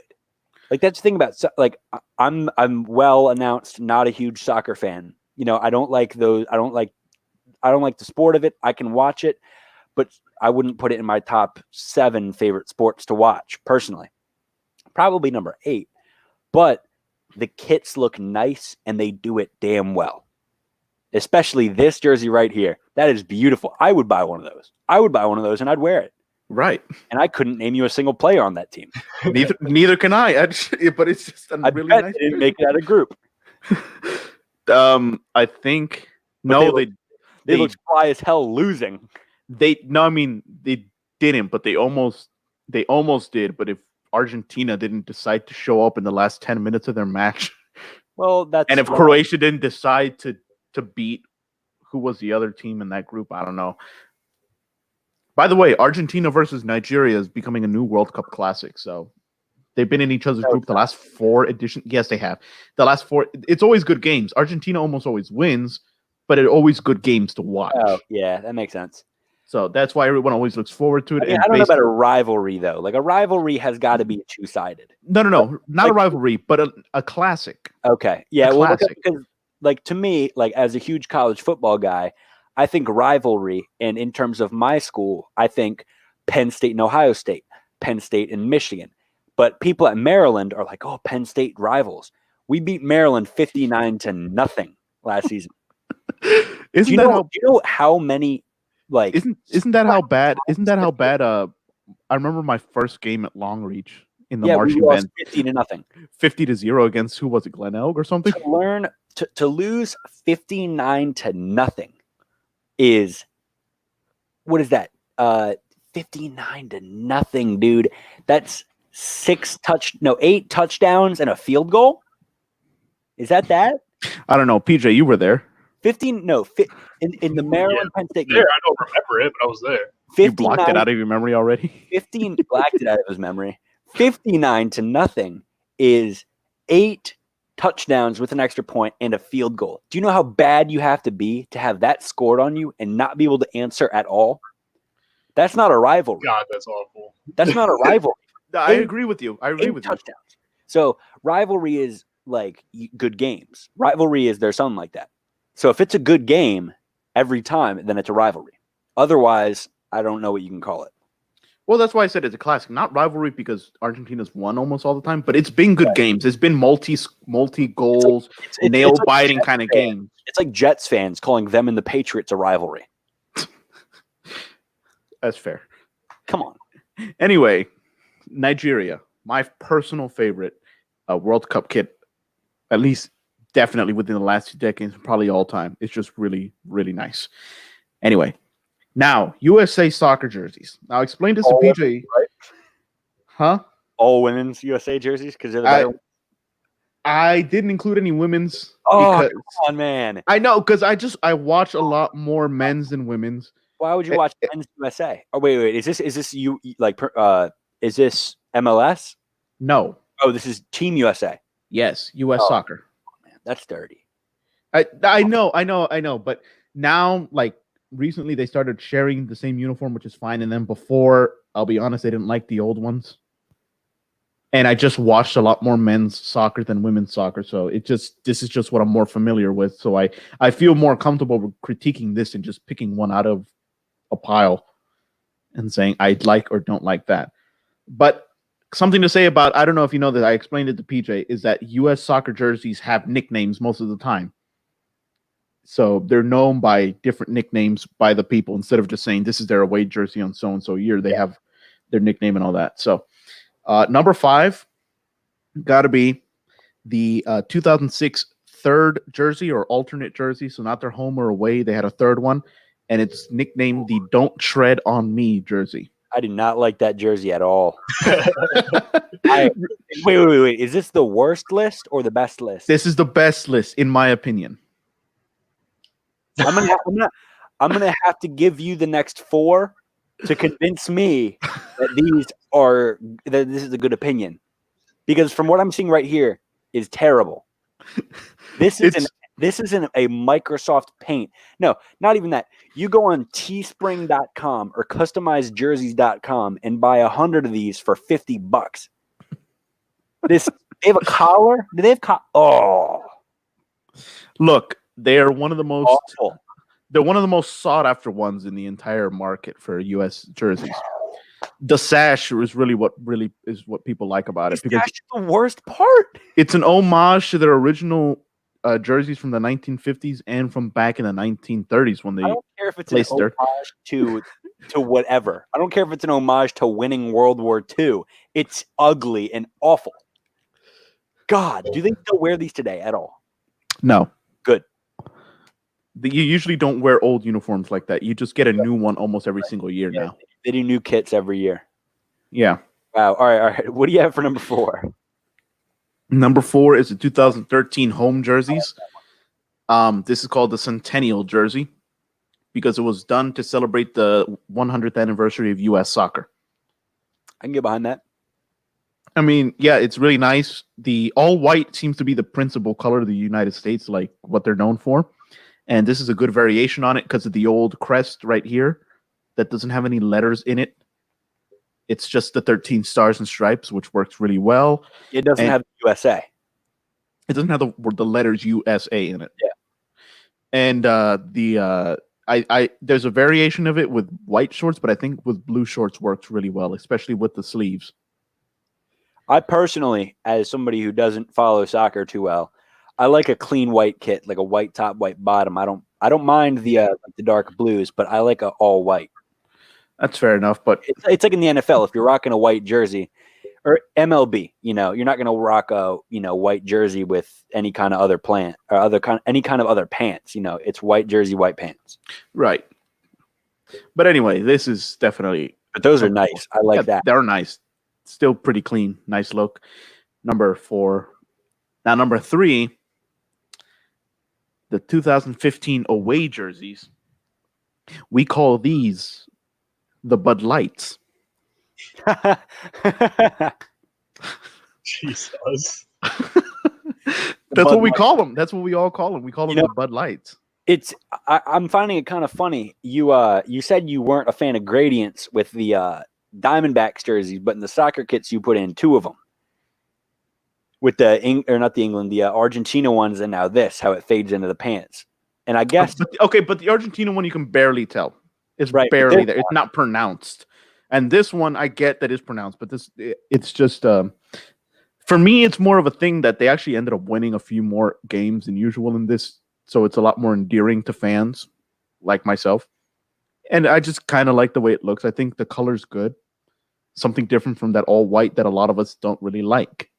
A: Like that's the thing about like I'm well announced, not a huge soccer fan. You know, I don't like those. I don't like the sport of it. I can watch it, but I wouldn't put it in my top 7 favorite sports to watch personally. Probably number 8. But the kits look nice and they do it damn well. Especially this jersey right here. That is beautiful. I would buy one of those. And I'd wear it.
B: Right.
A: And I couldn't name you a single player on that team.
B: Neither can I. But it's just a
A: I
B: really
A: bet
B: nice.
A: they didn't make it out of group.
B: I think
A: But
B: no,
A: they looked fly as hell losing.
B: I mean they didn't, but they almost did. But if Argentina didn't decide to show up in the last 10 minutes of their match,
A: Well, that's
B: and if Croatia didn't decide to beat who was the other team in that group, I don't know. By the way, Argentina versus Nigeria is becoming a new World Cup classic. So they've been in each other's group the last 4 editions. Yes, they have. The last 4. It's always good games. Argentina almost always wins, but it's always good games to watch.
A: Oh, yeah, that makes sense.
B: So that's why everyone always looks forward to it.
A: I don't know about a rivalry, though. Like, a rivalry has got to be two-sided.
B: No, not a rivalry, but a classic.
A: Okay. Yeah,
B: A
A: well,
B: classic.
A: because, like, to me, like, as a huge college football guy, I think rivalry, and in terms of my school, I think Penn State and Ohio State, Penn State and Michigan. But people at Maryland are like, oh, Penn State rivals. We beat Maryland 59-0 last season. Do you know how many, like,
B: isn't that how bad? Isn't that how bad? I remember my first game at Longreach in the marching
A: we lost
B: band,
A: 50-0.
B: 50-0 against who was it, Glen Elg or something?
A: To lose 59-0 is, what is that? 59-0, dude. That's 8 touchdowns and a field goal. Is that?
B: I don't know. PJ, you were there.
A: In the Maryland Penn State game.
C: There, I don't remember it, but I was there.
B: You blocked it out of your memory already?
A: 15 blacked it out of his memory. 59-0 is 8 touchdowns with an extra point and a field goal. Do you know how bad you have to be to have that scored on you and not be able to answer at all? That's not a rivalry.
C: God, that's awful.
A: That's not a rivalry.
B: I agree with you. I agree
A: 8
B: with
A: touchdowns. So rivalry is like good games. Rivalry is there's something like that. So if it's a good game every time, then it's a rivalry. Otherwise, I don't know what you can call it.
B: Well, that's why I said it's a classic. Not rivalry because Argentina's won almost all the time, but it's been good games. It's been multi goals, nail-biting kind of games.
A: It's like Jets fans calling them and the Patriots a rivalry.
B: That's fair.
A: Come on.
B: Anyway, Nigeria, my personal favorite World Cup kit, at least definitely within the last 2 decades, probably all time. It's just really, really nice. Anyway, now USA soccer jerseys. Now explain this to PJ.
A: Women, right?
B: Huh?
A: All women's USA jerseys because they're the better.
B: I didn't include any women's.
A: Oh,
B: because,
A: come on, man.
B: I know, because I watch a lot more men's than women's.
A: Why would you watch Men's USA? Oh, wait. Is this you like? Is this MLS?
B: No.
A: Oh, this is Team USA.
B: Yes, U.S. soccer.
A: Man, that's dirty.
B: I know. But now, like recently, they started sharing the same uniform, which is fine. And then before, I'll be honest, they didn't like the old ones. And I just watched a lot more men's soccer than women's soccer, so this is just what I'm more familiar with. So I feel more comfortable with critiquing this and just picking one out of a pile and saying I like or don't like that. But something to say about, I don't know if you know that, I explained it to PJ, is that U.S. soccer jerseys have nicknames most of the time. So they're known by different nicknames by the people instead of just saying this is their away jersey on so-and-so year. They have their nickname and all that. So number 5 got to be the 2006 third jersey or alternate jersey. So not their home or away. They had a third one. And it's nicknamed the Don't Tread on Me jersey.
A: I did not like that jersey at all. Wait. Is this the worst list or the best list?
B: This is the best list, in my opinion.
A: I'm gonna have to give you the next 4 to convince me that this is a good opinion. Because from what I'm seeing right here is terrible. This isn't a Microsoft Paint. No, not even that. You go on teespring.com or customizedjerseys.com and buy 100 of these for $50. They have a collar? Do they have Oh.
B: Look, they are one of the most
A: Awful.
B: They're one of the most sought after ones in the entire market for US jerseys. The sash is really what people like about it, because
A: That's the worst part.
B: it's an homage to their original jerseys from the 1950s and from back in the 1930s when they
A: I don't care if it's an
B: placed their
A: homage to whatever. I don't care if it's an homage to winning World War II. It's ugly and awful. God, do they still wear these today at all?
B: No.
A: Good.
B: You usually don't wear old uniforms like that. You just get a new one almost every single year now.
A: They do new kits every year.
B: Yeah.
A: Wow. All right. What do you have for number 4?
B: Number 4 is the 2013 home jerseys. This is called the Centennial jersey because it was done to celebrate the 100th anniversary of U.S. soccer.
A: I can get behind that.
B: I mean, yeah, it's really nice. The all white seems to be the principal color of the United States, like what they're known for. And this is a good variation on it because of the old crest right here that doesn't have any letters in it. It's just the 13 stars and stripes, which works really well.
A: It doesn't have USA.
B: It doesn't have the letters USA in it.
A: Yeah.
B: And there's a variation of it with white shorts, but I think with blue shorts works really well, especially with the sleeves.
A: I personally, as somebody who doesn't follow soccer too well, I like a clean white kit, like a white top, white bottom. I don't mind the dark blues, but I like a all white.
B: That's fair enough, but
A: it's like in the NFL. If you're rocking a white jersey, or MLB, you're not going to rock a white jersey with any kind of other plant or any kind of other pants. It's white jersey, white pants.
B: Right. But anyway, this is definitely.
A: But those are nice. I like that.
B: They're nice. Still pretty clean. Nice look. Number 4. Now, number 3, the 2015 away jerseys. We call these the Bud Lights.
C: Jesus.
B: That's
A: Bud
B: what we
A: Light.
B: call them. That's what we all call them. We call them the Bud Lights.
A: I'm finding it kind of funny. You said you weren't a fan of gradients with the Diamondbacks jerseys, but in the soccer kits you put in 2 of them. With the Argentina ones, and now this, how it fades into the pants. And I guess
B: But the Argentina one you can barely tell. It's
A: Right, but
B: barely
A: they're
B: there. It's not pronounced. And this one I get that is pronounced, but it's just for me it's more of a thing that they actually ended up winning a few more games than usual in this, so it's a lot more endearing to fans like myself. And I just kind of like the way it looks. I think the color's good. Something different from that all white that a lot of us don't really like.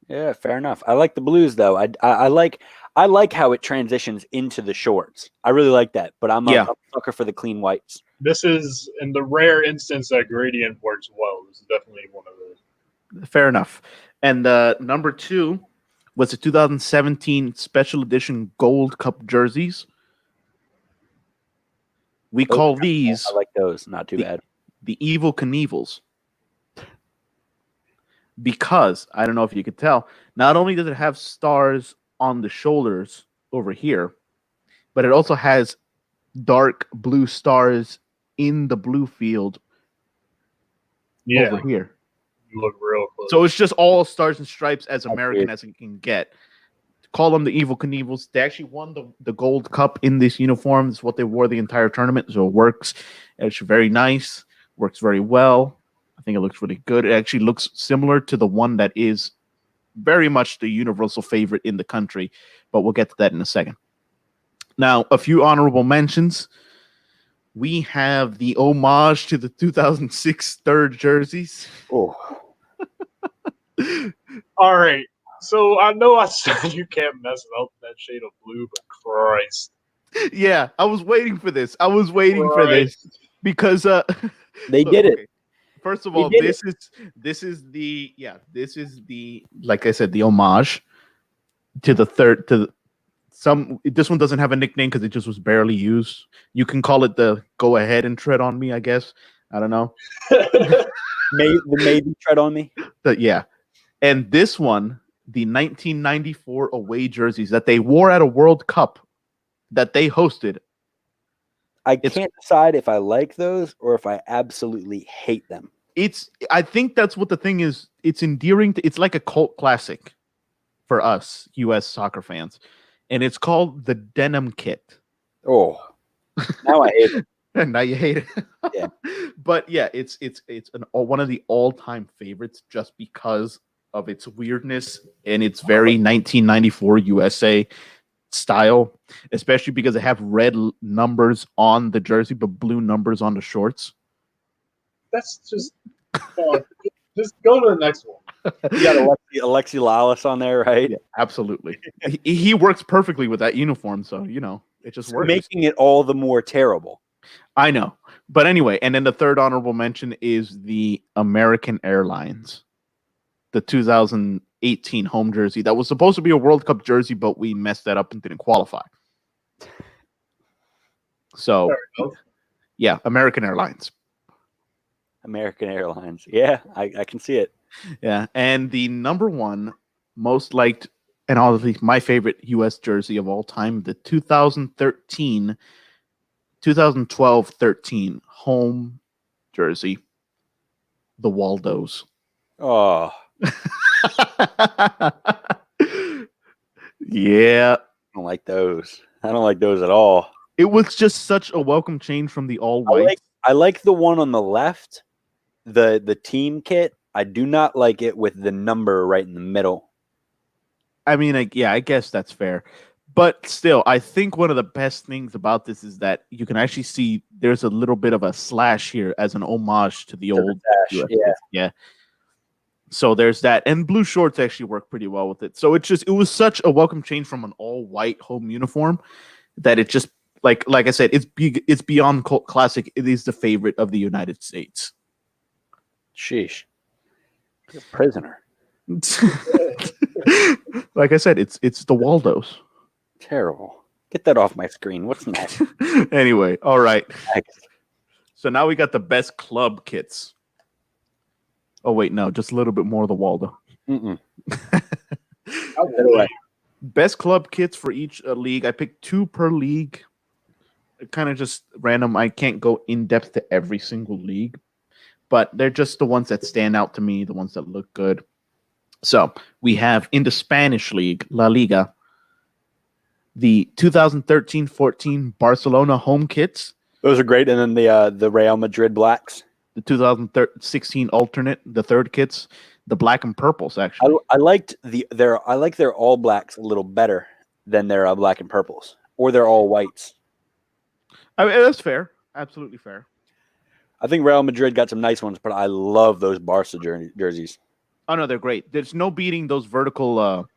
A: Yeah, fair enough. I like the blues though. I like how it transitions into the shorts. I really like that. But I'm a sucker for the clean whites.
C: This is, in the rare instance that gradient works well, this is definitely one of those.
B: Fair enough. And number 2 was the 2017 Special Edition Gold Cup jerseys. We call these
A: I like those. Not too bad.
B: the Evil Knievels. Because, I don't know if you could tell, not only does it have stars on the shoulders over here, but it also has dark blue stars in the blue field over here.
C: You look real close.
B: So it's just all stars and stripes as American as it can get. Call them the Evil Knievels. They actually won the Gold Cup in this uniform. It's what they wore the entire tournament, so it works. It's very nice. Works very well. I think it looks really good. It actually looks similar to the one that is very much the universal favorite in the country, but we'll get to that in a second. Now, a few honorable mentions. We have the homage to the 2006 third jerseys.
A: Oh,
C: All right. So I know I said you can't mess up that shade of blue, but Christ.
B: Yeah, I was waiting for this. For this because
A: they did it.
B: First of all, this is the like I said, the homage to the third this one doesn't have a nickname because it just was barely used. You can call it the go ahead and tread on me, I guess. I don't know.
A: Maybe tread on me.
B: But yeah. And this one, the 1994 away jerseys that they wore at a World Cup that they hosted.
A: I can't decide if I like those or if I absolutely hate them.
B: I think that's what the thing is. It's endearing. It's like a cult classic for us U.S. soccer fans, and it's called the Denim Kit.
A: Oh, now I hate it.
B: And now you hate it.
A: Yeah,
B: but yeah, it's one of the all-time favorites just because of its weirdness and its very 1994 USA style, especially because they have red numbers on the jersey but blue numbers on the shorts.
C: That's just just go to the next one.
A: You got Alexi Lalas on there, right?
B: Yeah, absolutely. he works perfectly with that uniform, so it just works.
A: Making it all the more terrible.
B: I know, but anyway, and then the third honorable mention is the American Airlines, the 2018 home jersey that was supposed to be a World Cup jersey, but we messed that up and didn't qualify. So, yeah, American Airlines.
A: American Airlines. Yeah, I can see it.
B: Yeah, and the number 1 most liked and obviously my favorite U.S. jersey of all time, the 2012-13 home jersey, the Waldos.
A: Oh,
B: yeah.
A: I don't like those. I don't like those at all.
B: It was just such a welcome change from the all white.
A: I like the one on the left, the team kit. I do not like it with the number right in the middle.
B: I mean, I guess that's fair. But still, I think one of the best things about this is that you can actually see there's a little bit of a slash here as an homage to the old. Yeah. So there's that. And blue shorts actually work pretty well with it. So it was such a welcome change from an all white home uniform that it just, like I said, it's beyond cult classic. It is the favorite of the United States.
A: Sheesh. You're a prisoner.
B: Like I said, it's the Waldos.
A: Terrible. Get that off my screen. What's next?
B: Anyway, all right.
A: Next.
B: So now we got the best club kits. Oh wait, no, just a little bit more of the Waldo.
A: Mm-mm.
C: Anyway,
B: Best club kits for each league. I picked 2 per league. Kind of just random. I can't go in depth to every single league, but they're just the ones that stand out to me, the ones that look good. So we have in the Spanish league, La Liga, the 2013-14 Barcelona home kits,
A: Those are great. And then the Real Madrid blacks.
B: the 2016 alternate, the third kits, the black and purples. Actually,
A: I liked their all blacks a little better than their black and purples, or their all whites.
B: I mean, that's fair. Absolutely fair.
A: I think Real Madrid got some nice ones, but I love those Barca jerseys.
B: Oh no, they're great. There's no beating those vertical,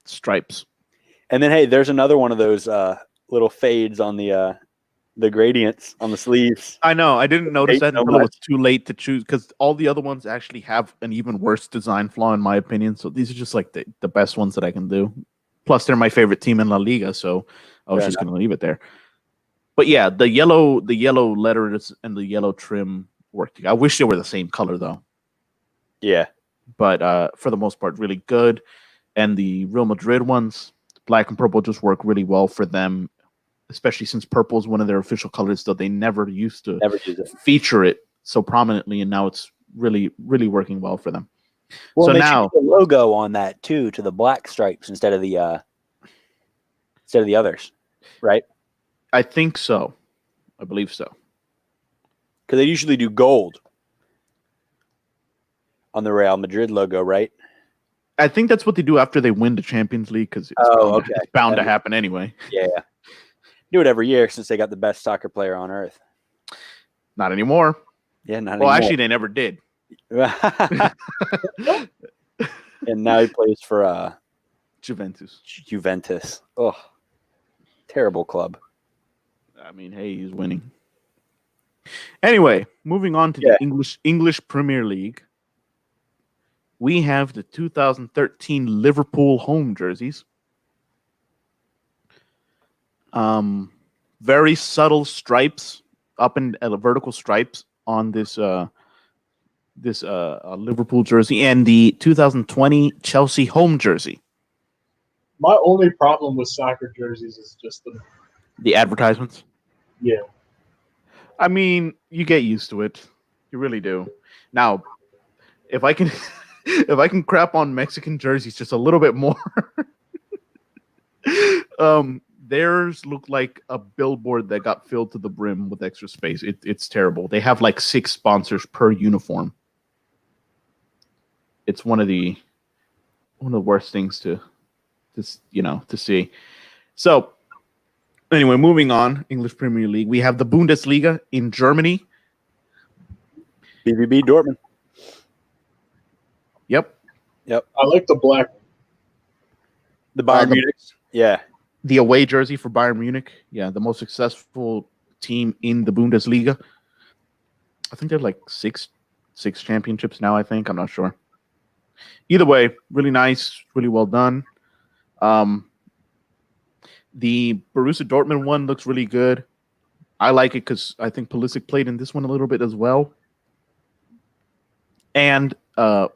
B: stripes.
A: And then hey, there's another one of those little fades on the gradients on the sleeves.
B: I know. I didn't notice
A: Hate
B: that
A: so
B: until it was
A: much.
B: too late to choose because all the other ones actually have an even worse design flaw, in my opinion. So these are just like the best ones that I can do. Plus, they're my favorite team in La Liga, so I was
A: Fair
B: just going to leave it there. But yeah, the yellow letters and the yellow trim work together. I wish they were the same color though.
A: Yeah.
B: But for the most part, really good. And the Real Madrid ones, black and purple, just work really well for them, especially since purple is one of their official colors, though they never used to
A: Never use it.
B: feature it so prominently, and now it's really, really working well for them.
A: Well,
B: So
A: they
B: now-
A: changed the logo on that too to the black stripes instead of the others, right?
B: I think so. I believe so.
A: Because they usually do gold on the Real Madrid logo, right?
B: I think that's what they do after they win the Champions League because
A: Okay.
B: it's bound to happen anyway.
A: Yeah. Do it every year since they got the best soccer player on earth.
B: Not anymore.
A: Yeah, not
B: Well,
A: anymore.
B: actually, they never did.
A: And now he plays for
B: Juventus.
A: Juventus. Oh, terrible club.
B: I mean, hey, he's winning. Anyway, moving on to
A: Yeah.
B: the English Premier League. We have the 2013 Liverpool home jerseys. Very subtle stripes, up and vertical stripes on this Liverpool jersey, and the 2020 Chelsea home jersey.
C: my only problem with soccer jerseys is just
B: The advertisements.
C: yeah.
B: I mean, you get used to it. You really do. Now, if I can if I can crap on Mexican jerseys just a little bit more, theirs look like a billboard that got filled to the brim with extra space. It's terrible. They have like 6 sponsors per uniform. It's one of the worst things to see. So anyway, moving on, English Premier League. We have the Bundesliga in Germany.
A: BVB Dortmund.
B: Yep.
C: I like the black one.
A: The Bayern
B: the-
A: Munich. Yeah.
B: The away jersey for Bayern Munich. Yeah, the most successful team in the Bundesliga. I think they're like six championships now, I think. I'm not sure. Either way, really nice, really well done. The Borussia Dortmund one looks really good. I like it because I think Pulisic played in this one a little bit as well. And I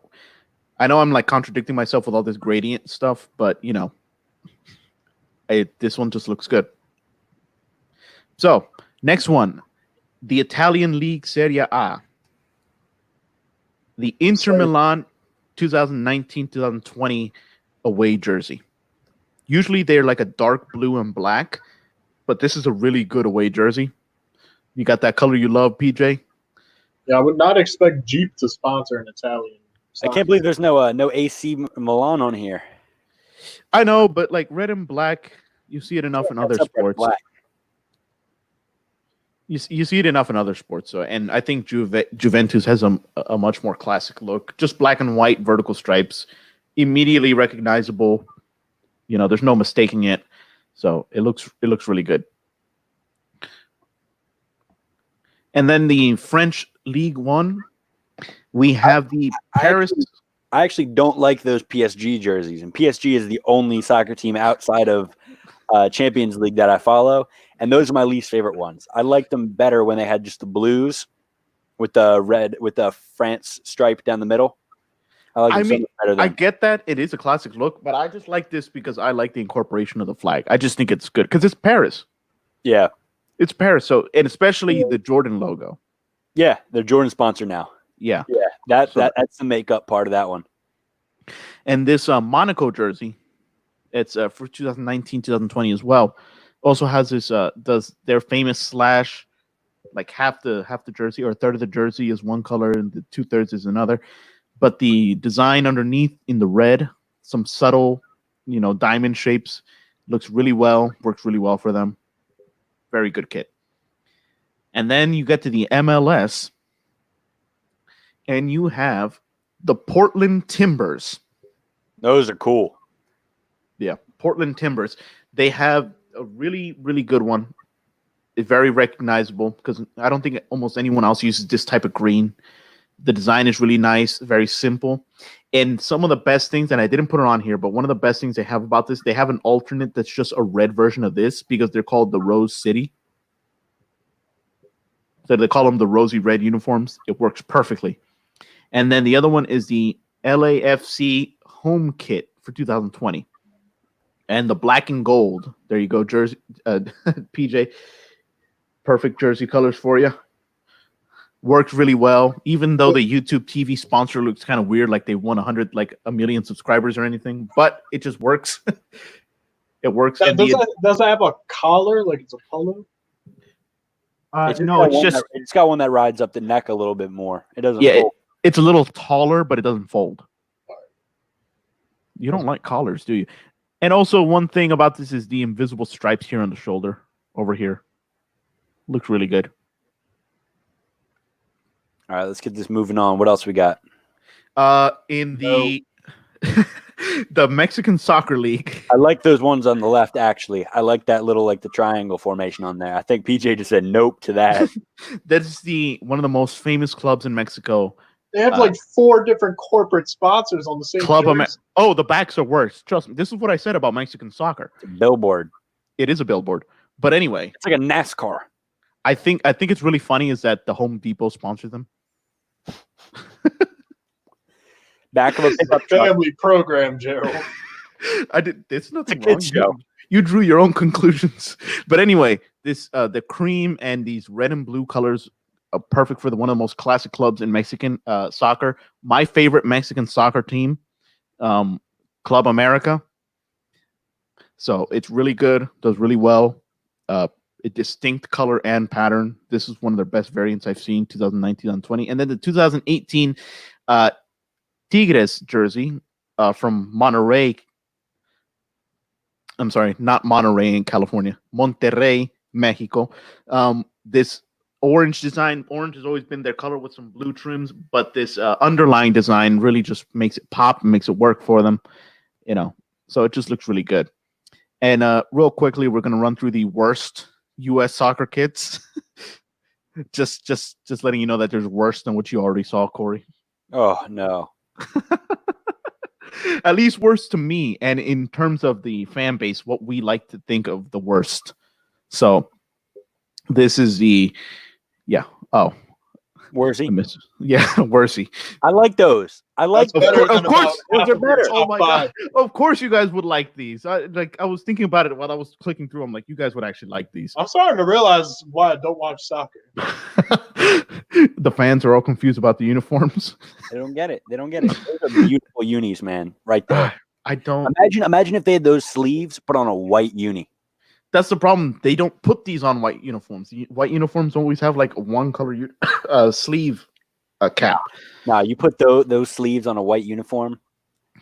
B: know I'm like contradicting myself with all this gradient stuff, but this one just looks good. So next one, the Italian League Serie A. The Inter Milan 2019-2020 away jersey. Usually they're like a dark blue and black, but this is a really good away jersey. You got that color you love, PJ?
C: Yeah, I would not expect Jeep to sponsor an Italian.
A: I can't believe there's no AC Milan on here.
B: I know, but like red and black, you see it enough in other
A: Except for
B: sports.
A: black.
B: You see it enough in other sports. So, and I think Juventus has a much more classic look. Just black and white vertical stripes, immediately recognizable. There's no mistaking it. So it looks really good. And then the French League One, we have the Paris.
A: I actually don't like those PSG jerseys, and PSG is the only soccer team outside of Champions League that I follow, and those are my least favorite ones. I liked them better when they had just the blues with the red with the France stripe down the middle. I like them so much better
B: I
A: than.
B: get that it is a classic look, but I just like this because I like the incorporation of the flag. I just think it's good because it's Paris.
A: Yeah,
B: It's Paris, so and especially the Jordan logo.
A: yeah, they're Jordan sponsor now.
B: Yeah,
A: Yeah,
B: So-
A: that's the makeup part of that one.
B: and this Monaco jersey, it's for 2019, 2020 as well. Also has this does their famous slash, like half the jersey or a third of the jersey is one color and the 2/3 is another. But the design underneath in the red, some subtle, diamond shapes, looks really well, works really well for them. Very good kit. And then you get to the MLS, and you have the Portland Timbers.
A: Those are cool.
B: Yeah, Portland Timbers. They have a really, really good one. It's very recognizable because I don't think almost anyone else uses this type of green. The design is really nice, very simple. And some of the best things, and I didn't put it on here, but one of the best things they have about this, they have an alternate that's just a red version of this because they're called the Rose City. So they call them the rosy red uniforms. It works perfectly. And then the other one is the LAFC home kit for 2020. And the black and gold. There you go, jersey, PJ. Perfect jersey colors for you. Works really well, even though the YouTube TV sponsor looks kind of weird, like they won 100, like a million subscribers or anything. But it just works. It works. And
C: Does that have a collar like it's a polo?
B: No, it's just
A: it's got one that rides up the neck a little bit more. It doesn't.
B: Yeah,
A: fold.
B: it's a little taller, but it doesn't fold. You don't like collars, do you? And also, one thing about this is the invisible stripes here on the shoulder, over here. Looks really good.
A: All right, let's get this moving on. What else we got?
B: In the the Mexican Soccer League.
A: I like those ones on the left. Actually, I like that little the triangle formation on there. I think PJ just said nope to that.
B: That's one of the most famous clubs in Mexico.
C: They have like 4 different corporate sponsors on the same
B: Club.
C: jersey.
B: Oh, the backs are worse. Trust me. This is what I said about Mexican soccer.
A: It's a billboard.
B: It is a billboard. But anyway,
A: It's like a NASCAR.
B: I think it's really funny is that the Home Depot sponsors them.
A: Back of a pickup truck.
C: Family program, Gerald.
B: I did. It's nothing
A: It's a
B: wrong.
A: kid's show.
B: You drew your own conclusions. But anyway, this the cream and these red and blue colors are perfect for one of the most classic clubs in Mexican soccer. My favorite Mexican soccer team, Club America. So it's really good. Does really well. A distinct color and pattern. This is one of their best variants I've seen. 2019 on 20, and then the 2018 Tigres jersey from Monterrey. I'm sorry, not Monterrey in California. Monterrey, Mexico. This orange design. Orange has always been their color with some blue trims, but this underlying design really just makes it pop and makes it work for them. So it just looks really good. And real quickly, we're gonna run through the worst U.S. soccer kits. just letting you know that there's worse than what you already saw, Corey.
A: Oh no.
B: At least worse to me, and in terms of the fan base, what we like to think of the worst. So this is
A: Where's he?
B: Worsey.
A: I like those. I like
C: That's better
A: those.
C: than
B: Of course,
C: about
A: those are
C: half of your
A: better.
C: top
B: Oh my God.
C: 5.
B: Of course, you guys would like these. I was thinking about it while I was clicking through. I'm like, you guys would actually like these.
C: I'm starting to realize why I don't watch soccer.
B: The fans are all confused about the uniforms.
A: They don't get it. They don't get it. Those are beautiful unis, man. Right there.
B: I don't.
A: Imagine if they had those sleeves put on a white uni.
B: That's the problem. They don't put these on white uniforms. White uniforms always have like a one color sleeve cap.
A: Now you put those sleeves on a white uniform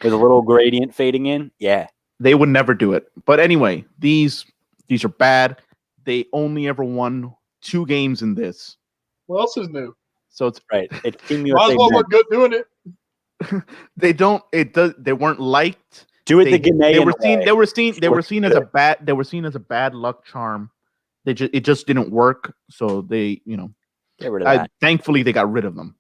A: with a little gradient fading in. Yeah.
B: They would never do it. But anyway, these are bad. They only ever won 2 games in this.
C: What else is new?
B: So it's
A: Right. It's Team
C: Might
A: USA.
C: as well
A: men.
C: look good doing it.
B: they weren't liked.
A: Do it the Ghanaian way.
B: They were seen as a bad luck charm. It just didn't work. So they,
A: Get rid of that.
B: thankfully they got rid of them.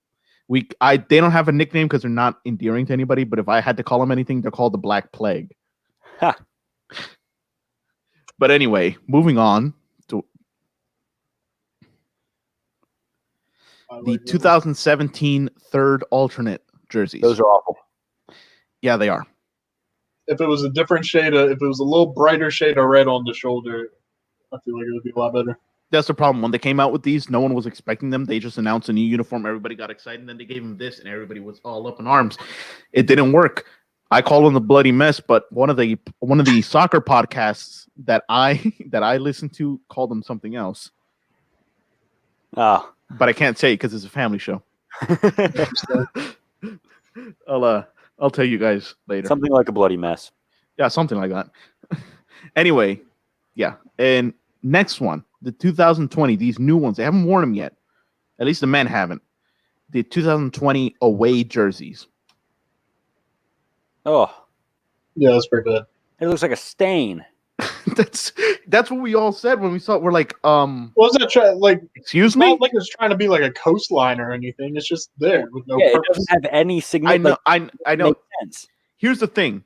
B: They don't have a nickname because they're not endearing to anybody. But if I had to call them anything, they're called the Black Plague.
A: Ha.
B: But anyway, moving on to the 2017 third alternate jerseys.
A: Those are awful.
B: Yeah, they are.
C: If it was a different shade, if it was a little brighter shade of red on the shoulder, I feel like it would be a lot better.
B: That's the problem. When they came out with these, no one was expecting them. They just announced a new uniform. Everybody got excited, and then they gave them this, and everybody was all up in arms. It didn't work. I call them the bloody mess, but one of the soccer podcasts that I listen to called them something else.
A: Ah,
B: But I can't say it because it's a family show. I'll tell you guys later.
A: something like a bloody mess.
B: Yeah, something like that. Anyway, yeah. And next one, the 2020, these new ones, they haven't worn them yet. At least the men haven't. The 2020 away jerseys.
A: Oh,
C: Yeah, that's pretty bad.
A: it looks like a stain.
B: that's what we all said when we saw it. We're like,
C: What was that?
B: excuse
C: It's
B: me?
C: not like it's trying to be like a coastline or anything. It's just there with no
A: Yeah, it
C: purpose.
A: doesn't have any
B: I
A: significant.
B: know, I know.
A: Makes sense.
B: Here's the thing.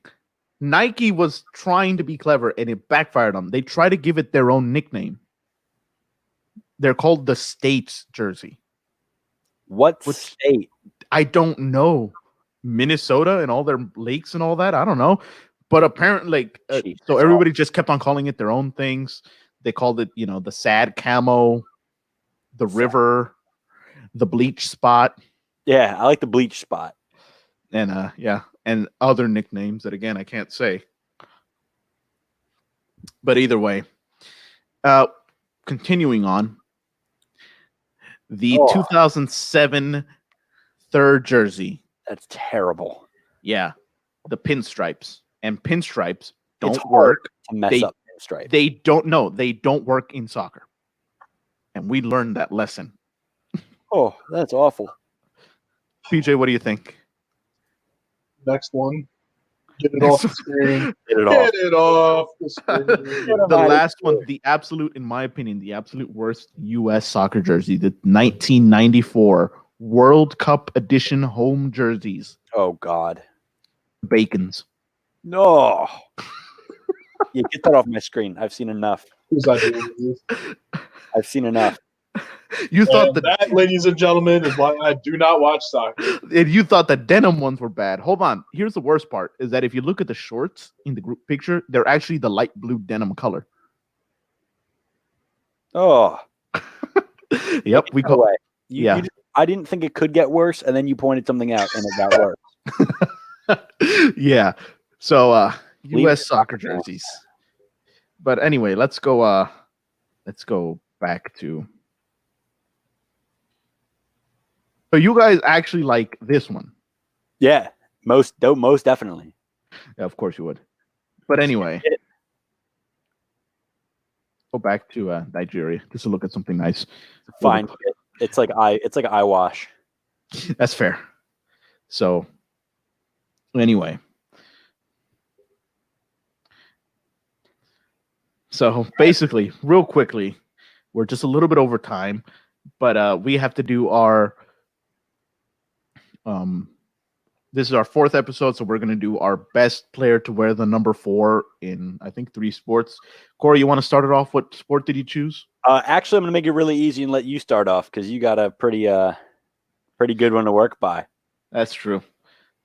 B: Nike was trying to be clever and it backfired on them. They try to give it their own nickname. They're called the States jersey.
A: What
B: Which-
A: state?
B: I don't know. Minnesota and all their lakes and all that. I don't know. But apparently,
A: Jeez,
B: so
A: that's
B: everybody just kept on calling it their own things. They called it, the sad camo, the river, the bleach spot,
A: Yeah, I like the bleach spot.
B: and and other nicknames that again I can't say. But either way, continuing on, the
A: Oh.
B: 2007 third jersey.
A: That's terrible.
B: Yeah, the pinstripes. And pinstripes don't
A: It's hard
B: work.
A: to mess
B: They-
A: up pinstripe.
B: They don't work in soccer. And we learned that lesson.
A: Oh, that's awful.
B: PJ, what do you think?
C: Next one. Get it off the screen.
A: Get it off.
C: Get it off the screen.
B: The last one, in my opinion, the absolute worst U.S. soccer jersey, the 1994 World Cup edition home jerseys.
A: Oh God.
B: Bacons.
A: No. Yeah, get that off my screen. I've seen enough.
C: Whose idea is this?
A: I've seen enough.
B: You thought
C: And that, ladies and gentlemen, is why I do not watch soccer.
B: you thought the denim ones were bad. Hold on. Here's the worst part: is that if you look at the shorts in the group picture, they're actually the light blue denim color.
A: Oh.
B: Yep, we
A: No
B: call.
A: way.
B: Yeah.
A: I didn't think it could get worse, and then you pointed something out, and it got worse.
B: Yeah. So
A: Leave
B: U.S.
A: it
B: soccer
A: alone.
B: jerseys. But anyway, let's go back to. So you guys actually like this one?
A: Yeah, most definitely.
B: Yeah, of course you would. But anyway, go back to Nigeria just to look at something nice.
A: Fine. It's like eye wash.
B: That's fair. So anyway. So basically, real quickly, we're just a little bit over time, but we have to do our this is our fourth episode, so we're gonna do our best player to wear the number 4 in I think 3 sports. Corey, you want to start it off? What sport did you choose?
A: Actually, I'm gonna make it really easy and let you start off because you got a pretty good one to work by.
B: That's true.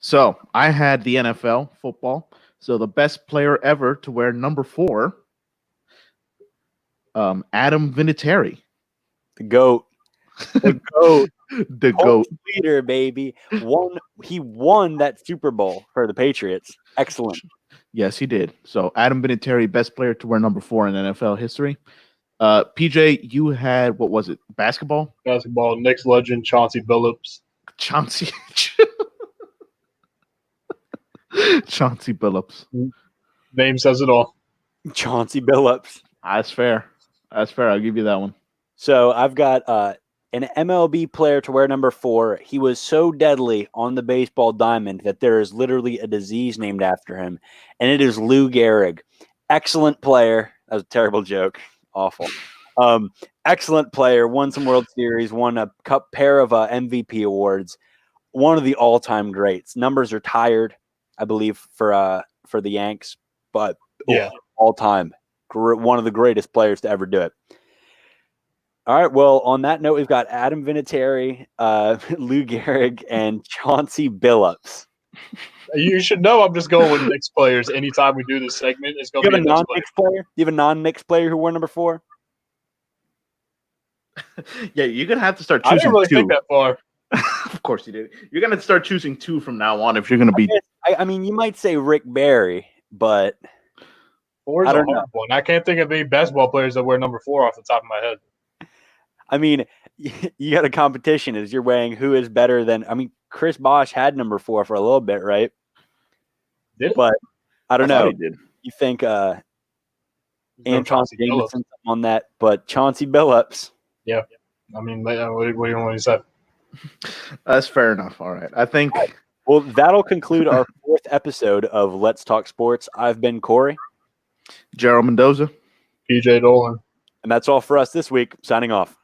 B: So I had the NFL football. So the best player ever to wear number 4, Adam Vinatieri,
A: The GOAT. The GOAT.
B: the GOAT.
A: Leader, baby. He won that Super Bowl for the Patriots. Excellent.
B: Yes, he did. So Adam Vinatieri, best player to wear number 4 in NFL history. PJ, you had, what was it? Basketball?
C: Basketball, Knicks legend Chauncey Billups.
B: Chauncey. Chauncey Billups.
C: Name says it all.
A: Chauncey Billups.
B: That's fair. That's fair. I'll give you that one.
A: So I've got an MLB player to wear number 4. He was so deadly on the baseball diamond that there is literally a disease named after him, and it is Lou Gehrig. Excellent player. That was a terrible joke. Awful. Excellent player. Won some World Series. Won a pair of MVP awards. One of the all-time greats. Numbers are tired, I believe, for the Yanks, but
C: Yeah.
A: all-time one of the greatest players to ever do it. All right. Well, on that note, we've got Adam Vinatieri, Lou Gehrig, and Chauncey Billups.
C: You should know I'm just going with Knicks players anytime we do this segment. It's going
A: Do
C: to
A: you
C: be
A: have
C: a
A: a
C: Knicks player.
A: non-Knicks player? Do you have a non-Knicks player who wore number 4?
B: Yeah, you're gonna have to start
C: I
B: choosing
C: didn't really
B: 2.
C: think that far.
B: Of course you did. You're gonna start choosing 2 from now on if you're gonna be.
A: I mean, you might say Rick Barry, but
C: Four is
A: I
C: a
A: don't
C: hard one. I can't think of any basketball players that wear number 4 off the top of my head.
A: I mean, you got a competition as you're weighing who is better than. I mean, Chris Bosh had number 4 for a little bit, right?
C: Did it?
A: But I don't
B: thought
A: know.
B: he did.
A: You think
C: No,
A: Anton
C: Chauncey Billups.
A: Jameson on that, but Chauncey Billups.
C: I mean, what do you want to say?
B: That's fair enough. All right. I think
A: Well, that'll conclude our 4th episode of Let's Talk Sports. I've been Corey,
B: Gerald Mendoza.
C: PJ Dolan.
A: and that's all for us this week. Signing off.